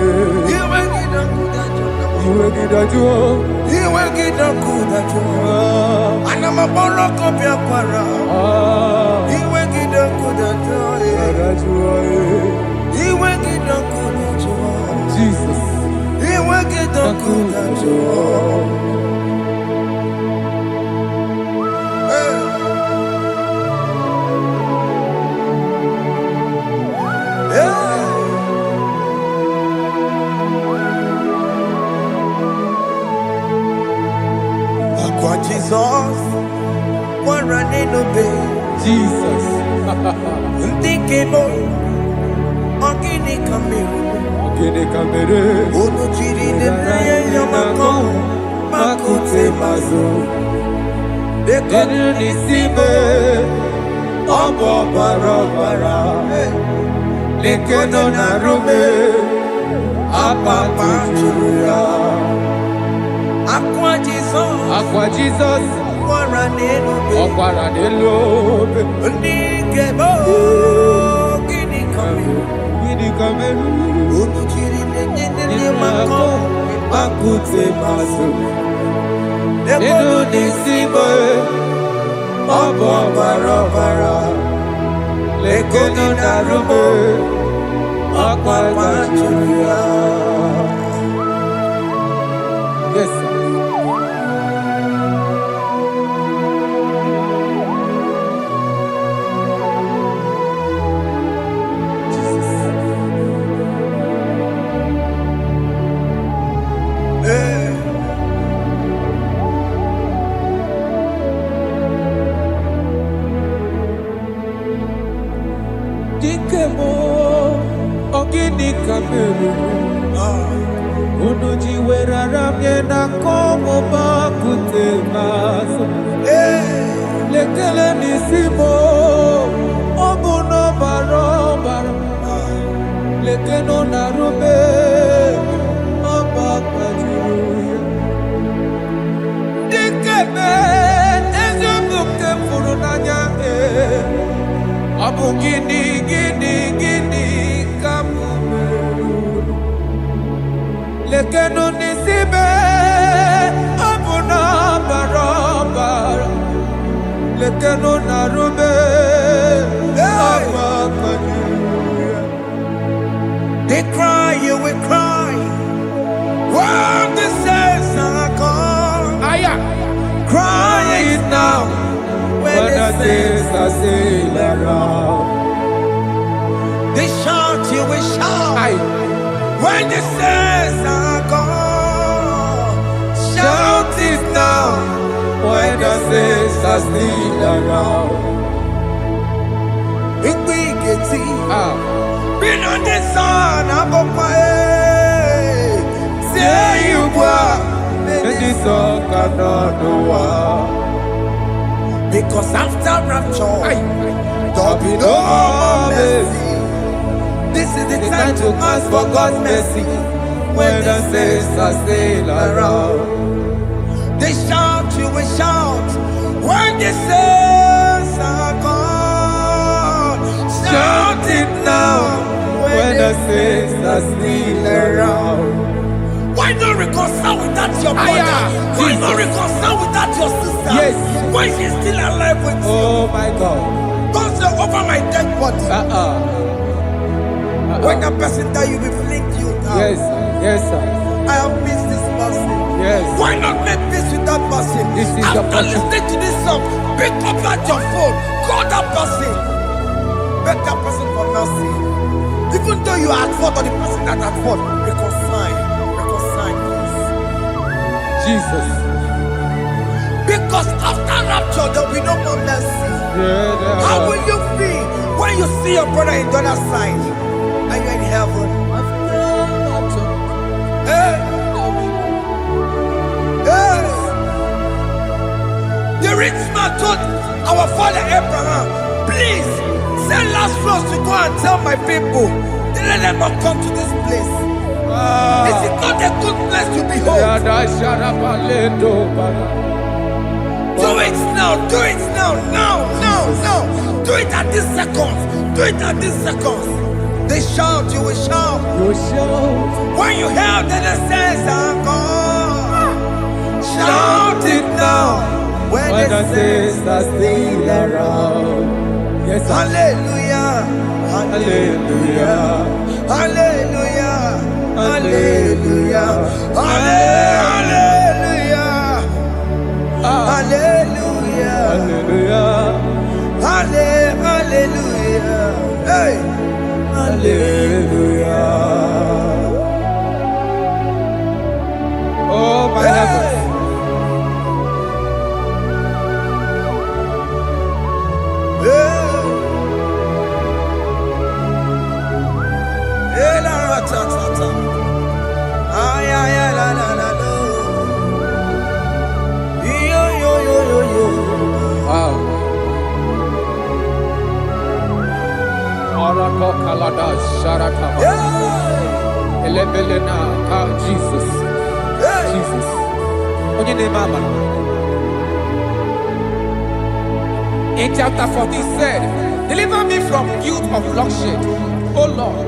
You will get no good at joy. You will get the joy. You will get no good at joy. And I'm a borrow copy of para. You will get no good at joy. The joy. You will get no good at joy. Jesus. You will get no good at joy. Jesus, one running obey. Jesus. Ndikebo, ogini kamiru. Ogini kamere. Ono chiri nebreye yamako, makute mazo. Denu nisibe, obo barabara. Lekeno narume, apa tujuya. Aqua Jesus, Aqua Jesus. Ọ̀pára nílò bẹ̀. Ndikebo, ogini kamiru. Gidi kamere. Ono chiri nebreye yamako, makute mazo. Inu nisibo Obo barabara Lekenu narubo Akwa machuya. Yes, sir. Dikemo ogini kameru unuji weraramye na komo bakute maso lekele nisimo obuno barobara lekeno narube abakajuya dikeme ezobuke furunanya Abu gini kamu lekenu nisibe Abu na barabara lekenu narube They cry, you will cry when the saints are gone. Cry it now when the saints are still around. They shout, you will shout when the saints are gone. Shout it now when the saints are still around. Big been on the sun, I'm on my head. Say you were, and the sun cannot know why. Because after rapture, there'll be no more mercy. This is the time to ask for God's mercy when the saints are still around. They shout, you will shout when the saints are gone. Shout it now when the saints are still around. Why not reconcile with that your brother? Why not reconcile with that your sister? Yes. Why she's still alive with you? Oh my God. Don't say over my dead body. When the person that you will fling you down. Yes, yes sir. I have missed this person. Yes. Why not make peace with that person? This is after listening to this song, pick up that your phone, call that person. Beg that person for mercy. Even though you are at fault or the person that at fault, reconcile. Jesus. Because after rapture, there will be no more mercy. How will you feel when you see your brother in the other side and you're in heaven? Hey. Hey. The rich man told our father Abraham, please send Lazarus to go and tell my people, let them not come to this place. Is it not a good place to behold? Do it now, do it now, now. Do it at this second. Do it at this second. They shout, you will shout. When you hear that the saints are gone, shout it now. When the saints are still around. Yes, hallelujah, hallelujah, hallelujah. Hallelujah, hallelujah, hallelujah, hallelujah, hallelujah, hey, hallelujah. Oh my heavens. Jesus. Jesus. In chapter 14 said, deliver me from guilt of bloodshed, O Lord,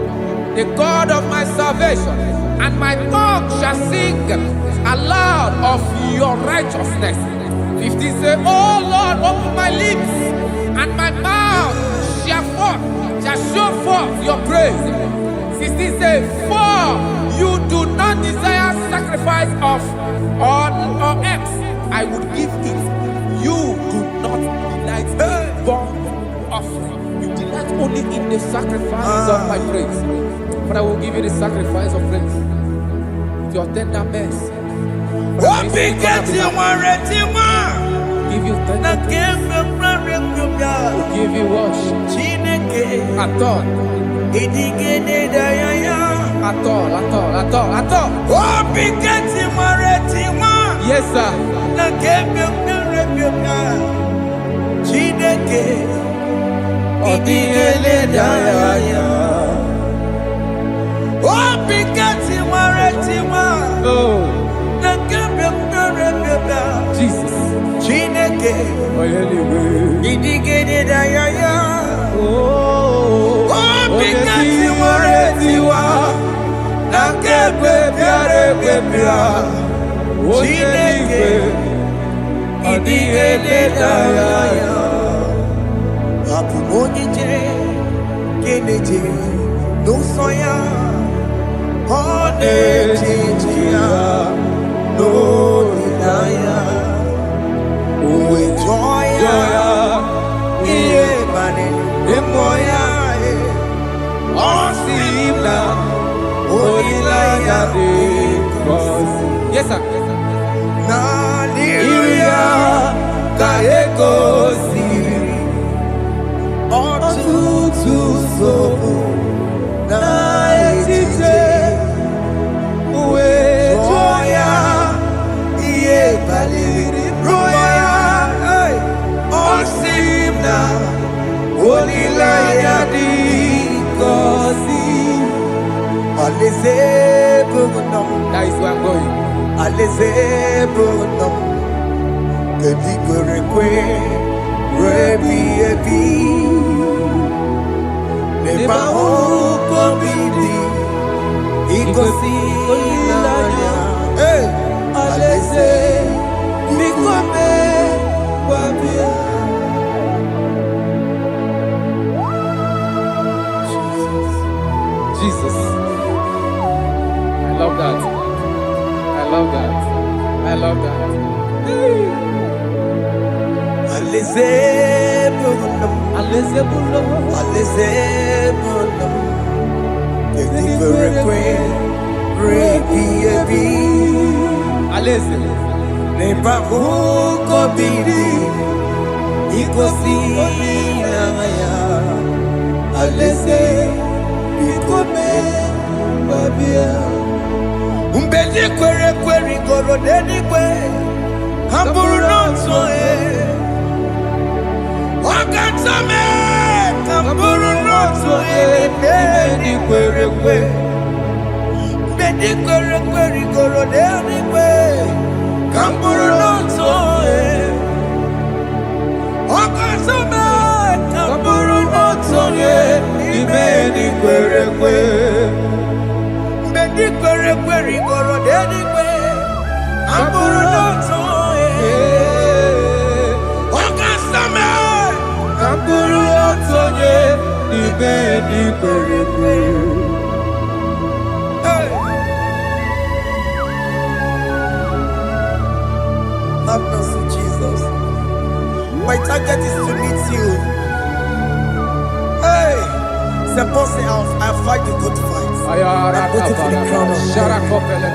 the God of my salvation, and my tongue shall sing aloud of your righteousness. 50 say, oh Lord, open my lips, and my mouth shall show forth your praise. 60 say, for you do not desire sacrifice of or eggs, I would give it. You do not delight in burnt offering. You delight only in the sacrifice of my praise. But I will give you the sacrifice of praise with your tender mercy. Give you tender praise. Will give you worship. At all. At all. Yes, sir. Jesus. Yes, sir. That is where I'm going. Jesus. I love that. I love that. I love that. Umbedi kwere goro dedi kwe Hamburu nonso Wakatame Hamburu nonso Umbedi kwere goro dedi kwe Hamburu nonso Wakatame Hamburu nonso Umbedi kwere goro dedi kwe Hamburu nonso Wakatame Hamburu nonso Umbedi kwere Have mercy, Jesus. My target is to meet you. Hey, c'est pensé I fight the good fight. I'm waiting for the crown of heaven.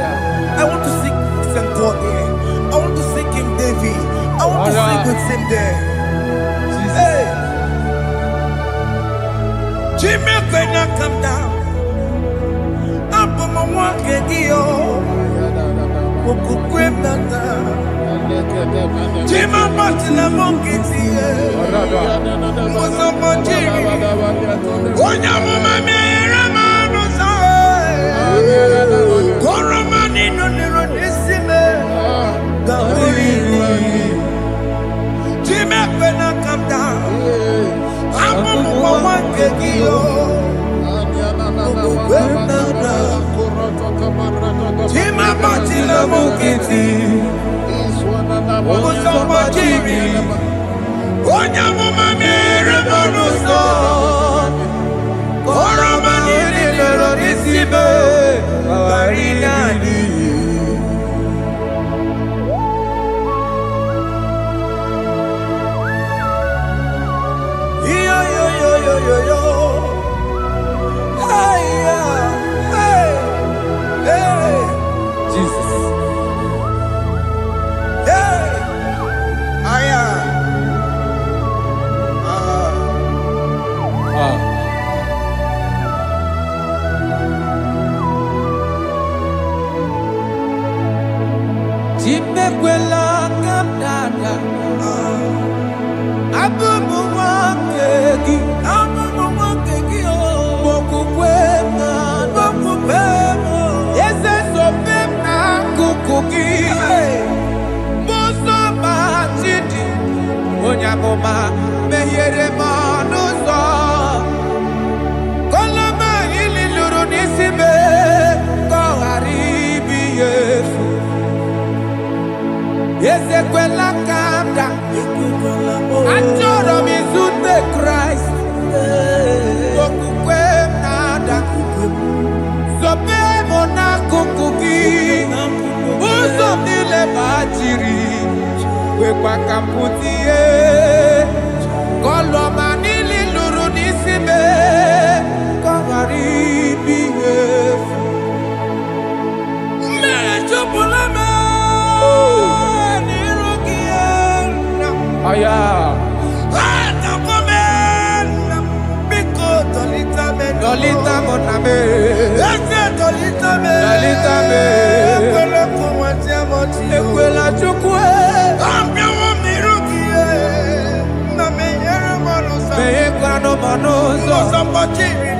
I want to seek St. Paul here. I want to seek King David. I want to sing with him there. Hey, Jimmy cannot come down. I'm on my walk again. Jima Martina Monkiti, Mosamajiri, Onyamuma Merama Rosa, Koromani no Neronisime, Jimmy Pena come down, I'm on one Kegio, nkịtị ụzọ gbajiri onye amụma mere m n'ụzọ kọrọ m niile lọrọ n'isi be ghara ịdị yo. Hey, hey, hey. Jesus. Hey. Aya. Chimekwela kamdada. Abubu wakegi. Onyamoma mehiere m ọnụ ụzọ koloma ili lụrụ n'isi me ka ọ ghara ibi ya efu ezekwela ka m da achọrọ m izute Kraịst okwukwe m na-ada zobe m n'akụkụ gị ụzọ m niile gbachiri wekwa ka m pụta ihe kọlọma niile lụrụ n'isi me ka ọ ghara ibi ihe efu mmejupụla m n'iru gị aya biko dọlịta m na me eze dọlịta m ekwela Chukwu ụzọ mgbachiri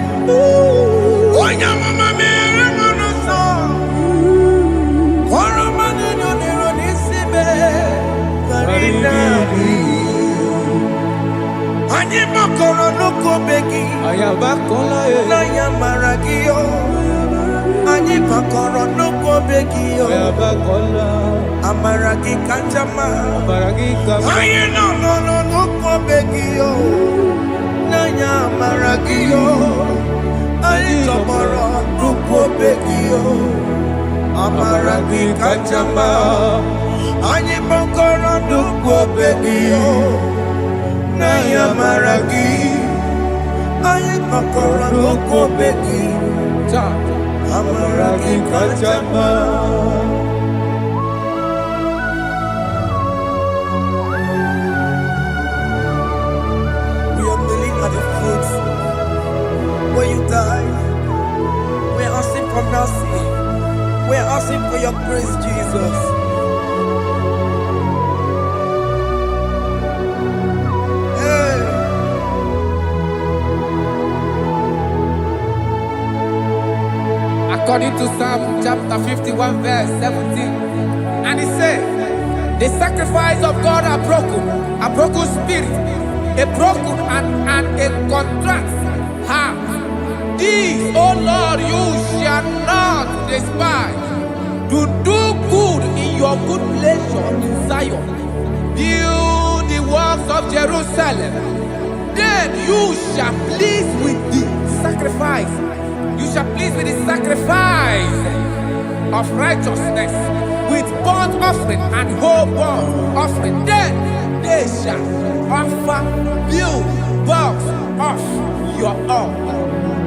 onye amụma mere m n'ụzọ kọrọ mmadụ nọdịrị n'isi me anyị gbakọrọ n'ụkwụ obe gị na ya mara gị anyị gbakọrọ n'ụkwụ obe gị amara gị kacha mma anyị nọ n'ụkwụ obe gị n'anya amara gị anyị tọgbọrọ n'ụkwụ obe gị amara gị kacha mma anyị gbakọrọ n'ụkwụ obe gị n'anya amara gị anyị gbakọrọ n'ụkwụ obe gị amara gị kacha mma. When you die, we're asking for mercy. We're asking for your grace, Jesus. Hey. According to Psalm chapter 51, verse 17, and it says, the sacrifice of God are broken spirit, a broken and a contrite heart. This, O Lord, you shall not despise. To do good in your good pleasure in Zion. Build the walls of Jerusalem. Then you shall please with the sacrifice. You shall please with the sacrifice of righteousness, with burnt offering and whole burnt offering. Then they shall offer build works of your own.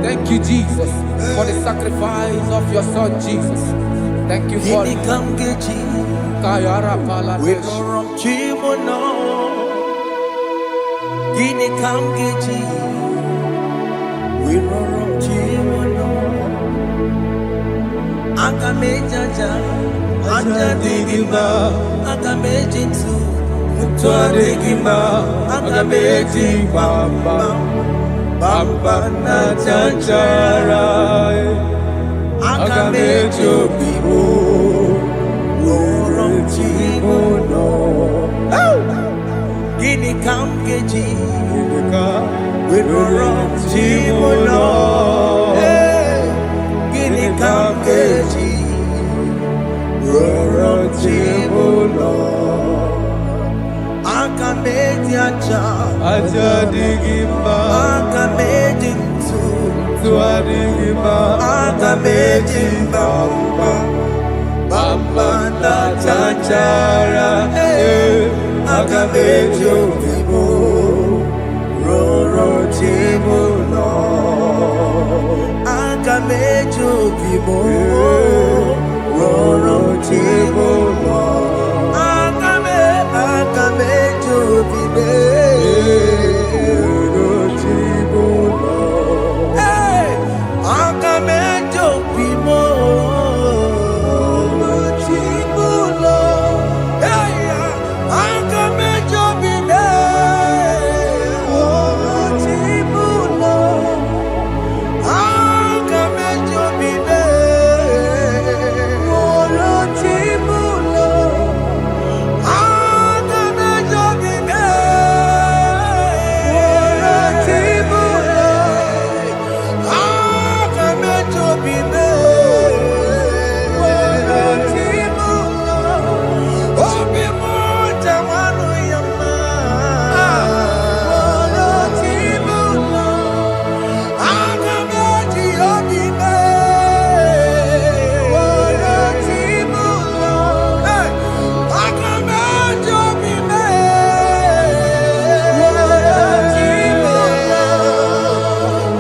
Thank you, Jesus, for the sacrifice of your Son, Jesus. Thank you for it. Kayara Paladesh. We don't run Chimono. Gini Kamgeji. We don't run Chimono. Akamejaja. Ajadigima. Akamejitu. Mutuadigima. Akamejibamba. Bamba na chanchara Akamejo bibo Worom chimono Gini kamgeji Worom chimono Gini kamgeji Worom aja Ajadigima aka mejintu Tuadigima aka mejimba Bamba na chachara aka mejobibo roro chibulo aka mejobibo roro chibulo aka mejobibe roro chibulo aka mejobibo roro chibulo aka mejobibe roro chibulo aka mejobibe roro chibulo aka mejobibe roro chibulo aka mejobibe roro chibulo obi mo jamanu yama roro chibulo aka meji obibe roro chibulo aka meji obibe roro chibulo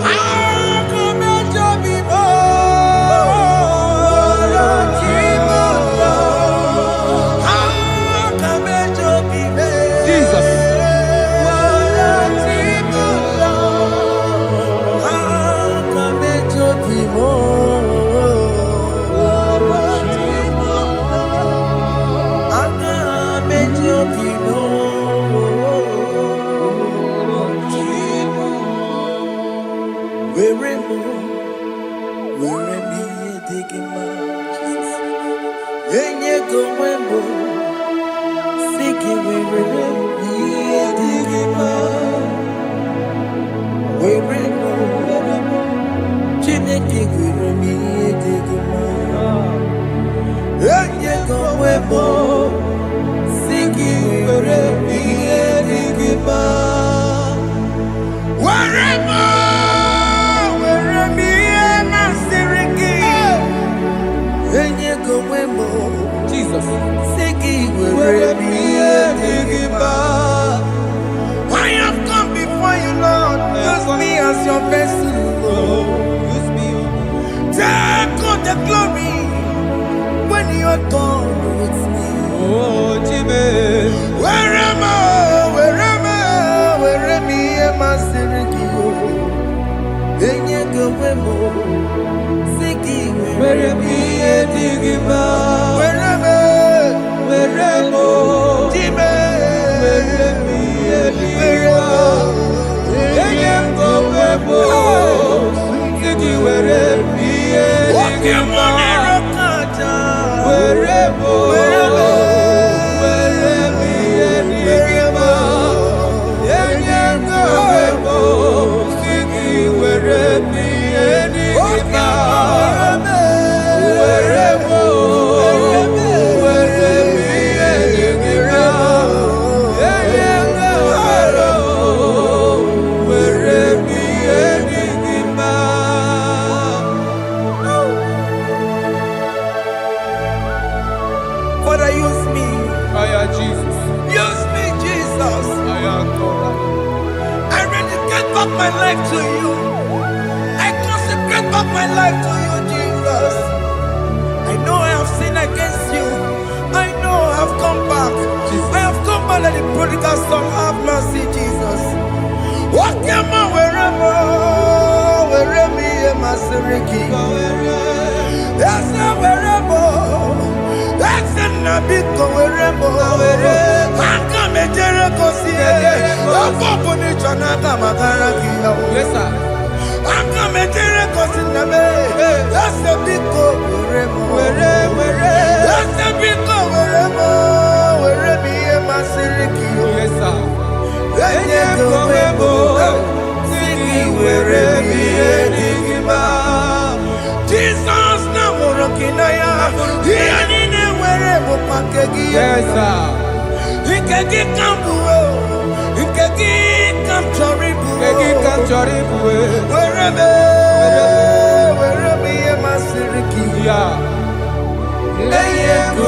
aka meji obibe roro chibulo aka meji obibe Jesus. roro chibulo aka meji obibe roro chibulo aka meji obibe roro chibulo were me digima enye go wembo siki were me digima were chineke were me digima enye go wembo siki were me digima were me na siriki enye go wembo Jesus. siki were me digima I have come before you, Lord. Use me as your vessel, Lord. Use me. Take all the glory when you are done with me. Oh, Jimmy. Where am I? Where am I? Sirikio. Enye go wemo. Siki Where me digima. Where am I? Where mo. Jime. Where me digima. Eye go webo. Siki where me digima. Where mo. Where me digima. Eye go webo. Siki where me digima. Where mo. Where me digima. Eye go webo. Where me digima. Father, use me. Fire Jesus. Use me, Jesus. Fire God. I dedicate back my life to you. I consecrate back my life to you, Jesus. I know I have sinned against you. I know I have come back. Jesus. I have come back like the prodigal son. Have mercy, Jesus. What am I wherever? Where me am I siriki? Yes, wherever. That's a nabiko wherever. Haka mejere kosi ege. Afoko ni chanaka makaraki ya. Yes, sir. Haka mejere kosi nabe. That's a biko wherever. That's a biko wherever. Where me am I siriki? Yes, sir. Enye go webo. Siki where me digima. Jesus na morokinaya. Yanine where mo pakegi. Yes, sir. Ikeki kambuo. Ike Wherever, yeah.